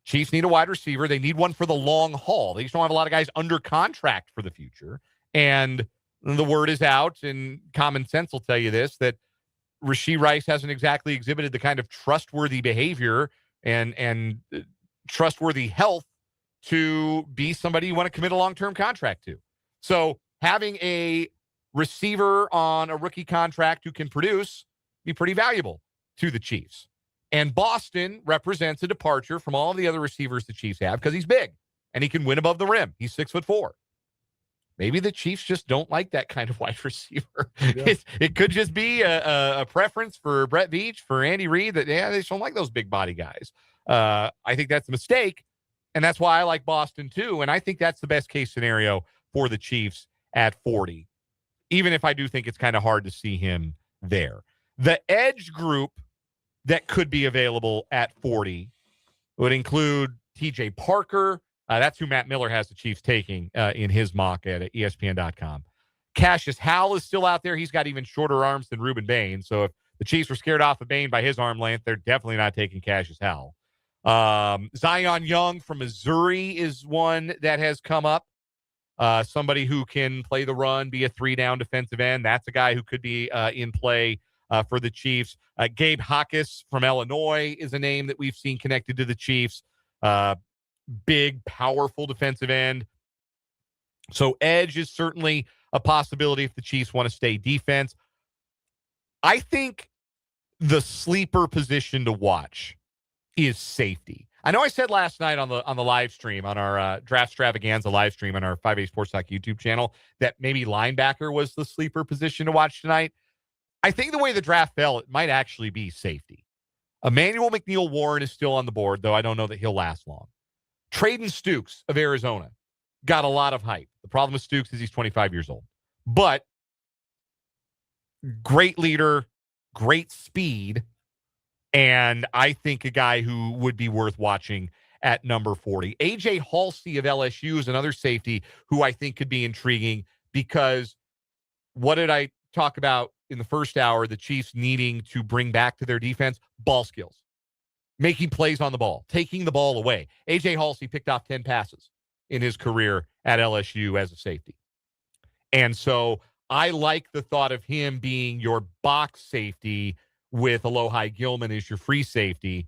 Chiefs need a wide receiver. They need one for the long haul. They just don't have a lot of guys under contract for the future. And the word is out, and common sense will tell you this, that Rashee Rice hasn't exactly exhibited the kind of trustworthy behavior and trustworthy health to be somebody you want to commit a long-term contract to. So having a receiver on a rookie contract who can produce be pretty valuable to the Chiefs. And Boston represents a departure from all of the other receivers the Chiefs have because he's big and he can win above the rim. He's 6'4". Maybe the Chiefs just don't like that kind of wide receiver. Yeah. It could just be a preference for Brett Veach, for Andy Reid, that, they just don't like those big body guys. I think that's a mistake. And that's why I like Boston too. And I think that's the best case scenario for the Chiefs at 40, even if I do think it's kind of hard to see him there. The edge group that could be available at 40 would include TJ Parker. That's who Matt Miller has the Chiefs taking in his mock at ESPN.com. Cassius Howell is still out there. He's got even shorter arms than Ruben Bain. So if the Chiefs were scared off of Bain by his arm length, they're definitely not taking Cassius Howell. Zion Young from Missouri is one that has come up. Somebody who can play the run, be a 3-down defensive end. That's a guy who could be in play for the Chiefs. Gabe Hawkes from Illinois is a name that we've seen connected to the Chiefs. Big, powerful defensive end. So edge is certainly a possibility if the Chiefs want to stay defense. I think the sleeper position to watch is safety. I know I said last night on the live stream, on our Draft Stravaganza live stream on our 5A Sports Talk YouTube channel, that maybe linebacker was the sleeper position to watch tonight. I think the way the draft fell, it might actually be safety. Emmanuel McNeil-Warren is still on the board, though I don't know that he'll last long. Traden Stukes of Arizona got a lot of hype. The problem with Stukes is he's 25 years old. But great leader, great speed, and I think a guy who would be worth watching at number 40. A.J. Halsey of LSU is another safety who I think could be intriguing because what did I talk about in the first hour? The Chiefs needing to bring back to their defense ball skills, making plays on the ball, taking the ball away. A.J. Halsey picked off 10 passes in his career at LSU as a safety. And so I like the thought of him being your box safety with Alohi Gilman as your free safety,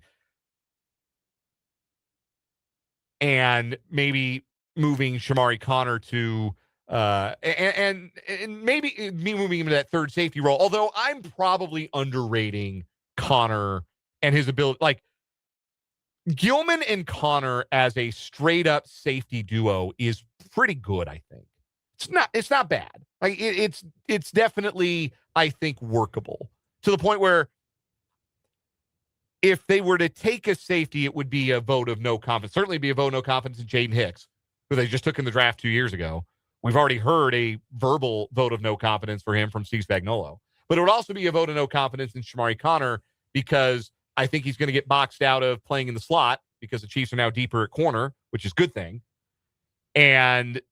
and maybe moving Shamari Connor to and maybe me moving him to that third safety role. Although I'm probably underrating Connor and his ability. Like Gilman and Connor as a straight up safety duo is pretty good. I think it's not bad. Like it's definitely, I think, workable to the point where if they were to take a safety, it would be a vote of no confidence. Certainly be a vote of no confidence in Jaden Hicks, who they just took in the draft 2 years ago. We've already heard a verbal vote of no confidence for him from Steve Spagnuolo. But it would also be a vote of no confidence in Shamari Connor because I think he's going to get boxed out of playing in the slot because the Chiefs are now deeper at corner, which is a good thing. And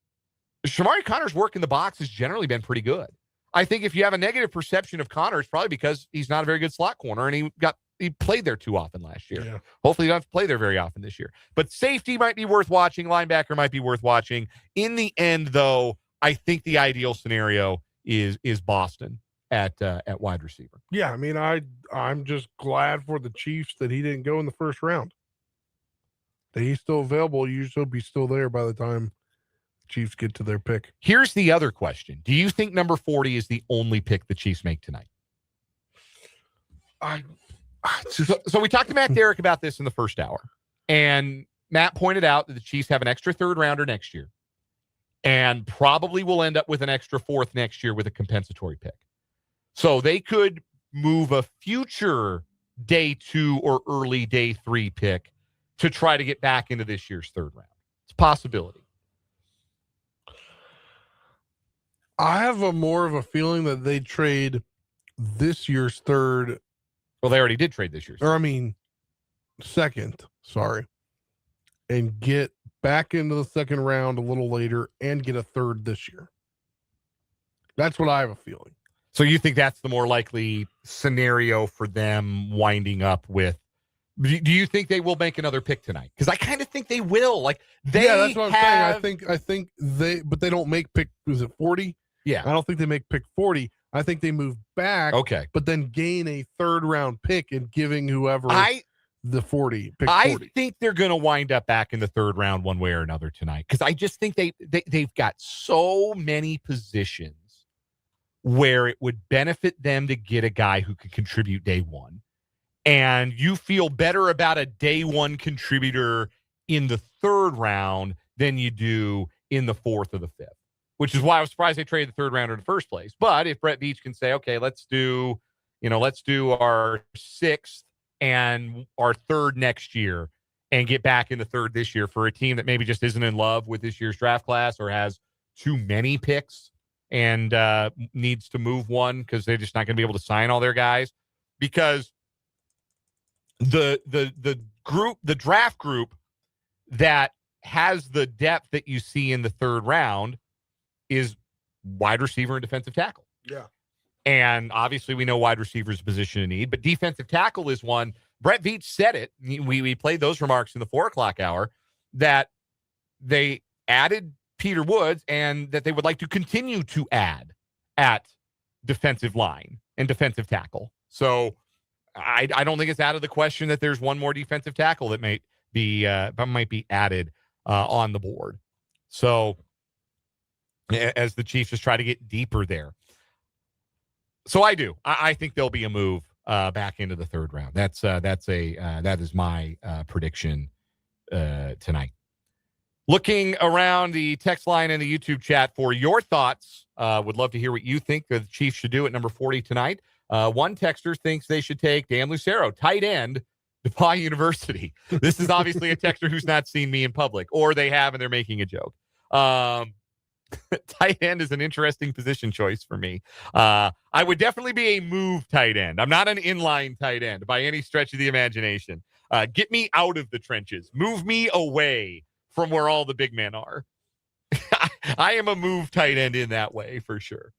Shamari Connor's work in the box has generally been pretty good. I think if you have a negative perception of Connor, it's probably because he's not a very good slot corner, and he played there too often last year. Yeah. Hopefully he doesn't have to play there very often this year. But safety might be worth watching. Linebacker might be worth watching. In the end, though, I think the ideal scenario is Boston at wide receiver. Yeah, I mean, I'm just glad for the Chiefs that he didn't go in the first round. That he's still available. You should be still there by the time the Chiefs get to their pick. Here's the other question. Do you think number 40 is the only pick the Chiefs make tonight? So we talked to Matt Derrick about this in the first hour, and Matt pointed out that the Chiefs have an extra third rounder next year and probably will end up with an extra fourth next year with a compensatory pick. So they could move a future day 2 or early day 3 pick to try to get back into this year's third round. It's a possibility. I have more of a feeling that they trade this year's third. Well, they already did trade this year's. Second, sorry. And get back into the second round a little later and get a third this year. That's what I have a feeling. So you think that's the more likely scenario for them winding up with? Do you think they will make another pick tonight? Because I kind of think they will. Like that's what I'm saying. I think they don't make pick. Was it 40? Yeah. I don't think they make pick 40. I think they move back. Okay. But then gain a third round pick and giving whoever the 40. Pick 40. I think they're going to wind up back in the third round one way or another tonight. Because I just think they've got so many positions where it would benefit them to get a guy who could contribute day one. And you feel better about a day one contributor in the third round than you do in the fourth or the fifth, which is why I was surprised they traded the third rounder in the first place. But if Brett Veach can say, okay, let's do our sixth and our third next year and get back in the third this year for a team that maybe just isn't in love with this year's draft class or has too many picks and needs to move one because they're just not going to be able to sign all their guys, because the draft group that has the depth that you see in the third round is wide receiver and defensive tackle. Yeah. And obviously we know wide receiver is a position of need, but defensive tackle is one. Brett Veach said it. We played those remarks in the 4:00 hour that they added Peter Woods and that they would like to continue to add at defensive line and defensive tackle. So I don't think it's out of the question that there's one more defensive tackle that might be added on the board. So as the Chiefs just try to get deeper there. So I think there'll be a move back into the third round. That is my prediction tonight. Looking around the text line and the YouTube chat for your thoughts. Would love to hear what you think the Chiefs should do at number 40 tonight. One texter thinks they should take Dan Lucero, tight end, DePauw University. This is obviously a texter who's not seen me in public, or they have and they're making a joke. Tight end is an interesting position choice for me. I would definitely be a move tight end. I'm not an inline tight end by any stretch of the imagination. Get me out of the trenches. Move me away from where all the big men are. I am a move tight end in that way for sure.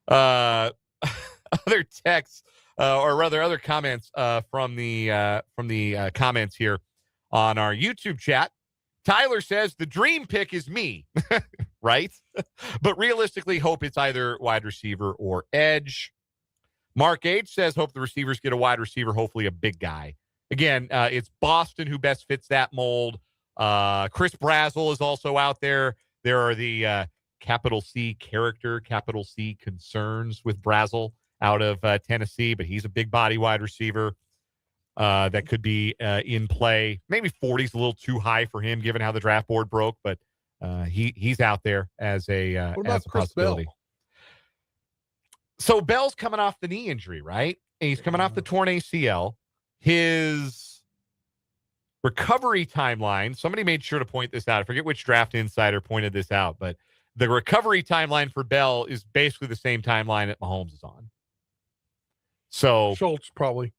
Other texts, or rather other comments from the comments here on our YouTube chat. Tyler says the dream pick is me, right? But realistically, hope it's either wide receiver or edge. Mark H says hope the receivers get a wide receiver, hopefully a big guy. Again, it's Boston who best fits that mold. Chris Brazel is also out there. There are the capital C character, capital C concerns with Brazel out of Tennessee, but he's a big body wide receiver that could be in play. Maybe 40 is a little too high for him given how the draft board broke, but he's out there as a possibility. Bell? So Bell's coming off the knee injury, right? And he's coming off the torn ACL. His recovery timeline, somebody made sure to point this out. I forget which draft insider pointed this out, but the recovery timeline for Bell is basically the same timeline that Mahomes is on. So Schultz probably.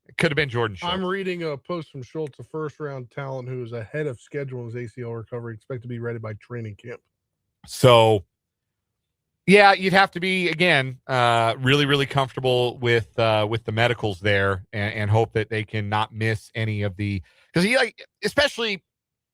It could have been Jordan Schultz. I'm reading a post from Schultz, a first-round talent who is ahead of schedule in his ACL recovery, expected to be ready by training camp. So, yeah, you'd have to be, again, really, really comfortable with the medicals there and hope that they can not miss any of the – because especially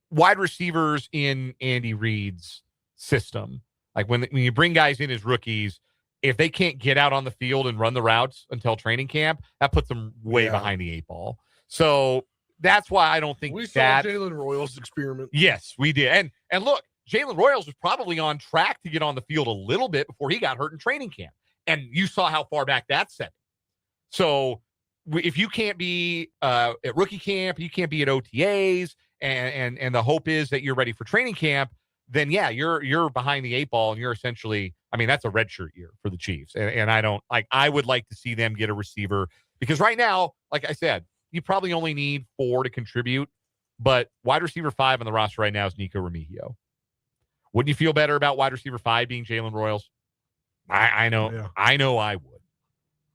wide receivers in Andy Reid's system. Like when you bring guys in as rookies, if they can't get out on the field and run the routes until training camp, that puts them way behind the 8 ball. So that's why I don't think we that – saw Jalen Royals experiment. Yes, we did. And look, Jalen Royals was probably on track to get on the field a little bit before he got hurt in training camp. And you saw how far back that set. So if you can't be at rookie camp, you can't be at OTAs, and the hope is that you're ready for training camp, then yeah, you're behind the 8 ball, and you're essentially, I mean, that's a redshirt year for the Chiefs. And I would like to see them get a receiver, because right now, like I said, you probably only need 4 to contribute, but wide receiver 5 on the roster right now is Nico Remigio. Wouldn't you feel better about wide receiver 5 being Jalen Royals? I know. Yeah. I know I would.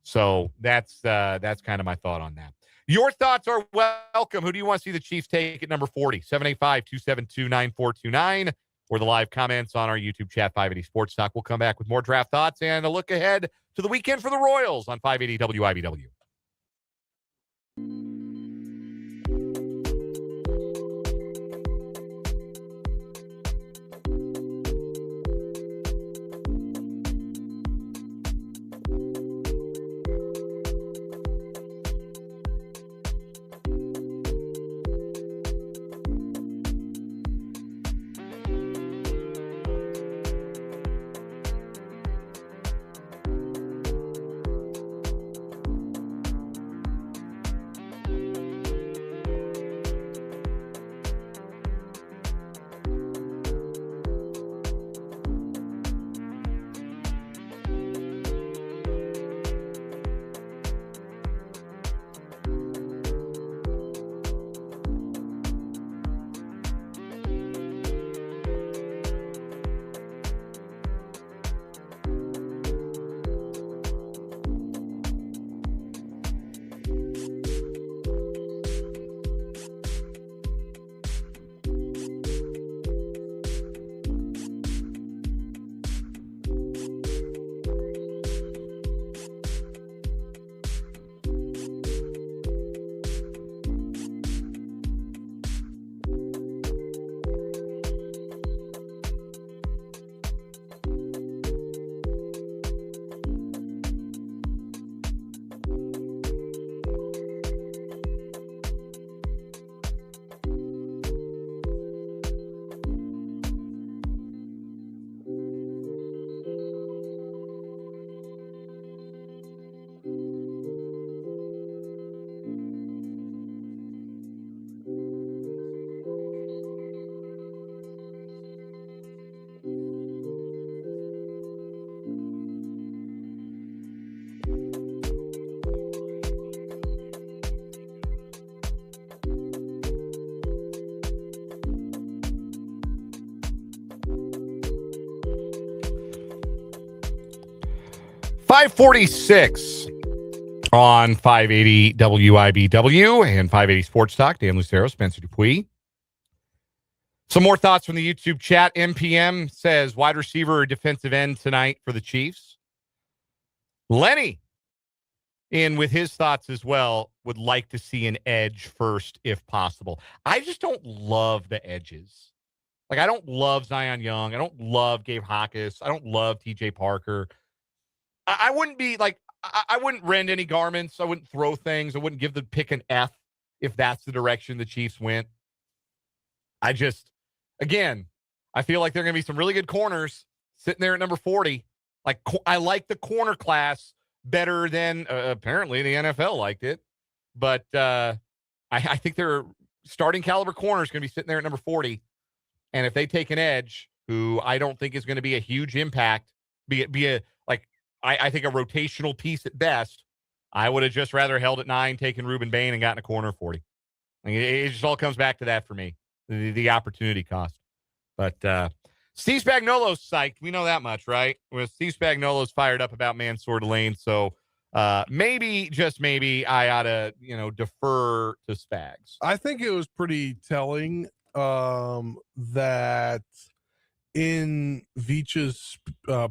So that's kind of my thought on that. Your thoughts are welcome. Who do you want to see the Chiefs take at number 40? 785-272-9429, or the live comments on our YouTube chat, 580 Sports Talk. We'll come back with more draft thoughts and a look ahead to the weekend for the Royals on 580 WIBW. 546 on 580 WIBW and 580 Sports Talk. Dan Lucero, Spencer Dupuis. Some more thoughts from the YouTube chat. MPM says wide receiver or defensive end tonight for the Chiefs. Lenny, in with his thoughts as well, would like to see an edge first if possible. I just don't love the edges. Like, I don't love Zion Young. I don't love Gabe Hawkes. I don't love TJ Parker. I wouldn't be like, I wouldn't rend any garments. I wouldn't throw things. I wouldn't give the pick an F if that's the direction the Chiefs went. I just, again, I feel like there are going to be some really good corners sitting there at number 40. Like, I like the corner class better than apparently the NFL liked it. But I think their starting caliber corner is going to be sitting there at number 40. And if they take an edge, who I don't think is going to be a huge impact, I think a rotational piece at best, I would have just rather held at 9, taken Ruben Bain, and gotten a corner 40. I mean, it just all comes back to that for me, the opportunity cost. But Steve Spagnuolo's psyched. We know that much, right? Well, Steve Spagnuolo's fired up about Mansoor Delane, so Maybe, just maybe, I ought to, defer to Spags. I think it was pretty telling that in Veach's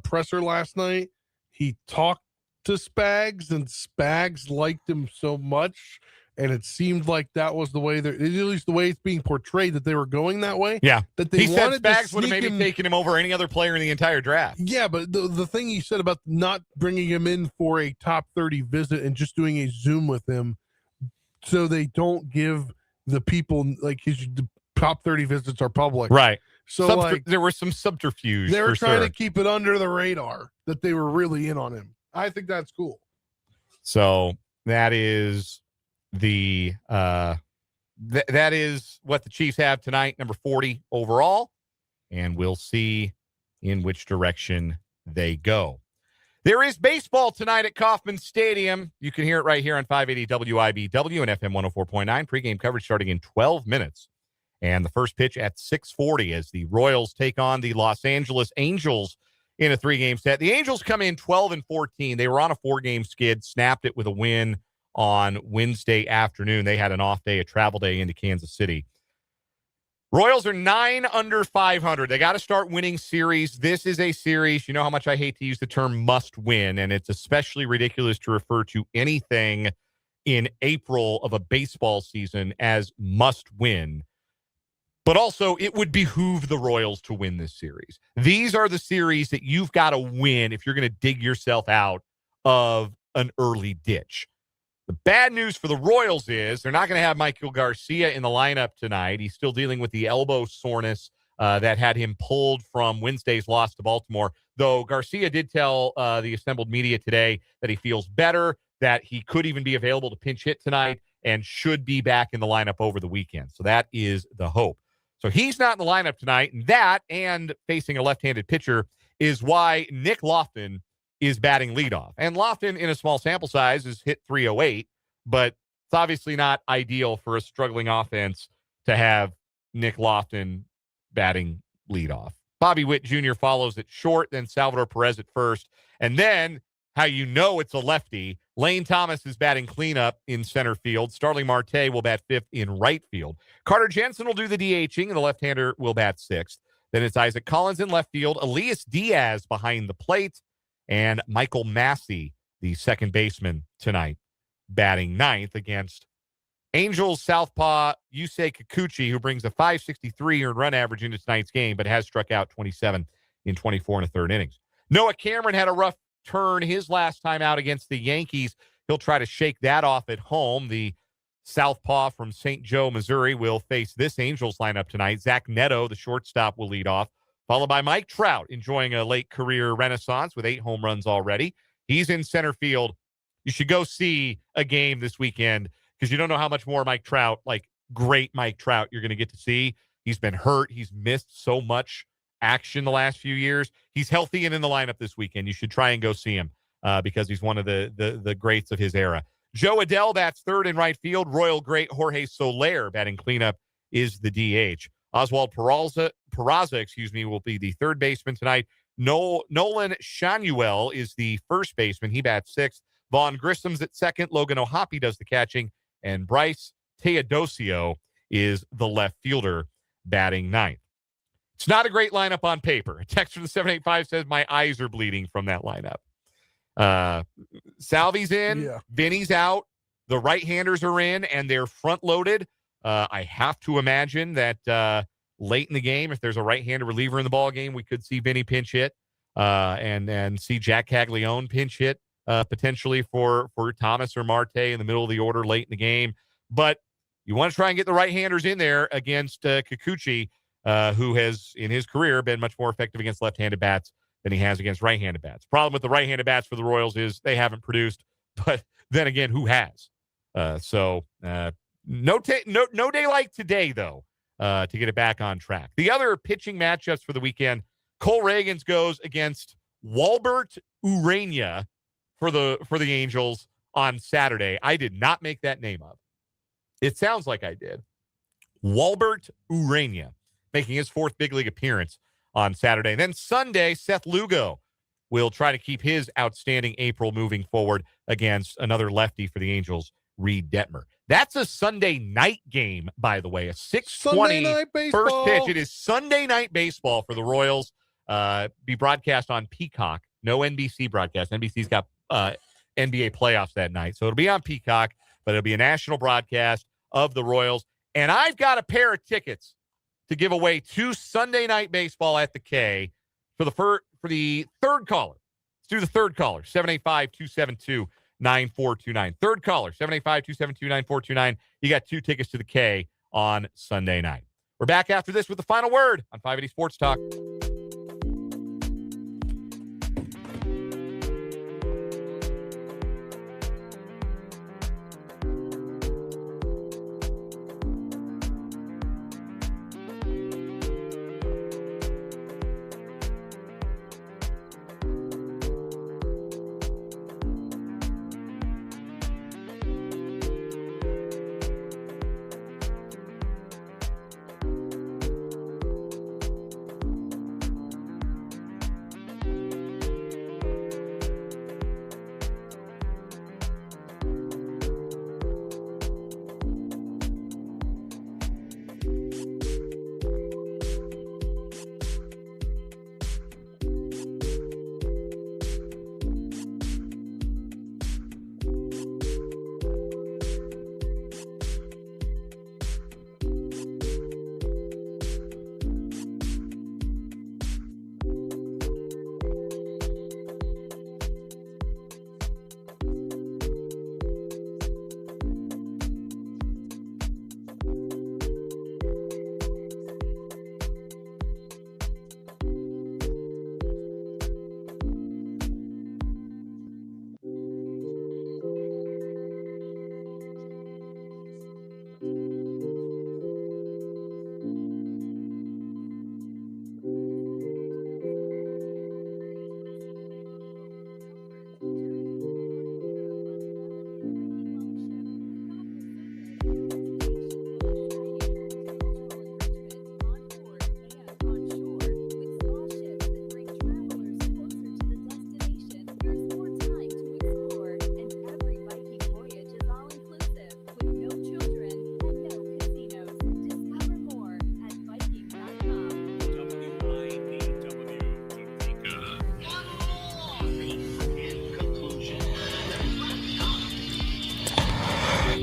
presser last night, he talked to Spags, and Spags liked him so much, and it seemed like that was the way at least the way it's being portrayed, that they were going that way. Yeah, that they he said wanted Spags to would have sneak maybe him. taken him over any other player in the entire draft. Yeah, but the thing he said about not bringing him in for a top 30 visit and just doing a Zoom with him, so they don't give the people like the top 30 visits are public, right? So there was some subterfuge. They were trying to keep it under the radar that they were really in on him. I think that's cool. So that is the that is what the Chiefs have tonight, number 40 overall, and we'll see in which direction they go. There is baseball tonight at Kauffman Stadium. You can hear it right here on 580 WIBW and FM 104.9. Pregame coverage starting in 12 minutes. And the first pitch at 6:40 as the Royals take on the Los Angeles Angels in a 3-game set. The Angels come in 12-14. They were on a 4-game skid, snapped it with a win on Wednesday afternoon. They had an off day, a travel day into Kansas City. Royals are 9 under 500. They got to start winning series. This is a series. You know how much I hate to use the term must win, and it's especially ridiculous to refer to anything in April of a baseball season as must win. But also, it would behoove the Royals to win this series. These are the series that you've got to win if you're going to dig yourself out of an early ditch. The bad news for the Royals is they're not going to have Michael Garcia in the lineup tonight. He's still dealing with the elbow soreness that had him pulled from Wednesday's loss to Baltimore, though Garcia did tell the assembled media today that he feels better, that he could even be available to pinch hit tonight and should be back in the lineup over the weekend. So that is the hope. So he's not in the lineup tonight, and that, and facing a left-handed pitcher, is why Nick Lofton is batting leadoff. And Lofton, in a small sample size, has hit .308, but it's obviously not ideal for a struggling offense to have Nick Lofton batting leadoff. Bobby Witt Jr. follows at short, then Salvador Perez at first, and then, how you know it's a lefty, Lane Thomas is batting cleanup in center field. Starling Marte will bat fifth in right field. Carter Jensen will do the DHing, and the left-hander will bat sixth. Then it's Isaac Collins in left field, Elias Diaz behind the plate, and Michael Massey, the second baseman tonight, batting ninth against Angels southpaw Yusei Kikuchi, who brings a .563 earned run average into tonight's game, but has struck out 27 in 24 and a third innings. Noah Cameron had a rough turn his last time out against the Yankees. He'll try to shake that off at home. The southpaw from St. Joe, Missouri, will face this Angels lineup tonight. Zach Neto, the shortstop, will lead off, followed by Mike Trout, enjoying a late career renaissance with 8 home runs already. He's in center field. You should go see a game this weekend because you don't know how much more Mike Trout, like great Mike Trout, you're going to get to see. He's been hurt. He's missed so much action the last few years. He's healthy and in the lineup this weekend. You should try and go see him because he's one of the greats of his era. Joe Adell bats third in right field. Royal great Jorge Soler batting cleanup is the DH. Oswald Peraza, will be the third baseman tonight. Nolan Shanuel is the first baseman. He bats sixth. Vaughn Grissom's at second. Logan O'Hoppe does the catching. And Bryce Teodosio is the left fielder batting ninth. It's not a great lineup on paper. A text from the 785 says, my eyes are bleeding from that lineup. Salvi's in. Yeah. Vinny's out. The right-handers are in, and they're front-loaded. I have to imagine that late in the game, if there's a right-handed reliever in the ball game, we could see Vinny pinch hit and see Jack Caglione pinch hit potentially for Thomas or Marte in the middle of the order late in the game. But you want to try and get the right-handers in there against Kikuchi, who has, in his career, been much more effective against left-handed bats than he has against right-handed bats. Problem with the right-handed bats for the Royals is they haven't produced, but then again, who has? No day like today, though, to get it back on track. The other pitching matchups for the weekend, Cole Reagans goes against Walbert Urania for the Angels on Saturday. I did not make that name up. It sounds like I did. Walbert Urania making his fourth big league appearance on Saturday. And then Sunday, Seth Lugo will try to keep his outstanding April moving forward against another lefty for the Angels, Reed Detmer. That's a Sunday night game, by the way, a 6:20 first pitch. It is Sunday night baseball for the Royals. Be broadcast on Peacock. No NBC broadcast. NBC's got NBA playoffs that night. So it'll be on Peacock, but it'll be a national broadcast of the Royals. And I've got a pair of tickets to give away to Sunday night baseball at the K for the third caller. Let's do the third caller, 785-272-9429. Third caller, 785-272-9429. You got 2 tickets to the K on Sunday night. We're back after this with the final word on 580 Sports Talk.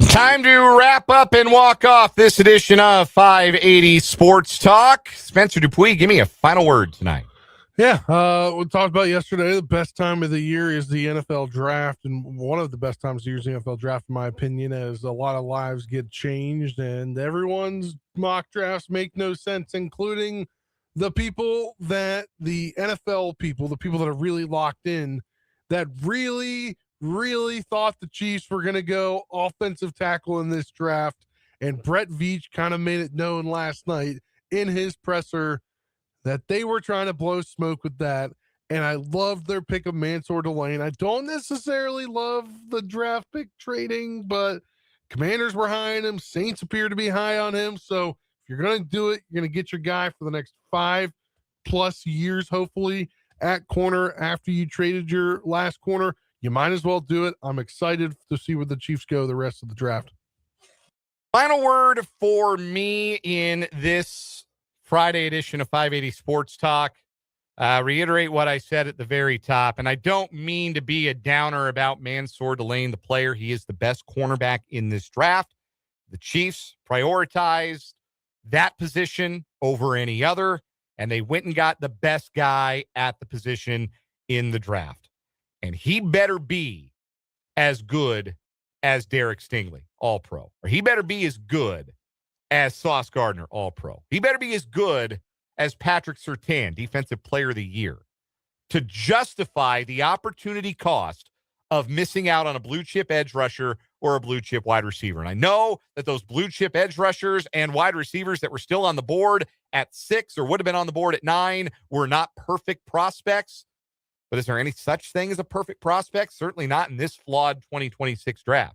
Time to wrap up and walk off this edition of 580 Sports Talk. Spencer Dupuis, give me a final word tonight. Yeah, we talked about yesterday. The best time of the year is the NFL draft, and one of the best times of the year is the NFL draft, in my opinion, as a lot of lives get changed, and everyone's mock drafts make no sense, including the people that the NFL people, the people that are really locked in, that really thought the Chiefs were going to go offensive tackle in this draft. And Brett Veach kind of made it known last night in his presser that they were trying to blow smoke with that. And I loved their pick of Mansoor Delane. I don't necessarily love the draft pick trading, but Commanders were high on him. Saints appear to be high on him. So if you're going to do it, you're going to get your guy for the next 5+ years, hopefully, at corner after you traded your last corner. You might as well do it. I'm excited to see where the Chiefs go the rest of the draft. Final word for me in this Friday edition of 580 Sports Talk. Reiterate what I said at the very top, and I don't mean to be a downer about Mansoor Delane, the player. He is the best cornerback in this draft. The Chiefs prioritized that position over any other, and they went and got the best guy at the position in the draft. And he better be as good as Derek Stingley, All-Pro. Or he better be as good as Sauce Gardner, All-Pro. He better be as good as Patrick Surtain, Defensive Player of the Year, to justify the opportunity cost of missing out on a blue-chip edge rusher or a blue-chip wide receiver. And I know that those blue-chip edge rushers and wide receivers that were still on the board at 6 or would have been on the board at 9 were not perfect prospects. But is there any such thing as a perfect prospect? Certainly not in this flawed 2026 draft.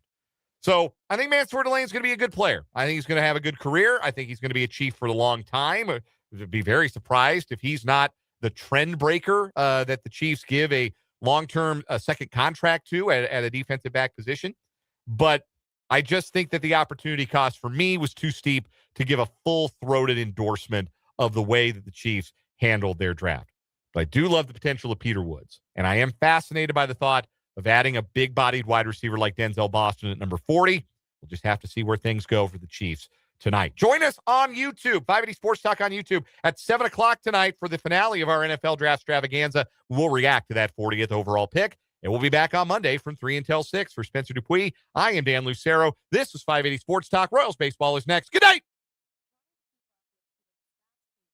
So I think Mansoor Delane is going to be a good player. I think he's going to have a good career. I think he's going to be a Chief for a long time. I'd be very surprised if he's not the trend breaker that the Chiefs give a long-term second contract to at a defensive back position. But I just think that the opportunity cost for me was too steep to give a full-throated endorsement of the way that the Chiefs handled their draft. But I do love the potential of Peter Woods. And I am fascinated by the thought of adding a big-bodied wide receiver like Denzel Boston at number 40. We'll just have to see where things go for the Chiefs tonight. Join us on YouTube, 580 Sports Talk on YouTube at 7 o'clock tonight for the finale of our NFL Draft Extravaganza. We'll react to that 40th overall pick. And we'll be back on Monday from 3 until 6. For Spencer Dupuis, I am Dan Lucero. This was 580 Sports Talk. Royals baseball is next. Good night.